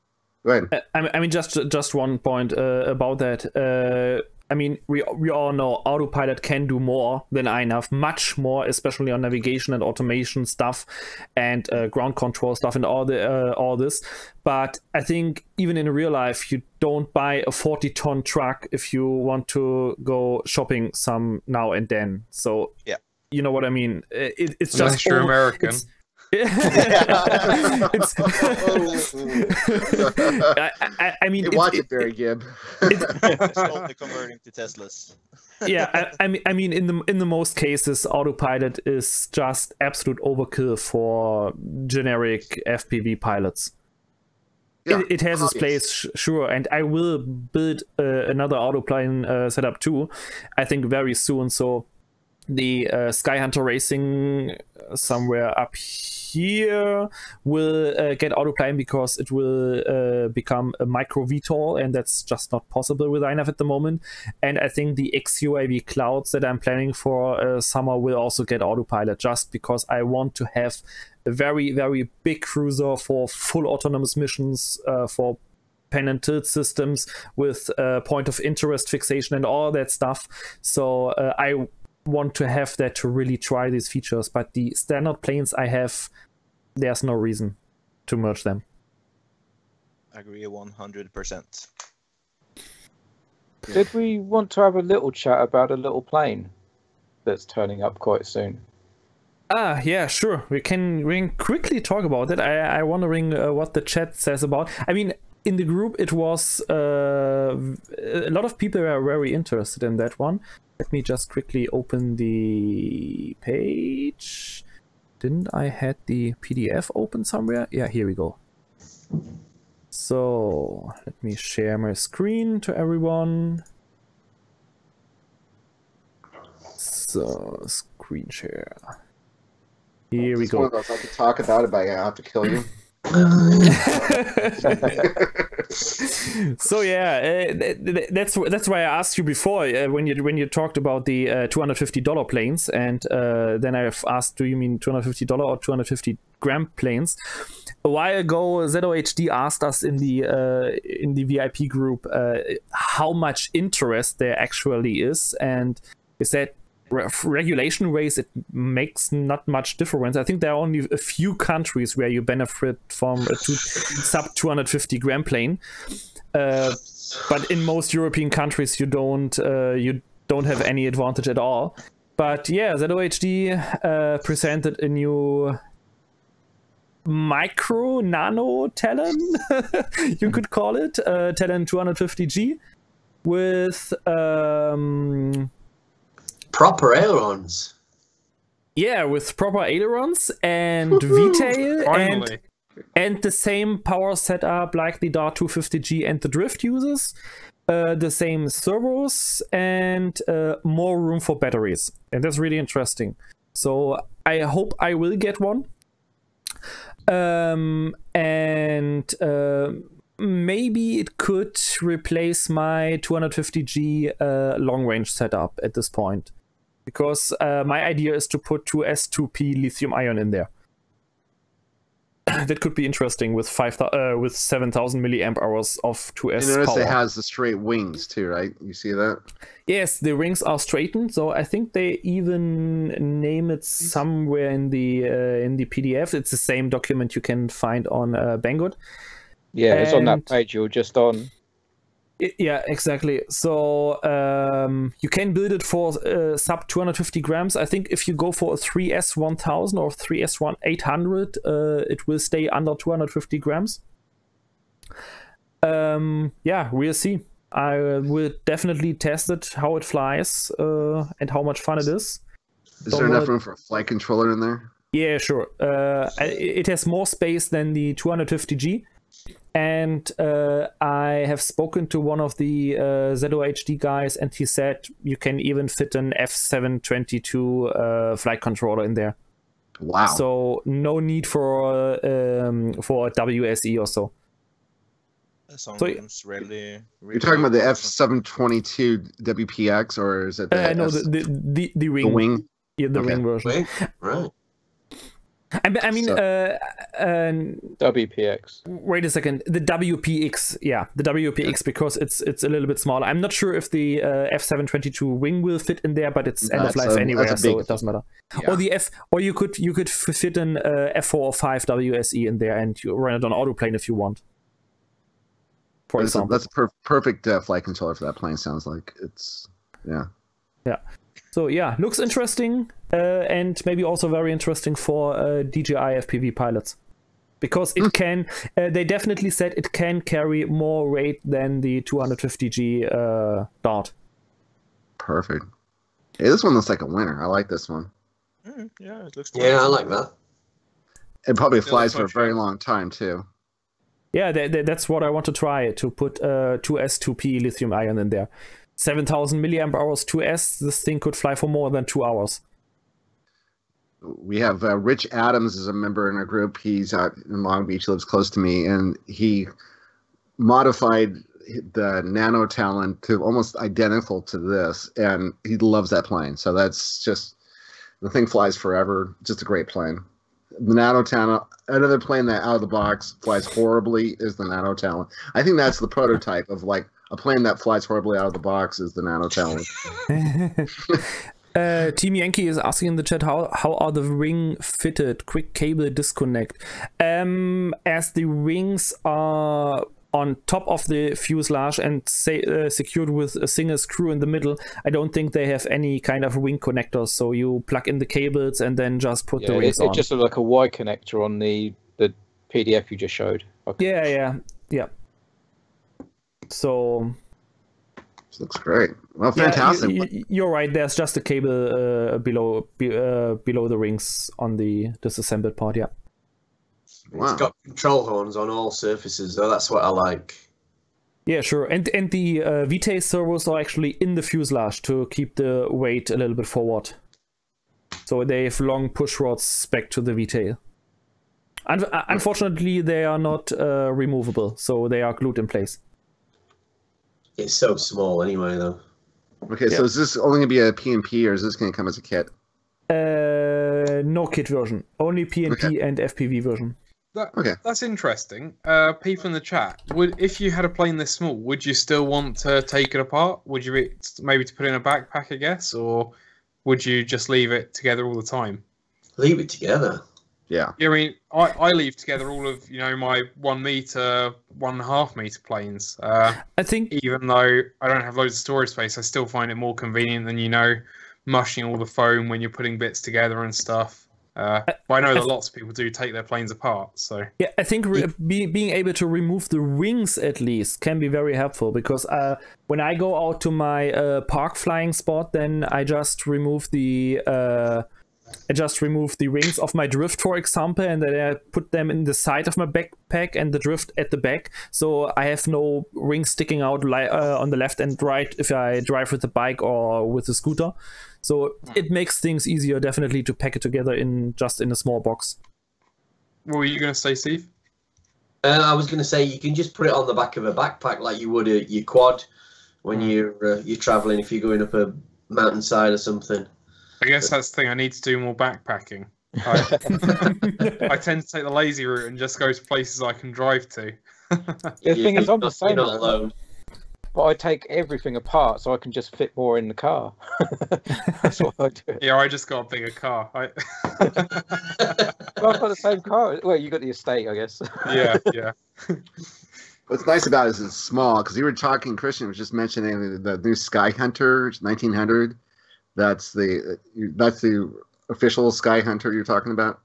Go ahead. I mean, just one point about that. I mean, we all know autopilot can do more than INAV, much more, especially on navigation and automation stuff, and ground control stuff, and all this. But I think even in real life, you don't buy a 40-ton truck if you want to go shopping some now and then. So yeah, you know what I mean. It's just unless you're American. I mean, watch it, Barry Gibb. It's totally converting to Teslas. Yeah, I mean, in the most cases, autopilot is just absolute overkill for generic FPV pilots. Yeah, it has its place, sure, and I will build another autoplane setup too, I think very soon. So the Sky Hunter Racing somewhere up here will get autoplane because it will become a micro VTOL, and that's just not possible with INAV at the moment. And I think the XUAV clouds that I'm planning for summer will also get autopilot, just because I want to have a very, very big cruiser for full autonomous missions, for pen and tilt systems with point of interest fixation and all that stuff. So I want to have that to really try these features, but the standard planes I have, there's no reason to merge them. I agree 100%. Did we want to have a little chat about a little plane that's turning up quite soon? Yeah, sure. We can quickly talk about it. I'm wondering what the chat says about. I mean, in the group, it was a lot of people were very interested in that one. Let me just quickly open the page. Didn't I had the PDF open somewhere? Yeah, here we go. So let me share my screen to everyone. So screen share. Here we go. I could talk about it, but I have to kill you. So yeah, that's why I asked you before when you talked about the $250 planes, and then I've asked, do you mean $250 or 250 gram planes? A while ago, ZOHD asked us in the VIP group how much interest there actually is, and we said regulation ways it makes not much difference. I think there are only a few countries where you benefit from a sub 250 gram plane, but in most European countries you don't have any advantage at all. But yeah, ZOHD presented a new micro nano Talon you could call it, Talon 250G with proper ailerons. Yeah, with proper ailerons and V-tail and the same power setup like the Dart 250G and the Drift uses, the same servos and more room for batteries. And that's really interesting. So I hope I will get one. And maybe it could replace my 250G long range setup at this point, because my idea is to put two S2P lithium ion in there. that could be interesting with 7,000 milliamp hours of 2S You notice power. it has the straight wings too, right? You see that? Yes, the rings are straightened, so I think they even name it somewhere in the PDF. It's the same document you can find on Banggood. Yeah, it's on that And- page you were just on. Yeah, exactly. So you can build it for sub 250 grams. I think if you go for a 3S 1000 or 3S 800, it will stay under 250 grams. Yeah, we'll see. I will definitely test it, how it flies, and how much fun it is. Is there enough room for a flight controller in there? Yeah, sure. It has more space than the 250G. And I have spoken to one of the ZOHD guys, and he said you can even fit an F722 flight controller in there. Wow. So no need for a WSE or so. That sounds really. You're talking about the F722 WPX, or is it the no, the ring. the wing? Yeah, the Okay. ring version. Wait, right. I mean, WPX. wait a second. The WPX, yeah, the WPX, because it's a little bit smaller. I'm not sure if the F722 wing will fit in there, but it's end of life anyway, so it doesn't matter. Yeah. Or you could fit an F4 or 5 WSE in there, and you run it on autoplane if you want. For example, That's a perfect flight controller for that plane. Sounds like it's yeah. So yeah, looks interesting, and maybe also very interesting for DJI FPV pilots, because it can. They definitely said it can carry more weight than the 250G Dart. Perfect. Hey, this one looks like a winner. I like this one. Yeah, it looks. Yeah, I like that. It probably Yeah, flies that's for a much very fun. long time too. Yeah, that's what I want to try, to put 2S2P lithium ion in there. 7,000 milliamp hours 2S. This thing could fly for more than 2 hours. We have Rich Adams is a member in our group. He's out in Long Beach, lives close to me, and he modified the Nano Talon to almost identical to this, and he loves that plane. So that's just, the thing flies forever. Just a great plane. The Nano Talon, another plane that out of the box flies horribly is the Nano Talon. I think that's the prototype of like a plane that flies horribly out of the box is the Nano Talon. Team Yankee is asking in the chat, how are the ring fitted? Quick cable disconnect. As the rings are on top of the fuselage and secured with a single screw in the middle, I don't think they have any kind of wing connectors. So you plug in the cables and then just put the rings on. It just looks like a Y connector on the PDF you just showed. Okay. Yeah. So This looks great. Well, fantastic. Yeah, you're right. There's just a cable below the rings on the disassembled part. Yeah. Wow. It's got control horns on all surfaces, though. That's what I like. Yeah, sure. And the VTAE servos are actually in the fuselage to keep the weight a little bit forward. So they have long push rods back to the VTAE. Unfortunately, they are not removable, so they are glued in place. It's so small anyway, though. Okay, so is this only going to be a PNP, or is this going to come as a kit? No kit version. Only PNP and FPV version. That's interesting. People in the chat, if you had a plane this small, would you still want to take it apart? Would you maybe to put in a backpack, I guess, or would you just leave it together all the time? Leave it together. Yeah. I mean, I leave together all of my 1 meter, 1.5 meter planes. I think Even though I don't have loads of storage space, I still find it more convenient than mushing all the foam when you're putting bits together and stuff. But I know that lots of people do take their planes apart. So yeah, I think being able to remove the wings at least can be very helpful, because when I go out to my park flying spot, then I just remove the rings of my drift, for example, and then I put them in the side of my backpack and the drift at the back, so I have no rings sticking out on the left and right if I drive with the bike or with the scooter. So it makes things easier, definitely, to pack it together in a small box. what were you going to say, Steve? I was going to say you can just put it on the back of a backpack like you would your quad when you're traveling, if you're going up a mountainside or something. I guess that's the thing. I need to do more backpacking. I tend to take the lazy route and just go to places I can drive to. The thing is, I'm the same. You're not alone. But I take everything apart so I can just fit more in the car. That's what I do. Yeah, I just got a bigger car. Well, I've got the same car. Well, you got the estate, I guess. Yeah. What's nice about it is it's small, because you were talking, Christian was just mentioning the new Sky Hunter 1900. That's the official Sky Hunter you're talking about?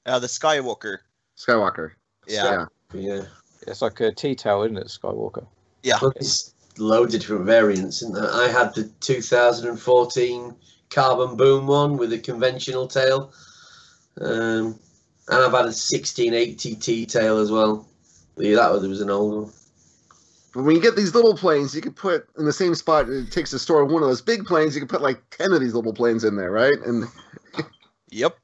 The Skywalker. Skywalker. Yeah. It's like a T-tail, isn't it, Skywalker? Yeah. Well, it's loads of different variants, isn't there? I had the 2014 Carbon Boom one with a conventional tail. And I've had a 1680 T-tail as well. Yeah, there was an old one. But when you get these little planes, you can put in the same spot. It takes to store one of those big planes. You can put like 10 of these little planes in there, right? And Yep.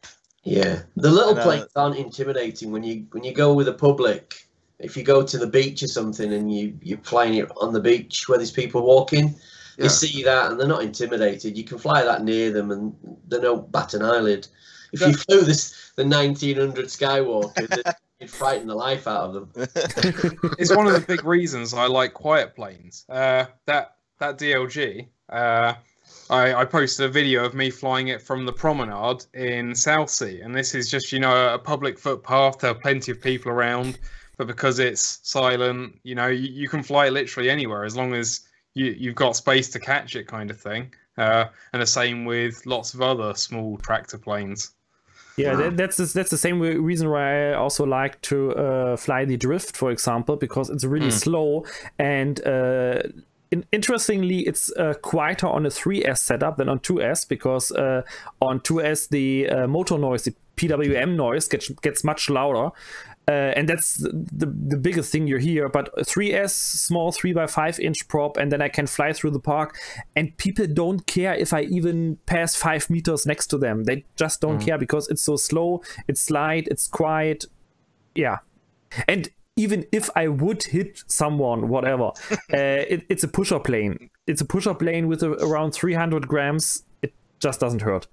Yeah, the little planes aren't intimidating when you go with a public. If you go to the beach or something and you're flying it on the beach where there's people walking, you see that and they're not intimidated. You can fly that near them and they don't bat an eyelid. If you flew the 1900 Skywalker, you'd frighten the life out of them. It's one of the big reasons I like quiet planes. That DLG, I posted a video of me flying it from the promenade in Southsea, and this is just, a public footpath. There are plenty of people around, but because it's silent, you can fly it literally anywhere as long as you've got space to catch it, kind of thing. And the same with lots of other small tractor planes. Yeah, that's the same reason why I also like to fly the Drift, for example, because it's really slow and interestingly, it's quieter on a 3S setup than on 2S, because on 2S the motor noise, the PWM noise, gets much louder. And that's the biggest thing you hear. But 3S, small 3x5 inch prop, and then I can fly through the park, and people don't care if I even pass 5 meters next to them. They just don't care, because it's so slow, it's light, it's quiet. Yeah. And even if I would hit someone, whatever, it's a pusher plane. It's a pusher plane with around 300 grams. It just doesn't hurt.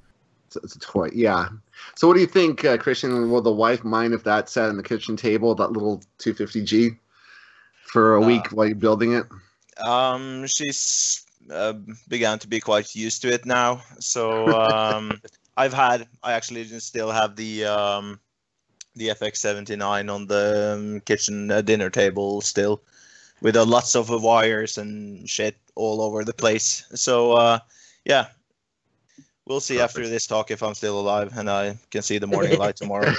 It's a toy, yeah. So what do you think, Christian? Will the wife mind if that sat on the kitchen table, that little 250G, for a week while you're building it? She's began to be quite used to it now. So I actually still have the FX79 on the kitchen dinner table still, with lots of wires and shit all over the place. So yeah. We'll see after this talk if I'm still alive and I can see the morning light tomorrow.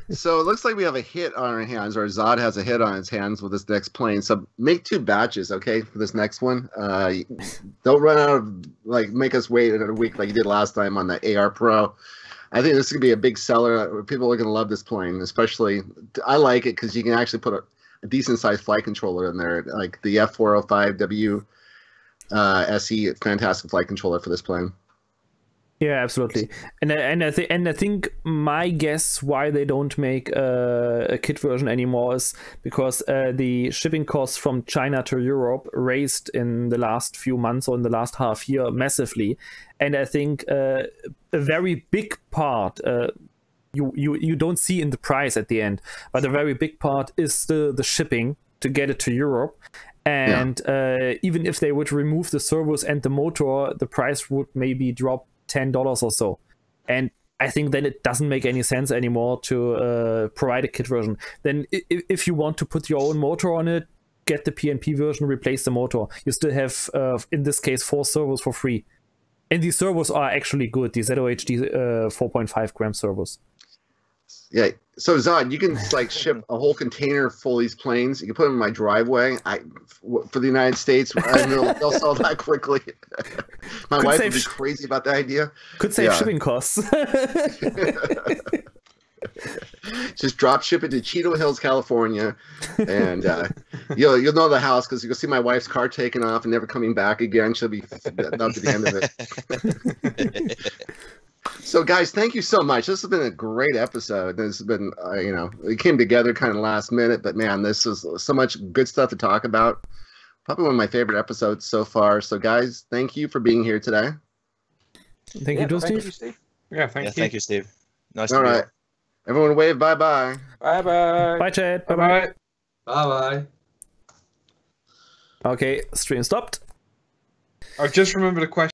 So it looks like we have a hit on our hands, or Zod has a hit on his hands with this next plane. So make 2 batches, okay, for this next one. Don't run out of, make us wait a week like you did last time on the AR Pro. I think this is going to be a big seller. People are going to love this plane, especially. I like it because you can actually put a decent-sized flight controller in there, like the F405W. SE, fantastic flight controller for this plane. Yeah, absolutely. And I think my guess why they don't make a kit version anymore is because the shipping costs from China to Europe raised in the last few months, or in the last half year, massively. And I think a very big part you don't see in the price at the end, but a very big part is the shipping to get it to Europe. And even if they would remove the servos and the motor, the price would maybe drop $10 or so. And I think then it doesn't make any sense anymore to provide a kit version. Then if you want to put your own motor on it, get the PNP version, replace the motor. You still have, in this case, 4 servos for free. And these servos are actually good, the ZOHD 4.5 gram servos. Yeah. So Zod, you can ship a whole container full of these planes. You can put them in my driveway. For the United States, I know they'll sell that quickly. My wife would be crazy about the idea. Could save shipping costs. Just drop ship it to Cheeto Hills, California, and you'll know the house because you'll see my wife's car taken off and never coming back again. She'll be that'll be the end of it. So, guys, thank you so much. This has been a great episode. This has been, it came together kind of last minute, but man, this is so much good stuff to talk about. Probably one of my favorite episodes so far. So, guys, thank you for being here today. Thank you, Steve. Yeah, thank you. Thank you, Steve. Nice All to meet right. Everyone wave bye-bye. Bye-bye. Bye, chat. Bye Bye-bye. Bye-bye. Okay, stream stopped. I've just remembered a question.